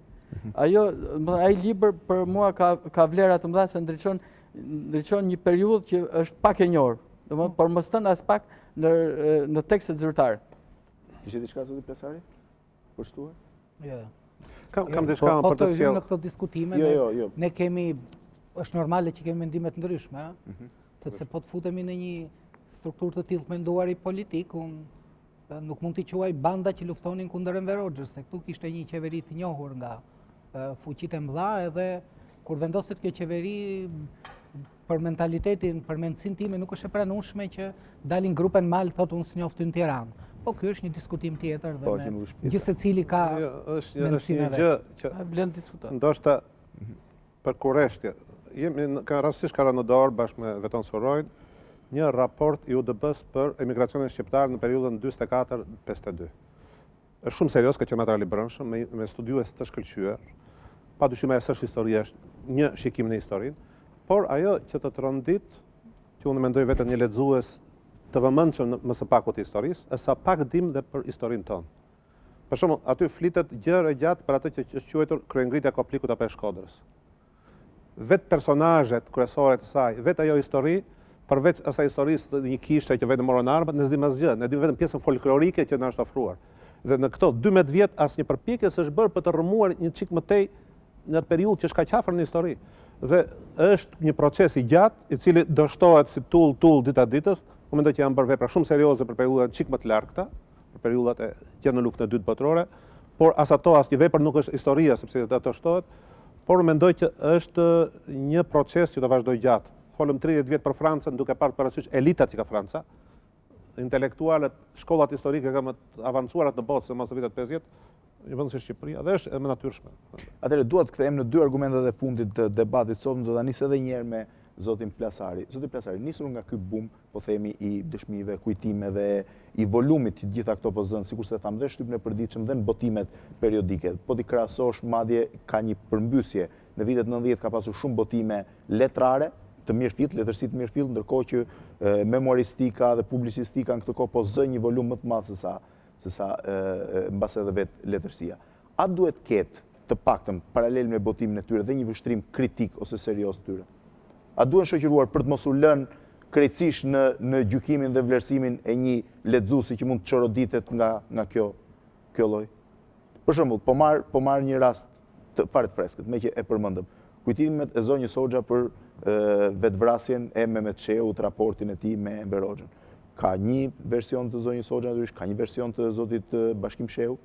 Ai libër për mua ka vlera të mëdha se ndriçon një periudhë që është pak e njohur, domethënë por mos thënë as pak në tekstet zyrtare. Ishte diçka zoti Plasari? Për shtuar? Jo. Kam diçka për të sjellë. Në këto diskutime ne kemi, është normale që kemi mendime të ndryshme, sepse po të futemi në një strukturë të tillë menduari politik, unë nuk mund t'i quaj banda që luftonin kundër Enver Hoxhës, se këtu kishte një qeveri të njohur nga fuqitë e mëdha, edhe kur vendoset kjo qeveri për mentalitetin, për mendsinë time nuk është e pranueshme që dalin grupe në mal thotë unë s'njoft në Tiranë. Po ky është një diskutim tjetër dhe gjithë secili ka mendsinë e vet. Është vlen diskuton. Ndoshta për kurreshtje, ka rastësisht ka rënë në dorë bashkë me Veton Sorojn një raport i UDB-s për emigracionin shqiptar në periudhën 44-52. Është shumë serioz, ka qenë material i brendshëm me studiues të shkëlqyer. Padyshim ajo s'është histori, është një shikim në historinë, por ajo që të trondit, që unë mendoj vetëm një lexues të vëmendshëm më së paku të historisë, është sa pak dim dhe për historinë tonë. Për shembull, aty flitet gjë e gjatë për atë që është quajtur kryengritja e koplikut apo e Shkodrës. Vetë personazhet kryesore të saj, vetë ajo histori, përveç asaj historisë të një kishe që vetëm morën armët, ne s'dim asgjë, ne dim vetëm pjesën folklorike që na është ofruar. Dhe në këto 12 vjet asnjë përpjekje s'është bërë për të rrëmuar një çik më tej në atë periudhë që është kaq afër në histori. Dhe është një proces i gjatë, i cili do shtohet si tull dita ditës. Unë mendoj që janë bërë vepra shumë serioze për periudhat çik më të largëta, për periudhat që në luftën e dytë botërore, por as ato asnjë vepër nuk është historia sepse ato shtohet, por mendoj që është një proces që do vazhdoj gjatë. Folëm 30 vjet për Francën, duke parë parasysh elitat që ka Franca, intelektualët, shkollat historike më të avancuara në botë se mos në vitet 50, një vend si Shqipëria, dhe është e natyrshme. Atëherë duhet të kthehemi në dy argumentet e fundit të debatit sot, do ta nis edhe një herë me zotin Plasari. Zoti Plasari, nisur nga ky bum, po themi i dëshmive, kujtimeve, i volumit që gjitha këto po zënë, sikurse thamë dhe shtypën e përditshëm dhe në botimet periodike. Po ti krahasosh, madje ka një përmbysje. Në vitet 90 ka pasur shumë botime letrare të mirëfillt, letërsi të mirëfillt, ndërkohë që memoristika dhe publicistika në këtë kohë po zë një volum më të madh se sa mbas edhe vetë letërsia. A duhet ketë të paktën paralel me botimin e tyre dhe një vështrim kritik ose serioz tyre? A duhen shoqëruar për të mos u lënë krejtësisht në gjykimin dhe vlerësimin e një lexuesi që mund të çoroditet nga kjo lloj? Për shembull, po marr një rast të fare të freskët, me që e përmendëm. Kujtimet e zonjës Hoxha për vetvrasjen e Mehmet Sheut, raportin e tij me Enver Hoxhën. Ka një version të zonjës Hoxha, natyrisht ka një version të zotit Bashkim Sheu,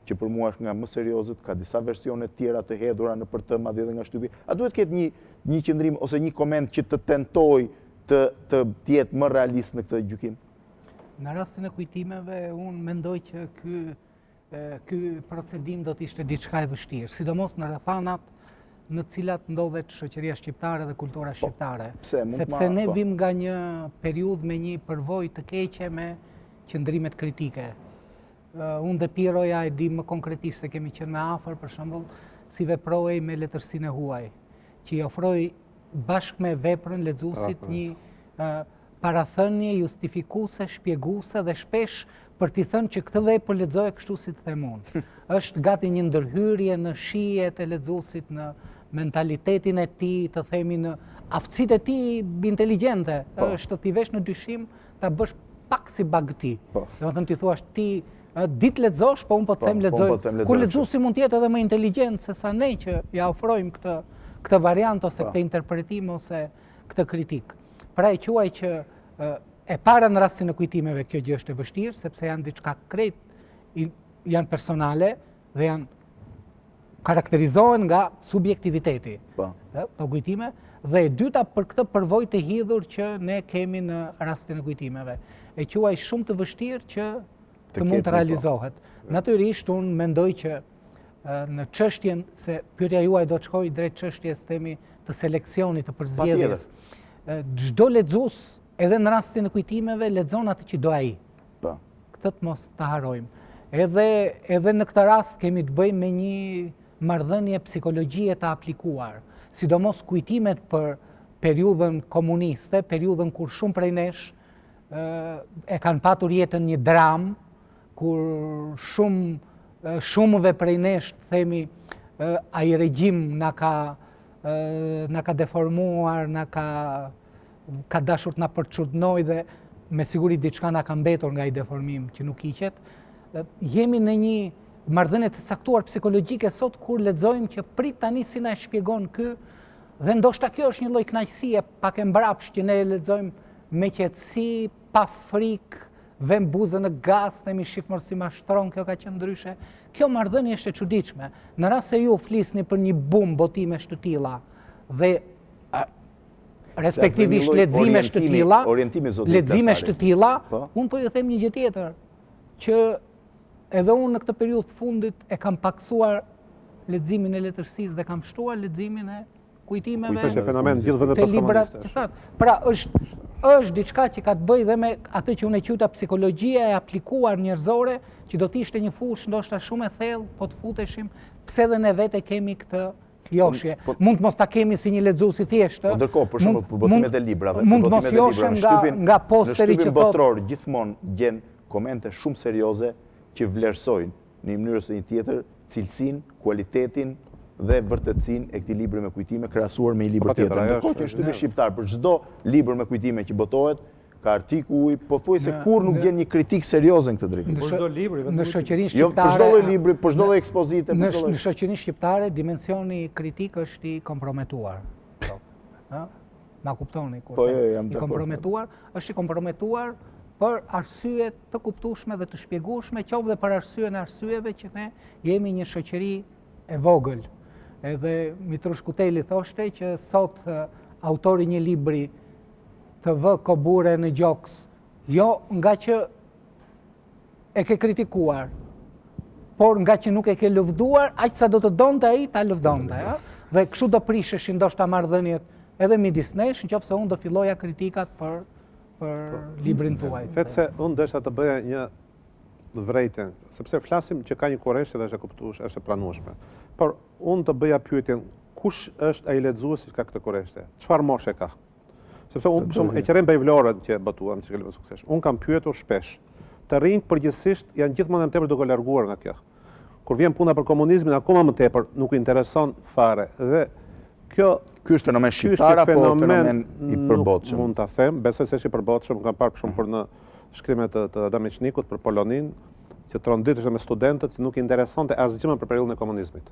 që për mua është nga më seriozët, ka disa versione tjera të hedhura në për të madje edhe nga shtypi. A duhet ketë një qëndrim ose një koment që të tentoj të jetë më realist në këtë gjykim? Në rastin e kujtimeve, unë mendoj që ky procedim do të ishte diçka e vështirë, sidomos në rrethanat në cilat ndodhet shoqëria shqiptare dhe kultura shqiptare. Sepse ne vim nga një periudhë me një përvojë të keqe me qëndrimet kritike. Unë dhe Pirroja e di më konkretisht se kemi qenë me afër, për shembull, si veproi me letërsinë e huaj, që i ofroi bashkë me veprën lexuesit një parathënie, justifikuese, shpjeguese dhe shpesh për t'i thënë që këtë vepër lexoje kështu si të them unë. Është gati një ndërhyrje në shijet e lexuesit, në mentalitetin e tij, të themi në aftësitë e tij inteligjente. Është t'i vesh në dyshim ta bësh pak si bagëti. Domethënë ti thuash ti ditë lexosh, po unë po të them lexoj. Kur lexuesi mund të jetë edhe më inteligjent se sa ne që ja ofrojmë këtë variant ose këtë interpretim ose këtë kritik. Pra e quaj që e para në rastin e kujtimeve kjo gjë është e vështirë, sepse janë diçka krejt, janë personale dhe karakterizohen nga subjektiviteti. Po kujtime. Dhe e dyta për këtë përvojë të hidhur që ne kemi në rastin e kujtimeve. E quaj shumë të vështirë që të mund të realizohet. Natyrisht unë mendoj që në çështjen se pyetja juaj do të shkojë drejt çështjes temi të seleksionit të përzgjedhjes. Çdo lexues edhe në rastin e kujtimeve lexon atë që do ai. Këtë të mos ta harrojmë. Edhe në këtë rast kemi të bëjmë me një marrëdhënie psikologjie të aplikuar, sidomos kujtimet për periudhën komuniste, periudhën kur shumë prej nesh e kanë patur jetën një dramë, kur shumëve prej nesh, themi, ai regjim na ka deformuar, na ka dashur të na përçudnoj dhe me siguri diçka na ka mbetur nga ai deformim që nuk hiqet. Jemi në një marrëdhënie të caktuar psikologjike sot kur lexojmë që prit tani si na e shpjegon ky dhe ndoshta kjo është një lloj kënaqësie pak e mbrapsht që ne lexojmë me qetësi, pa frikë, vëm buzën në gaz, themi shifmor si mashtron, kjo ka qenë ndryshe. Kjo marrëdhënie është e çuditshme. Në rast se ju flisni për një bumë botimesh të tilla dhe respektivisht leximesh të tilla, unë po ju them një gjë tjetër, që edhe unë në këtë periudhë fundit e kam paksuar leximin e letërsisë dhe kam shtuar leximin e kujtimeve te librat. Pra është diçka që ka të bëjë dhe me atë që unë e quajta psikologjia e aplikuar njerëzore, që do të ishte një fushë ndoshta shumë e thellë, po të futeshim, pse edhe ne vetë kemi këtë joshje. Mund të mos ta kemi si një lexues i thjeshtë. Ndërkohë, për shembull, për botimet e librave, mund të mos joshem nga posteri që shtypin botror gjithmonë gjen komente shumë serioze që vlerësojnë në një mënyrë ose një tjetër cilësinë, kualitetin dhe vërtetësinë e këtij libri me kujtime krahasuar me një libër tjetër. Ndërkohë që në shtypin shqiptar për çdo libër me kujtime që botohet, ka artikuj, pothuajse kur nuk gjen një kritikë serioze në këtë drejtim. Për çdo libri, në shoqërinë shqiptare. Jo për çdo lloj libri, për çdo lloj ekspozite, në shoqërinë shqiptare dimensioni kritik është i komprometuar. Ma kuptoni kur i komprometuar, është i komprometuar për arsye të kuptueshme dhe të shpjegueshme, qoftë dhe për arsyen e arsyeve që ne jemi një shoqëri e vogël. Edhe Mitrush Kuteli thoshte që sot autori një libri të vë kobure në gjoks, jo nga që e ke kritikuar, por nga që nuk e ke lëvduar, aq sa do të donte ai ta lëvdonte. Dhe kështu do prisheshin ndoshta marrëdhëniet edhe midis nesh, nëse unë do filloja kritikat për librin tuaj. Vetë se unë desha të bëja një vërejtje, sepse flasim që ka një korreshtje dhe është e kuptueshme, është e pranueshme. Por unë të bëja pyetjen, kush është ai lexuesi që ka këtë korreshtje? Çfarë moshe ka? Sepse unë e qërem bejvlorët që batuam që kelime sukses. Unë kam pyetur shpesh. Të rinjt përgjithsisht janë gjithmonë më tepër duke larguar nga kjo. Kur vjen puna për komunizmin, akoma më tepër nuk i intereson fare. Dhe ky është fenomen shqiptar apo fenomen i përbotshëm? Mund ta them, besoj se është i përbotshëm, kam parë shumë për në shkrimet të Adamiçnikut për Polonin, që tronditeshte me studentët që nuk i interesonte asgjë më për periudhën e komunizmit.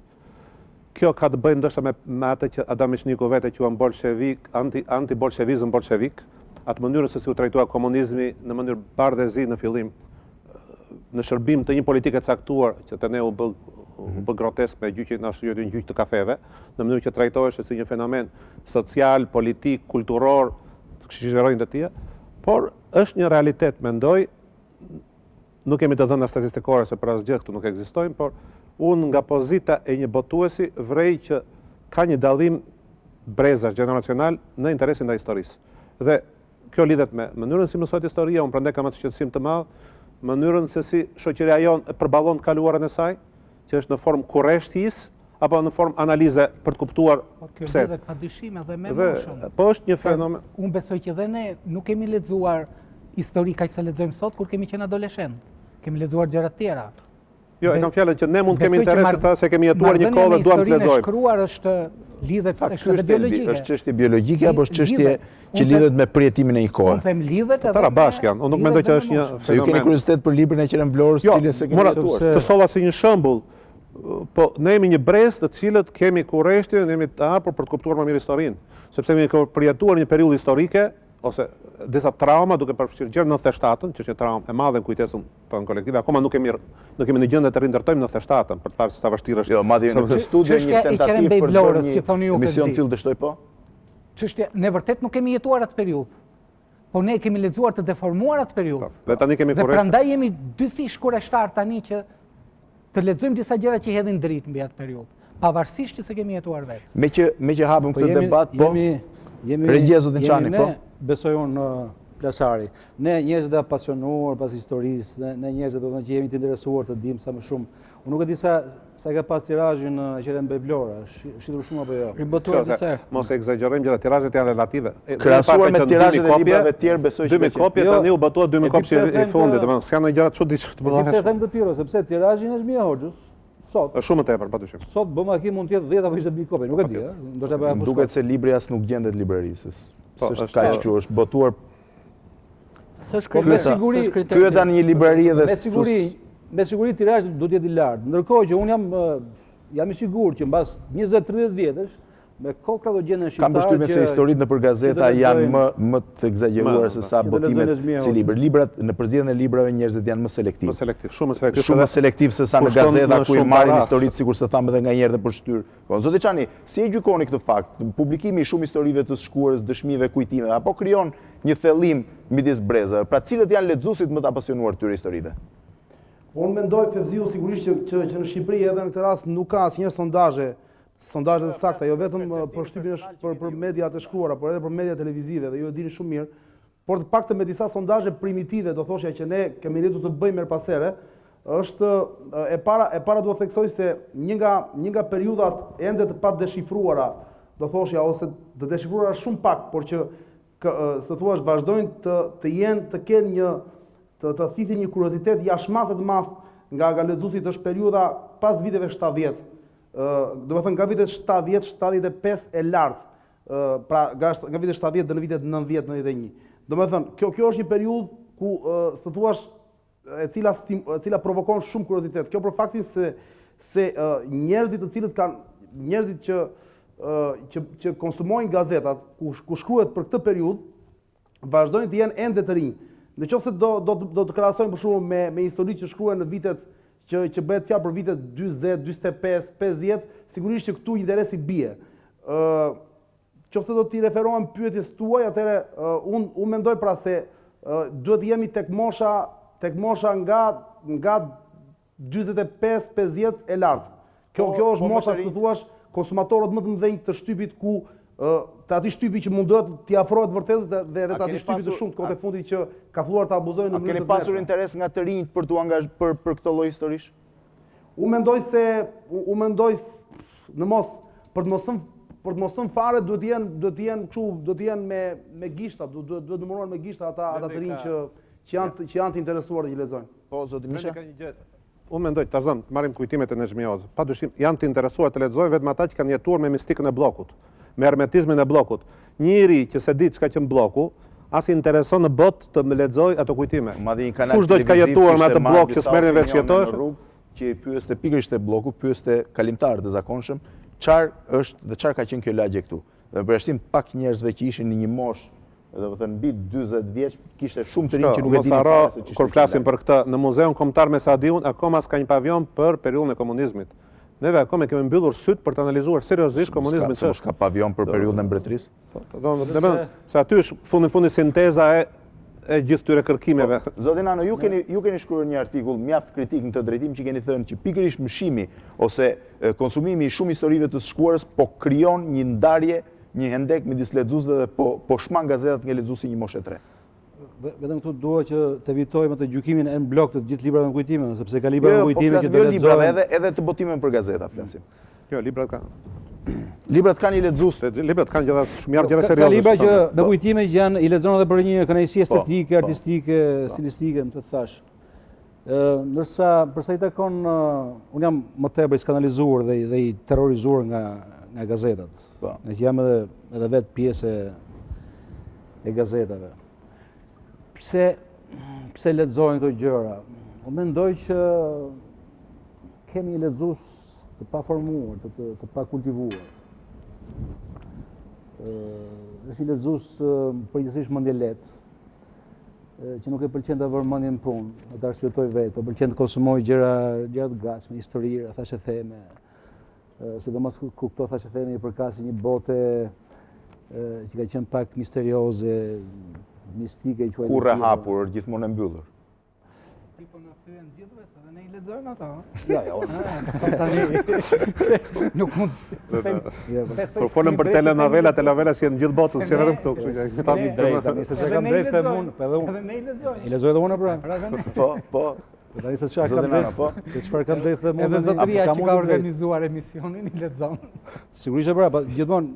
Kjo ka të bëjë ndoshta me atë që Adamiçniku vetë quan bolshevik, anti-bolshevizëm bolshevik, atë mënyrën se si u trajtua komunizmi në mënyrë bardhëzi në fillim, në shërbim të një politike caktuar që të ne u bë grotesk me gjyqin një gjyq të kafeve, në mënyrë që trajtoheshte si një fenomen social, politik, kulturor, këshillërojnë të tjera, por është një realitet, mendoj, nuk kemi të dhëna statistikore se për asgjë këtu nuk ekzistojnë, por unë nga pozita e një botuesi vrej që ka një dallim brezash generacional në interesin ndaj historisë. Dhe kjo lidhet me mënyrën si mësohet historia, unë prandaj kam atë shqetësim të madh, mënyrën se si shoqëria jonë përballon të kaluarën e saj, që është në formë kurreshtijës, apo në formë analize për të kuptuar pse. pse. Kjo pa dyshim edhe me moshën. Po është një fenomen. Unë besoj që dhe ne nuk kemi lexuar histori kaq sa lexojmë sot kur kemi qenë adoleshent. Kemi lexuar gjëra të tjera. Jo, e kam fjalën që ne mund kemi interes ta se kemi jetuar një kohë dhe duam të lexojmë. Historinë e shkruar është lidhet është biologjike. Është çështje biologjike apo është çështje që lidhet me përjetimin e një kohe? Unë them lidhet edhe. Tara bashkë janë. Unë nuk mendoj që është një Se ju keni kuriozitet për librin e Qeren Vlorës, cilin se keni lexuar. Të solla si një shembull. Po ne jemi një brez të cilët kemi kurreshtin, jemi të hapur për të kuptuar më mirë historinë, sepse kemi përjetuar një periudhë historike ose disa trauma duke përfshirë gjë 97-ën, që është një traumë e madhe në kujtesën tonë kolektive. Akoma nuk kemi në gjendje të rindërtojmë 97-ën për të parë se sa vështirë është. Jo, madje në studio një tentativë për një emision tillë dështoj po. Çështja ne vërtet nuk kemi jetuar atë periudhë. Po ne kemi lexuar të deformuar atë periudhë. Dhe tani kemi kurrë. Dhe prandaj jemi dy fish kurreshtar tani që të lexojmë disa gjëra që hedhin dritë mbi atë periudhë, pavarësisht që se kemi jetuar vetë. Me që hapëm këtë debat, po. Regjia zotin Çani, po. Besoj unë Plasari. Ne njerëzit e apasionuar pas historisë, ne njerëzit që jemi të interesuar të dimë sa më shumë. Unë nuk e di sa ka pas tirazhin e Qeren Vlora, shitur shumë apo jo. Ribotuar disa. Mos e egzagerojmë gjëra, tirazhet janë relative. Krahasuar me tirazhet e librave të tjerë besoj që 2000 kopje tani u botua 2000 kopje i fundit, domethënë s'ka ndonjë gjëra çuditshme të bëhen. Sepse them të Pirro, sepse tirazhin e Xhmia Hoxhës sot. Është shumë e tepër, patyshim. Sot bëm aki mund të jetë 10 apo 20 kopje, nuk e di, ndoshta bëja po. Duket se libri as nuk gjendet librerisë. S'është kaq kështu, është botuar. Me siguri pyeta në një librari dhe me siguri tirazhi do të jetë i lartë. Ndërkohë që unë jam i sigurt që mbas 20-30 vjetësh me kokra do gjenden shqiptar. Kam përshtypjen se historitë nëpër gazeta janë më të egzageruar se sa botimet si libër. Librat në përzgjedhjen e librave njerëzit janë më selektiv. Shumë më selektiv se sa në gazeta ku i marrin historitë sikur se thamë edhe nganjëherë dhe për shtyr. Po zoti Çani, si e gjykoni këtë fakt? Publikimi i shumë historive të shkruarës, dëshmive, kujtimeve apo krijon një thellim midis brezave? Pra cilët janë lexuesit më të apasionuar këtyre historive? Unë mendoj Fevziu sigurisht që në Shqipëri edhe në këtë rast nuk ka asnjëherë sondazhe të sakta, jo vetëm për shtypjen për mediat e shkruara, por edhe për media televizive, dhe ju e dini shumë mirë, por të paktën me disa sondazhe primitive, do thoshja që ne kemi ritur të bëjmë her pas here, është e para duhet theksoj se një nga periudhat ende të pa deshifruara, do thoshja, ose të deshifruara shumë pak, por që së thuash vazhdojnë të kenë një të thithin një kuriozitet jashtëmase të madh nga lexuesit është periudha pas viteve 70. Do të thënë nga vitet 70-75 e lartë, pra nga vitet 70 dhe në vitet 90-91. Do të thënë, kjo është një periudhë ku së thuash e cila provokon shumë kuriozitet. Kjo për faktin se njerëzit të cilët kanë njerëzit që konsumojnë gazetat ku shkruhet për këtë periudhë vazhdojnë të jenë ende të rinj. Nëse do të krahasojmë për shembull me historitë që shkruhen në vitet që bëhet fjalë për vitet 40, 45, 50, sigurisht që këtu interesi bie. Nëse do t'i referohem pyetjes tuaj, atëherë unë mendoj pra se duhet jemi tek mosha nga 45-50 e lartë. Kjo është mosha, si thuash, konsumatorët më të mëdhenj të shtypit ku të ati shtypi që mundohet t'i afrohet vërtetës dhe të ati shtypi të shumë të kote fundit që ka filluar të abuzojnë në mënyrë të drejtë. A keni pasur interes nga të rinjt për t'u angazhuar për këtë lloj historish? Unë mendoj në mos për të mos thënë fare duhet të jenë me gishta, duhet numëruar me gishta ata të rinj që janë të interesuar dhe që lexojnë. Po zoti Misha. Unë mendoj të zënë, marrim kujtimet e Nezhmiozë. Padyshim janë të interesuar të lexojnë vetëm ata që kanë jetuar me mistikën e bllokut, me hermetizmin e bllokut. Njëri që se di çka që në blloku, as i intereson në botë të më lexoj ato kujtime. Kush do të ka jetuar me atë bllok që s'merrni vetë që jetosh? Që pyeste pikërisht e bllokut, pyeste kalimtarët e zakonshëm, çfarë është dhe çfarë ka qenë kjo lagje këtu. Dhe përshtim pak njerëzve që ishin në një moshë, do të thënë mbi 40 vjeç, kishte shumë të rinj që nuk e dinin fare se ç'ishte. Kur flasim për këtë, në Muzeun Kombëtar Mesadiun akoma s'ka një pavion për periudhën e komunizmit. Neve akoma kemi mbyllur syt për të analizuar seriozisht komunizmin. S'ka pavion për periudhën e mbretërisë. Se aty është fundi sinteza e gjithë këtyre kërkimeve. Zoti Nano, ju keni shkruar një artikull mjaft kritik në këtë drejtim që keni thënë që pikërisht mshimi ose konsumimi i shumë historive të shkruarës po krijon një ndarje, një hendek midis lexuesve dhe po shman gazetat nga lexuesi një moshe tre. Vetëm këtu dua që të evitojmë të gjykimin en blok të gjithë librave në kujtime, sepse ka libra në kujtime që do lexojmë edhe të botimeve për gazeta flasim. Jo, librat kanë. Librat kanë i lexues. Librat kanë gjëra shumë gjëra Ka serioze. libra që me kujtime që janë i lexon edhe për një kënaqësi estetike, artistike, stilistike, më të thash. Ndërsa përsa i takon, unë jam më tepër i skandalizuar dhe i terrorizuar nga gazetat. Nga që jam edhe vetë pjesë e gazetave. Pse lexojnë këto gjëra? Unë mendoj që kemi një lexues të paformuar, të pakultivuar. Është një lexues përgjithsisht mendje lehtë, që nuk e pëlqen të vërë mendjen në punë, të arsyetoj vetë, po pëlqen të konsumoj gjëra të gatshme, historira, thashë theme, sidomos kur këto thashë theme i përkasin një bote që ka qenë pak misterioze, mistike. Kurre hapur, gjithmonë e mbyllur. Po na thyen gjithëve se dhe ne i lexojmë ato. Nuk mund. Por folëm për telenovela që janë gjithë botën, si vetëm këtu, kështu që Tani drejt, tani se çka kam drejt them unë, po edhe unë. Edhe ne i lexojmë. I lexoj edhe unë pra. Po. Tani se çka kam drejt, se çfarë kam drejt them unë. Edhe zotëria që ka organizuar emisionin i lexon. Sigurisht pra, gjithmonë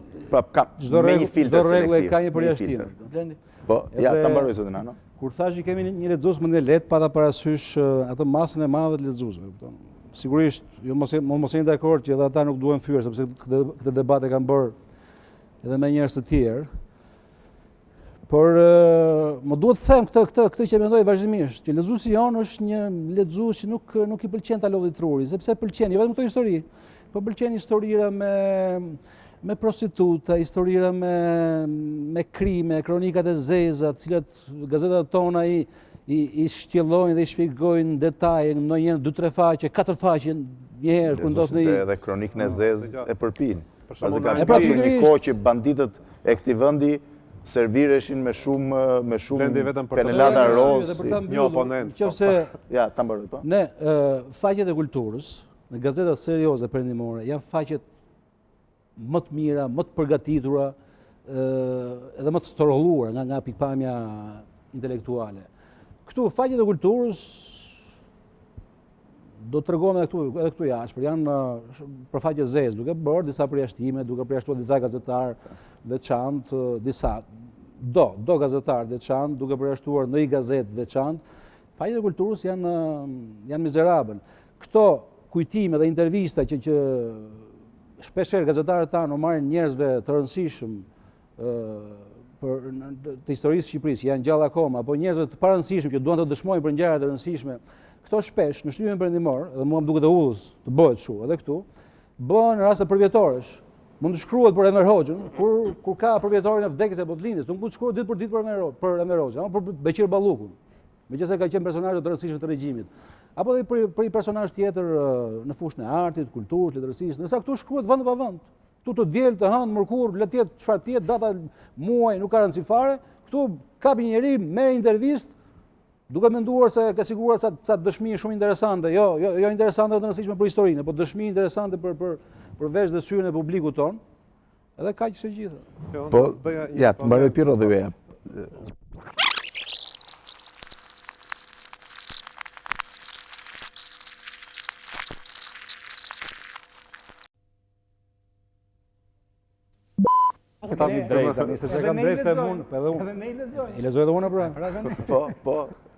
çdo rregull ka një përjashtim. Po, ja, ta mbaroj zotin Nano. Kur thash që kemi një lexues mendje lehtë, pa ta parasysh atë masën e madhe të lexuesve, kupton. Sigurisht, ju mos jeni dakord që edhe ata nuk duhen fyer, sepse këtë debat e kanë bërë edhe me njerëz të tjerë. Por më duhet të them këtë që mendoj vazhdimisht, që lexuesi jon është një lexues që nuk i pëlqen ta lodhi truri, sepse pëlqen jo vetëm këto histori, po pëlqen historira me prostituta, historira me krime, kronikat e zeza, të cilat gazetat tona i shtjellojnë dhe i shpjegojnë detaje, ndonjëherë 2-3 faqe, 4 faqe një herë ku ndodh në edhe kronikën e zezë e përpin. E pra një kohë që banditët e këtij vendi servireshin me shumë penelata roz, një oponent. Ja, ta mbaroj po. Ne faqet e kulturës, në gazetat serioze perëndimore, janë faqet më të mira, më të përgatitura, edhe më të storolluar nga pikpamja intelektuale. Këtu faqet e kulturës do të tregojmë edhe këtu jashtë, janë për faqe zezë, duke bërë disa përjashtime, duke përjashtuar disa gazetarë veçantë, do gazetarë veçantë, duke përjashtuar në i gazetë veçantë. Faqet e kulturës janë mizerabël. Këto kujtime dhe intervista që shpesher gazetarët tanë o marrin njerëzve të rëndësishëm të historisë Shqipërisë, janë gjallë akoma, apo njerëzve të parëndësishëm që duan të dëshmojnë për ngjarje të rëndësishme, këto shpesh në shtypin perëndimor, dhe mua më duket e udhës të bëhet kështu, edhe këtu, bëhen në raste përvjetorësh. Mund të shkruhet për Enver Hoxhën, kur ka përvjetorin e vdekjes apo të lindjes, nuk mund të shkruhet ditë për ditë për Enver Hoxhën, apo për Beqir Ballukun, megjithëse ka qenë personazhe të rëndësishëm të regjimit. Apo dhe për i personazh tjetër në fushën e artit, kulturës, letërsisë, ndërsa këtu shkruhet vend pa vend. Këtu të diel, të hënë, mërkur, letjet, çfarë tjetër, data, muaj, nuk ka rëndësi fare. Këtu kapi një njeri, merr intervistë, duke menduar se ka siguruar ca dëshmi shumë interesante, jo interesante dhe rëndësishme për historinë, por dëshmi interesante për vesh dhe syrin e publikut ton. Edhe kaq së gjitha. Po, ja, të mbaroj Pirro dhe veja. Tani drejt, tani se çka kam drejt them unë, po edhe unë. Edhe ne i lexojmë. I lexoj edhe unë pra. Po.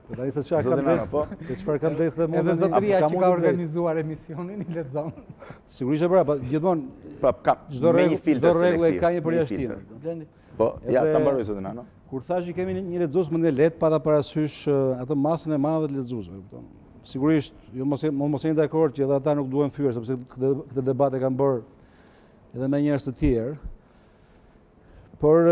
Tani se çka kam drejt, se çfarë kam drejt them unë. Edhe zotëria që ka organizuar emisionin i lexon. Sigurisht pra, gjithmonë çdo rregull ka një përjashtim. Po, ja, ta mbaroj zotin Nano. Kur thash që kemi një lexues mendje lehtë, pa ta parasysh atë masën e madhe të lexuesve, kupton. Sigurisht, ju mos jeni dakord që edhe ata nuk duhen fyer, sepse këtë debat e kanë bërë edhe me njerëz të tjerë. Por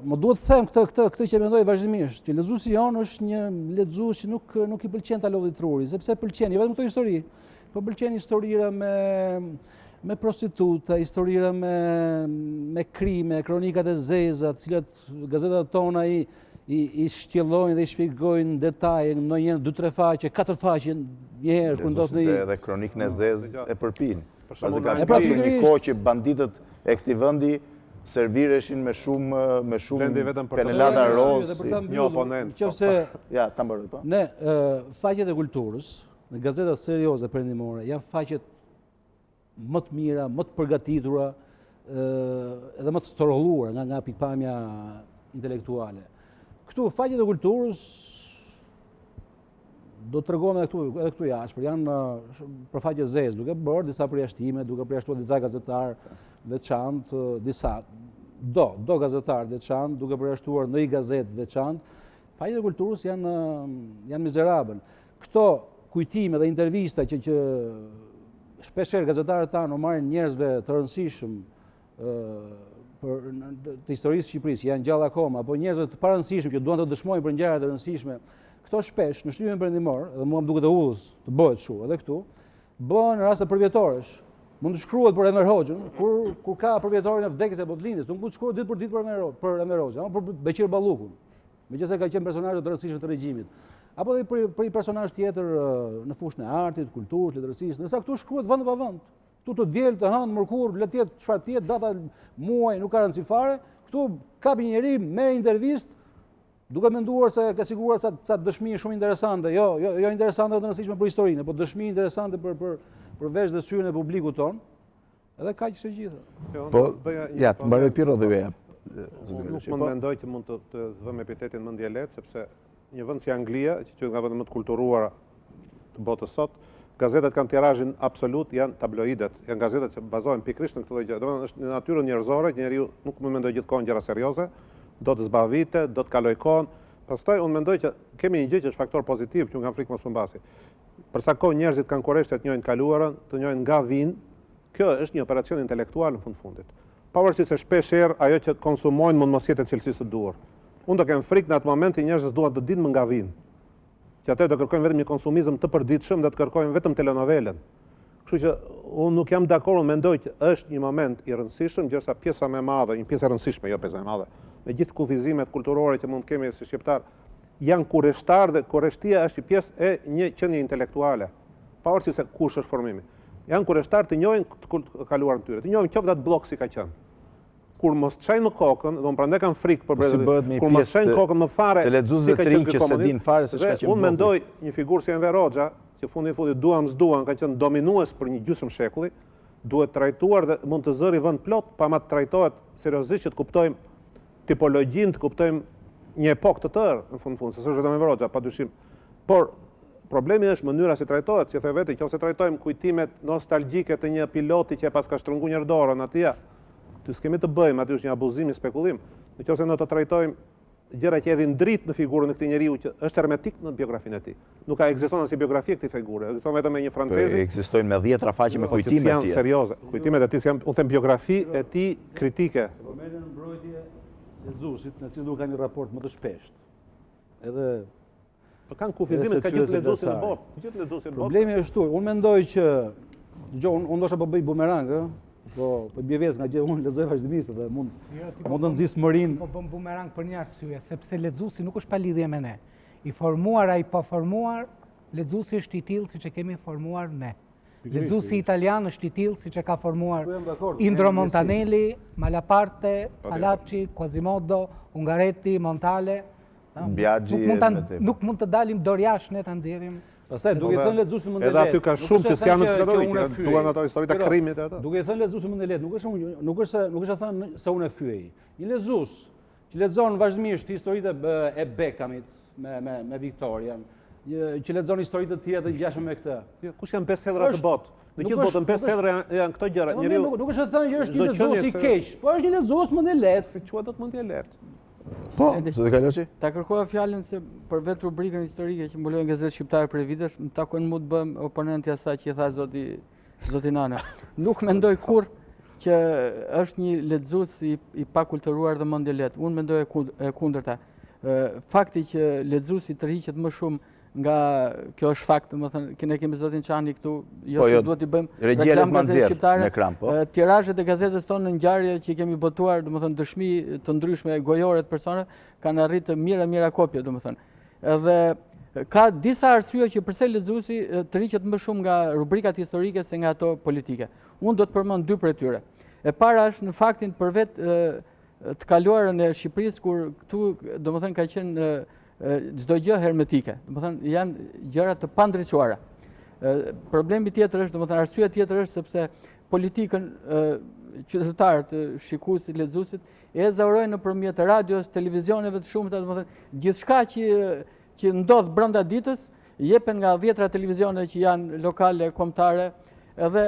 më duhet të them këtë që mendoj vazhdimisht, që lexuesi jon është një lexues që nuk i pëlqen ta lodhi truri, sepse pëlqen jo vetëm këto histori, po pëlqen historira me prostituta, historira me krime, kronikat e zeza, të cilat gazetat tona i shtjellojnë dhe i shpjegojnë detaje, ndonjëherë 2-3 faqe, 4 faqe një herë ku ndodh në edhe kronikën e zezë e përpin. Një kohë që banditët e këtij vendi servireshin me shumë penelata roz, një oponent. Ja, ta mbaroj po. Ne faqet e kulturës, në gazetat serioze perëndimore, janë faqet më të mira, më të përgatitura, edhe më të storolluar nga pikpamja intelektuale. Këtu faqet e kulturës do të tregojmë edhe këtu jashtë, janë përfaqe zezë, duke bërë disa përjashtime, duke përjashtuar disa gazetarë veçantë, do gazetarë veçantë, duke përjashtuar në i gazetë veçantë. Faqet e kulturës janë mizerabël. Këto kujtime dhe intervista që shpesher gazetarët tanë o marrin njerëzve të rëndësishëm të historisë Shqipërisë, janë gjallë akoma, apo njerëzve të parëndësishëm që duan të dëshmojnë për ngjarje të rëndësishme, këto shpesh në shtypjen perëndimor, edhe mua më duket e udhës të bëhet kështu, edhe këtu, bëhen në raste përvjetoresh. Mund të shkruhet për Enver Hoxhën, kur ka përvjetorin e vdekjes apo të lindjes, nuk mund të shkruhet ditë për ditë për Enver Hoxhën, ama për Beqir Ballukun, megjithëse ka qenë personazhe të rëndësishëm të regjimit. Apo dhe për një personazh tjetër në fushën e artit, kulturës, letërësisë, ndërsa këtu shkruhet vend pa vend. Këtu të diel, të hënë, mërkur, le të jetë çfarë të jetë, data, muaj, nuk ka rëndësi fare. Këtu kapi njëri, merr intervistë, duke menduar se ka siguruar ca dëshmi shumë interesante, jo interesante dhe të rëndësishme për historinë, por dëshmi interesante për vesh dhe syrin e publikut tonë. Edhe kaq është e gjitha. Po, ja, të mbaroj Pirro dhe veja. Nuk mund mendoj që mund të vëmë epitetin mendje lehtë, sepse një vend si Anglia, që nga vendet më të kulturuara të botës sot, gazetat kanë tirazhin absolut, janë tabloidet, janë gazetat që bazohen pikërisht në këtë lloj gjë. Domethënë është në natyrën njerëzore, njeriu nuk mund mendoj gjithkohon gjëra serioze, do të zbavite, do të kaloj kohën. Pastaj unë mendoj që kemi një gjë që është faktor pozitiv, që nga frikë mos humbasi. Për sa kohë njerëzit kanë kurreshtë të njohin kaluarën, të njohin nga vinë, kjo është një operacion intelektual në fund fundit. Pavarësisht se shpeshherë ajo që konsumojnë mund mos jetë cilësisë së duhur. Unë do kem frikë në atë moment që njerëzit duan të dinë më nga vinë. Që atë do kërkojnë vetëm një konsumizëm të përditshëm, do të kërkojnë vetëm telenovelen. Kështu që unë nuk jam dakord, unë mendoj që është një moment i rëndësishëm, gjërsa pjesa më e madhe, një pjesë e rëndësishme, jo pjesa e madhe, me gjithë kufizimet kulturore që mund të kemi si shqiptar, janë kurreshtar dhe kurreshtia është një pjesë e një qenie intelektuale, pavarësisht se kush është formimi. Janë kurreshtar të njohin të kaluarën tyre, të njohin qoftë atë bllok si ka qenë. Kur mos çajnë në kokën, dhe unë prandaj kam frikë për brezat. Kur mos çajnë kokën më fare, të lexuesve të rinj që se din fare se çka qenë. Unë mendoj një figurë si Enver Hoxha, që fundit duam s'duam, ka qenë dominues për një gjysmë shekulli, duhet trajtuar dhe mund të zëri vend plot, pa ma të trajtohet seriozisht që të kuptojmë tipologjinë, të kuptojmë një epokë të tërë, në fund, se s'është vetëm Enver Hoxha, padyshim. Por problemi është mënyra si trajtohet, si e the vetë, nëse trajtojmë kujtimet nostalgjike të një piloti që e pas ka shtrënguar dorën atij, të s'kemi të bëjmë, aty është një abuzim, një spekulim. Nëse ne të trajtojmë gjëra që edhin dritë në figurën e këtij njeriu që është hermetik në biografinë e tij. Nuk ka ekziston as biografi e këtij figure, ekziston vetëm me një francezi. Ekzistojnë me 10 faqe me kujtime të tij. Janë serioze. Kujtimet e tij janë, unë them biografi e tij kritike. Po merren në mbrojtje lexuesit, në cilin duhet ka një raport më të shpeshtë. Edhe po kanë kufizimet ka gjithë lexuesit në botë, gjithë lexuesit në botë. Problemi është këtu. Unë mendoj që unë ndoshta po bëj bumerang, po bie vesh nga gjë unë lexoj vazhdimisht dhe mund të nxjis mërin. Po bën bumerang për një arsye, sepse lexuesi nuk është pa lidhje me ne. I formuar ai pa formuar, lexuesi është i tillë siç e kemi formuar ne. Lexuesi italian është i tillë siç e ka formuar Indro Montanelli, Malaparte, Falacci, Quasimodo, Ungaretti, Montale. Nuk mund të dalim dorë jashtë ne ta nxjerrim. Pastaj duke thënë lexuesi mund të edhe aty ka shumë që janë të këto, duan ato historitë të krimit ato. Duke thënë lexuesi mund të let, nuk është thënë se unë e fyej. Një lexues që lexon vazhdimisht historitë e Beckhamit me Victorian, që lexon historitë të tjera të ngjashme me këtë. Kush janë bestsellerat të botë? Në gjithë botën bestseller janë këto gjëra. Njeriu nuk është thënë që është një lexues i keq, po është një lexues mund të let, si quhet dot mund të let. Po, se Kaloçi? Ta kërkoja fjalën se për vetë rubrikën historike që mbulojnë gazetë shqiptare për vitesh, më takon mu të bëm oponenti asaj që i tha zoti Nano. Nuk mendoj kurrë që është një lexues i pakulturuar dhe mendje let. Unë mendoj e kundërta. Fakti që lexuesi tërhiqet më shumë nga kjo është fakt, domethënë ne kemi zotin Çani këtu, jo se duhet i bëjmë reklam gazetë shqiptare. Tirazhet e gazetës tonë në ngjarje që kemi botuar, domethënë dëshmi të ndryshme gojore të personave kanë arritë mira kopje, domethënë. Edhe ka disa arsye që pse lexuesi tërhiqet më shumë nga rubrikat historike se nga ato politike. Unë do të përmend dy prej tyre. E para është në faktin për vetë të kaluarën e Shqipërisë kur këtu domethënë ka qenë çdo gjë hermetike. Domethënë janë gjëra të pandriçuara. Problemi tjetër është, domethënë arsyeja tjetër është sepse politikën qytetarët, shikuesit, lexuesit, e zaurojnë nëpërmjet radios, televizioneve të shumta, domethënë gjithçka që ndodh brenda ditës jepen nga 10 televizione që janë lokale, kombëtare, edhe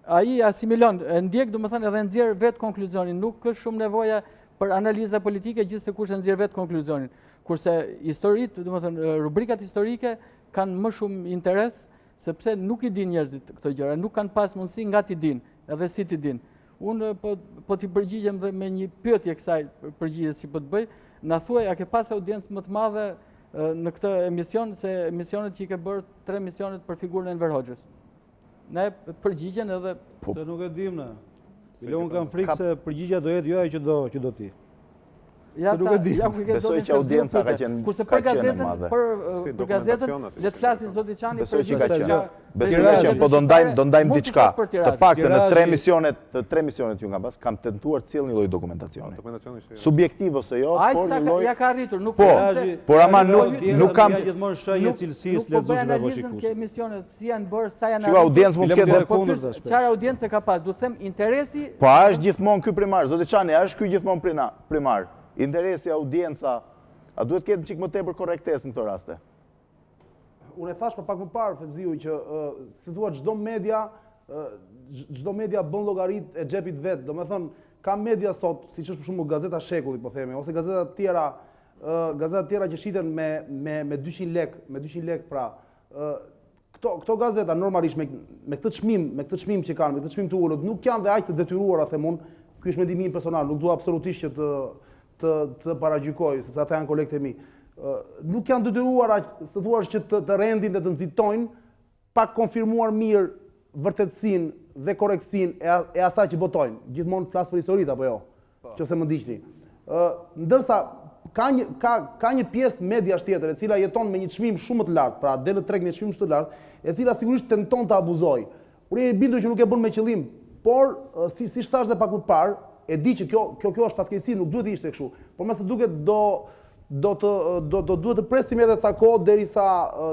ai asimilon, e ndjek domethënë edhe nxjerr vetë konkluzionin, nuk ka shumë nevoja për analiza politike, gjithsesi kush e nxjerr vetë konkluzionin. Kurse historitë, domethënë rubrikat historike kanë më shumë interes sepse nuk i din njerëzit këto gjëra, nuk kanë pas mundësi nga ti din, edhe si ti din. Unë po t'i përgjigjem dhe me një pyetje kësaj përgjigje si po të bëj, na thuaj a ke pas audiencë më të madhe në këtë emision se emisionet që i ke bërë 3 emisionet për figurën e Enver Hoxhës. Ne përgjigjen edhe të nuk e dim ne. Unë kam frikë se përgjigja do jetë jo ajo që do ti. Ja, besoj që audienca ka qenë kurse për gazetën le të flasin zoti Çani besoj që ka qenë. Besoj që po do ndajmë diçka. Të paktën në 3 emisionet ju nga pas kam tentuar të sjell një lloj dokumentacioni. Subjektiv ose jo, por një lloj. Ja ka arritur, nuk por ama nuk kam gjithmonë shajë cilësisë lexuesve apo shikuesve. Ke emisionet si janë bërë, sa janë. Që audiencë mund të ketë çfarë audiencë ka pas, do të them interesi. Po a është gjithmonë ky primar, zoti Çani, a është ky gjithmonë primar? Interesi, audienca, a duhet ketë një çik më tepër korrektesë në këto raste? Unë e thash për pak më parë, Fevziu, që si thua çdo media bën llogarit e xhepit vet. Domethënë, ka media sot, siç është për shembull Gazeta Shekulli, po themi, ose gazeta të tjera që shiten me 200 lek, pra. Këto gazeta normalisht me këtë çmim që kanë, me këtë çmim të ulët, nuk janë dhe aq të detyruara, them unë. Ky është mendimi im personal, nuk dua absolutisht që të paragjykoj, sepse ata janë kolegët e mi. Nuk janë detyruara, se thuash, që të rendin dhe të nxitojnë pa konfirmuar mirë vërtetësinë dhe korrektësinë e asaj që botojnë. Gjithmonë flas për historitë apo jo? Nëse më ndiqni. Ndërsa ka një pjesë mediash tjetër e cila jeton me një çmim shumë të lartë, pra del në treg me çmim shumë të lartë, e cila sigurisht tenton të abuzojë. Unë e bindur që nuk e bën me qëllim, por si thash dhe pak më parë, e di që kjo është fatkeqësi, nuk duhet të ishte kështu. Por mes të duket do duhet të presim edhe ca kohë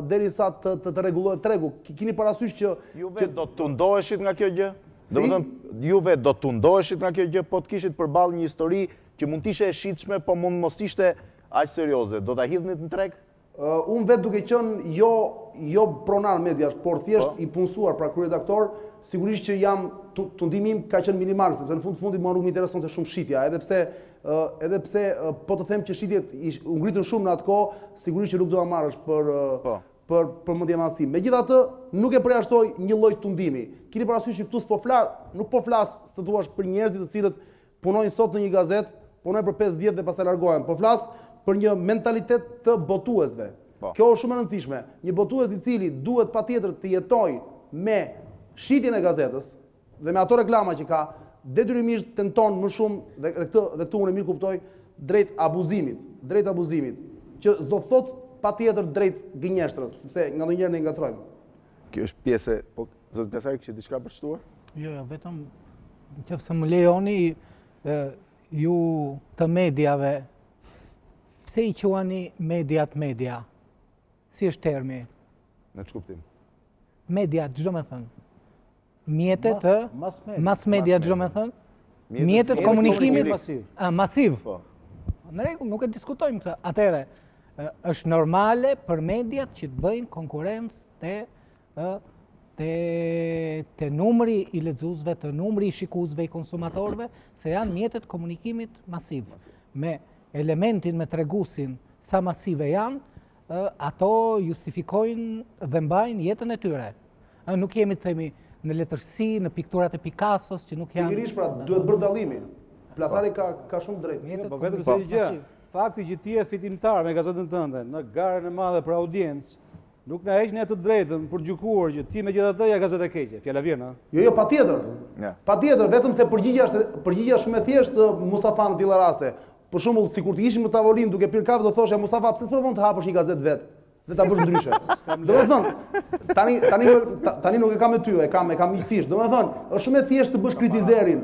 derisa të rregullohet tregu. Keni parasysh që juve do të tundoheshit nga kjo gjë? Domethënë juve do të tundoheshit nga kjo gjë po të kishit përballë një histori që mund të ishte e shitshme, po mund mos ishte aq serioze. Do ta hidhnit në treg? Unë vetë duke qenë jo pronar mediash, por thjesht i punësuar pra kryeredaktor, sigurisht që tundimi im ka qenë minimal, sepse në fundit mua nuk më interesonte shumë shitja, edhe pse po të them që shitjet u ngritën shumë në atë kohë, sigurisht që nuk do ta marrësh për mendjemadhësi. Megjithatë, nuk e përjashtoj një lloj tundimi. Keni parasysh që këtu nuk po flas, të thuash, për njerëzit të cilët punojnë sot në një gazetë, punojnë për 5 vjet dhe pastaj largohen, po flas për një mentalitet të botuesve. Kjo është shumë e rëndësishme. Një botues i cili duhet patjetër të jetojë me shitjen e gazetës dhe me ato reklama që ka, detyrimisht tenton më shumë dhe këtu unë mirë kuptoj drejt abuzimit, që s'do thot patjetër drejt gënjeshtrës, sepse nganjëherë ne ngatrojmë. Kjo është pjesë, po zot Plasari kishte diçka për shtuar? Jo, vetëm nëse më lejoni ju të mediave, pse i quani media? Si është termi? Në ç'kuptim? Media, çdo më thënë. Mjetet mas media, çdo më thënë. Mjetet komunikimit masiv. Në rregull, nuk e diskutojmë këtë. Atëherë, është normale për mediat që të bëjnë konkurrencë te numri i lexuesve, te numri i shikuesve, i konsumatorëve, se janë mjetet komunikimit masiv. Me elementin, me treguesin sa masive janë, ato justifikojnë dhe mbajnë jetën e tyre. Nuk jemi të themi në letërsi, në pikturat e Picassos që nuk janë. Pikërisht pra duhet bërë dallimi. Plasari ka shumë drejt. Po vetëm se gjë. Fakti që ti je fitimtar me gazetën tënde në garën e madhe për audiencë, nuk na heq ne të drejtën për gjykuar që ti megjithatë ja gazetë e keqe. Fjala vjen, a? Jo, patjetër. Patjetër, vetëm se përgjigja është shumë e thjeshtë Mustafa në disa raste. Për shembull, sikur të ishim në tavolinë duke pirë kafe, do thoshë Mustafa, pse s'provon të hapësh një gazetë vet dhe ta bësh ndryshe. Domethënë, tani nuk e kam me ty, e kam miqësisht. Domethënë, është shumë e thjeshtë të bësh kritizerin.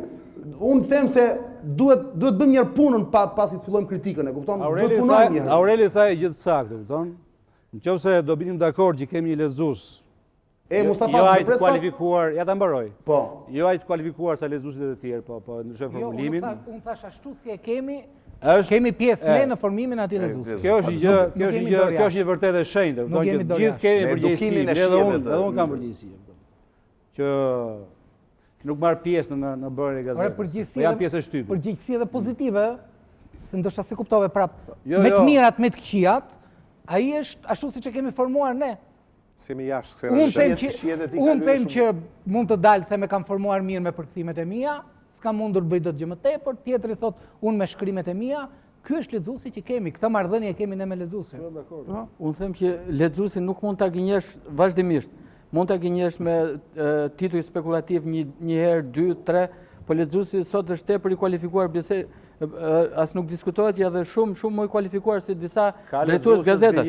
Unë them se duhet bëjmë një punën pasi të fillojmë kritikën, e kupton? Duhet punojmë një. Aureli tha gjithë saktë, kupton? Nëse do binim dakord që kemi një lexues Mustafa, jo ajtë kualifikuar, ja ta mbaroj. Po. Jo ajtë kualifikuar sa lezuesit e të tjerë, po ndryshojmë formulimin. Unë thash ashtu si e kemi pjesë ne në formimin atij lezuesit. Kjo është një vërtetë e shenjtë. Gjithë kemi përgjegjësi, edhe unë kam përgjegjësi. Që nuk marr pjesë në bërjen e gazetës. Po janë pjesë e shtypit. Përgjegjësi edhe pozitive, se ndoshta se kuptove prap. Me të mirat, me të këqijat, ai është ashtu siç e kemi formuar ne. Semi jashtë. Unë them që mund të dalë, them e kam formuar mirë me përkthimet e mia, s'kam mundur bëj dot gjë më tepër, tjetri thot unë me shkrimet e mia. Ky është lexuesi që kemi, këtë marrëdhënie kemi ne me lexuesin. Unë them që lexuesi nuk mund ta gënjesh vazhdimisht. Mund ta gënjesh me titull spekulativ një herë, 2, 3, po lexuesi sot është tepër i kualifikuar, bise as nuk diskutohet edhe shumë më i kualifikuar se disa drejtues gazetas.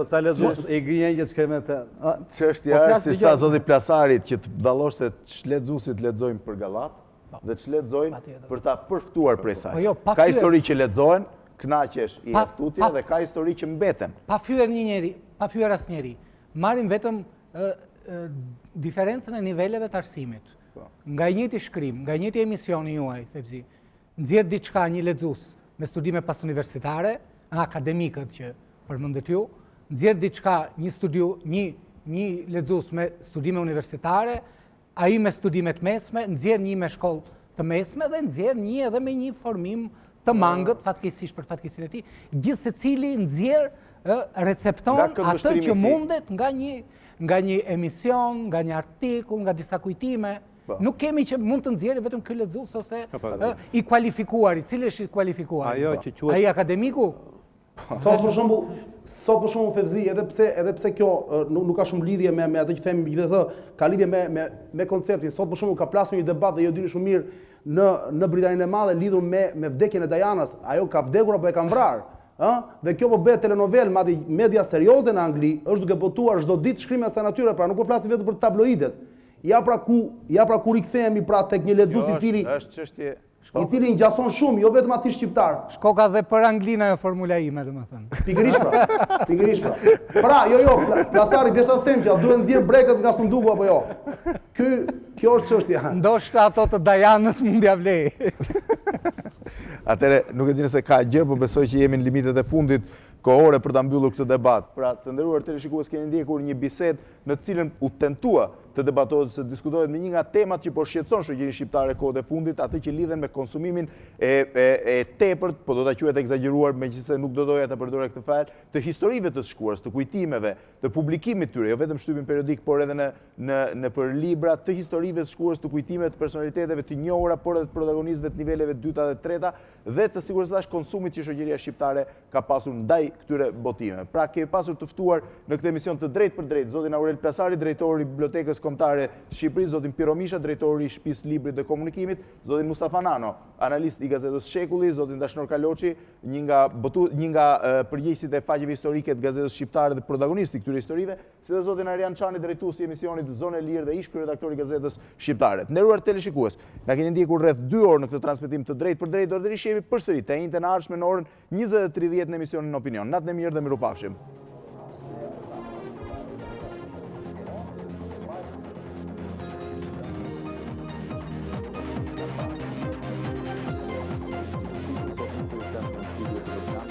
Ka lexues i gënjen që s'kemë të. Çështja është si tha zoti Plasarit që të dallosh se ç'lexuesit lexojnë për gallat dhe ç'lexojnë për ta përftuar prej saj. Ka histori që lexohen, kënaqesh i tutje dhe ka histori që mbeten. Pa fyer një njeri, pa fyer asnjëri. Marrim vetëm diferencën e niveleve të arsimit. Nga i njëjti shkrim, nga i njëjti emisioni juaj, Fevzi, nxjerr diçka një lexues me studime pas universitare, akademikët që përmendet ju, nxjerr diçka një lexues me studime universitare, ai me studime të mesme, nxjerr një me shkollë të mesme dhe nxjerr një edhe me një formim të mangët, fatkeqësisht për fatkeqësinë e tij. Gjithë secili nxjerr recepton atë që mundet nga një emision, nga një artikull, nga disa kujtime. Nuk kemi që mund të nxjerrë vetëm ky lexues ose i kualifikuar, i cili është i kualifikuar. Ai akademiku. Sot për shembull Fevzi, edhe pse kjo nuk ka shumë lidhje me atë që themi megjithatë, ka lidhje me konceptin. Sot për shembull ka plasur një debat dhe ju dini shumë mirë në Britaninë e Madhe lidhur me vdekjen e Dianës. Ajo ka vdekur apo e kanë vrarë? Dhe kjo po bëhet telenovel, madje media serioze në Angli, është duke botuar çdo ditë shkrime sa natyre, pra nuk po flasim vetëm për tabloidet. Ja pra ku rikthehemi pra tek një lexues i cili ngjason shumë, jo vetëm atij shqiptar. Shkoka dhe për Anglinë ajo formula ime, domethënë. Pikërisht pra. Pra, jo, Plasari desha të them që duhet nxjerr brekët nga Sunduku apo jo. Kjo është çështja. Ndoshta ato të Dianës mund ja vlej. Atëre, nuk e di nëse ka gjë, po besoj që jemi në limitet e fundit kohore për ta mbyllur këtë debat. Pra, të nderuar teleshikues, keni ndjekur një bisedë në cilën u tentua të debatohet, se diskutohet me një nga temat që po shqetëson shoqërinë shqiptare kohët e fundit, atë që lidhen me konsumimin e tepërt, po do ta quhet egzageruar, megjithëse nuk do doja ta përdora këtë fjalë, të historive të shkuarës, të kujtimeve, të publikimit tyre, jo vetëm shtypin periodik, por edhe në për libra, të historive të shkuarës, të kujtimeve, të personaliteteve të njohura, por edhe të protagonistëve të niveleve 2 dhe 3 dhe të sigurisht konsumit që shoqëria shqiptare ka pasur ndaj këtyre botimeve. Pra, kemi pasur të ftuar në këtë emision të drejtë për drejtë zotin Aurel Plasari, drejtori i Bibliotekës Kombëtare të Shqipërisë, zotin Pirro Misha, drejtori i Shtëpisë Librit dhe Komunikimit, zotin Mustafa Nano, analist i gazetës Shekulli, zotin Dashnor Kaloçi, një nga përgjegjësit e faqeve historike të gazetës shqiptare dhe protagonisti këtyre historive, si dhe zotin Arian Çani, drejtuesi i emisionit Zonë e Lirë dhe ish kryeredaktor i gazetës shqiptare. Nderuar teleshikues, na keni ndjekur rreth 2 orë në këtë transmetim të drejtë për drejtë, do të rishemi përsëri të njëjtën e ardhshme në orën 20:30 në emisionin Opinion. Natën e mirë dhe mirupafshim.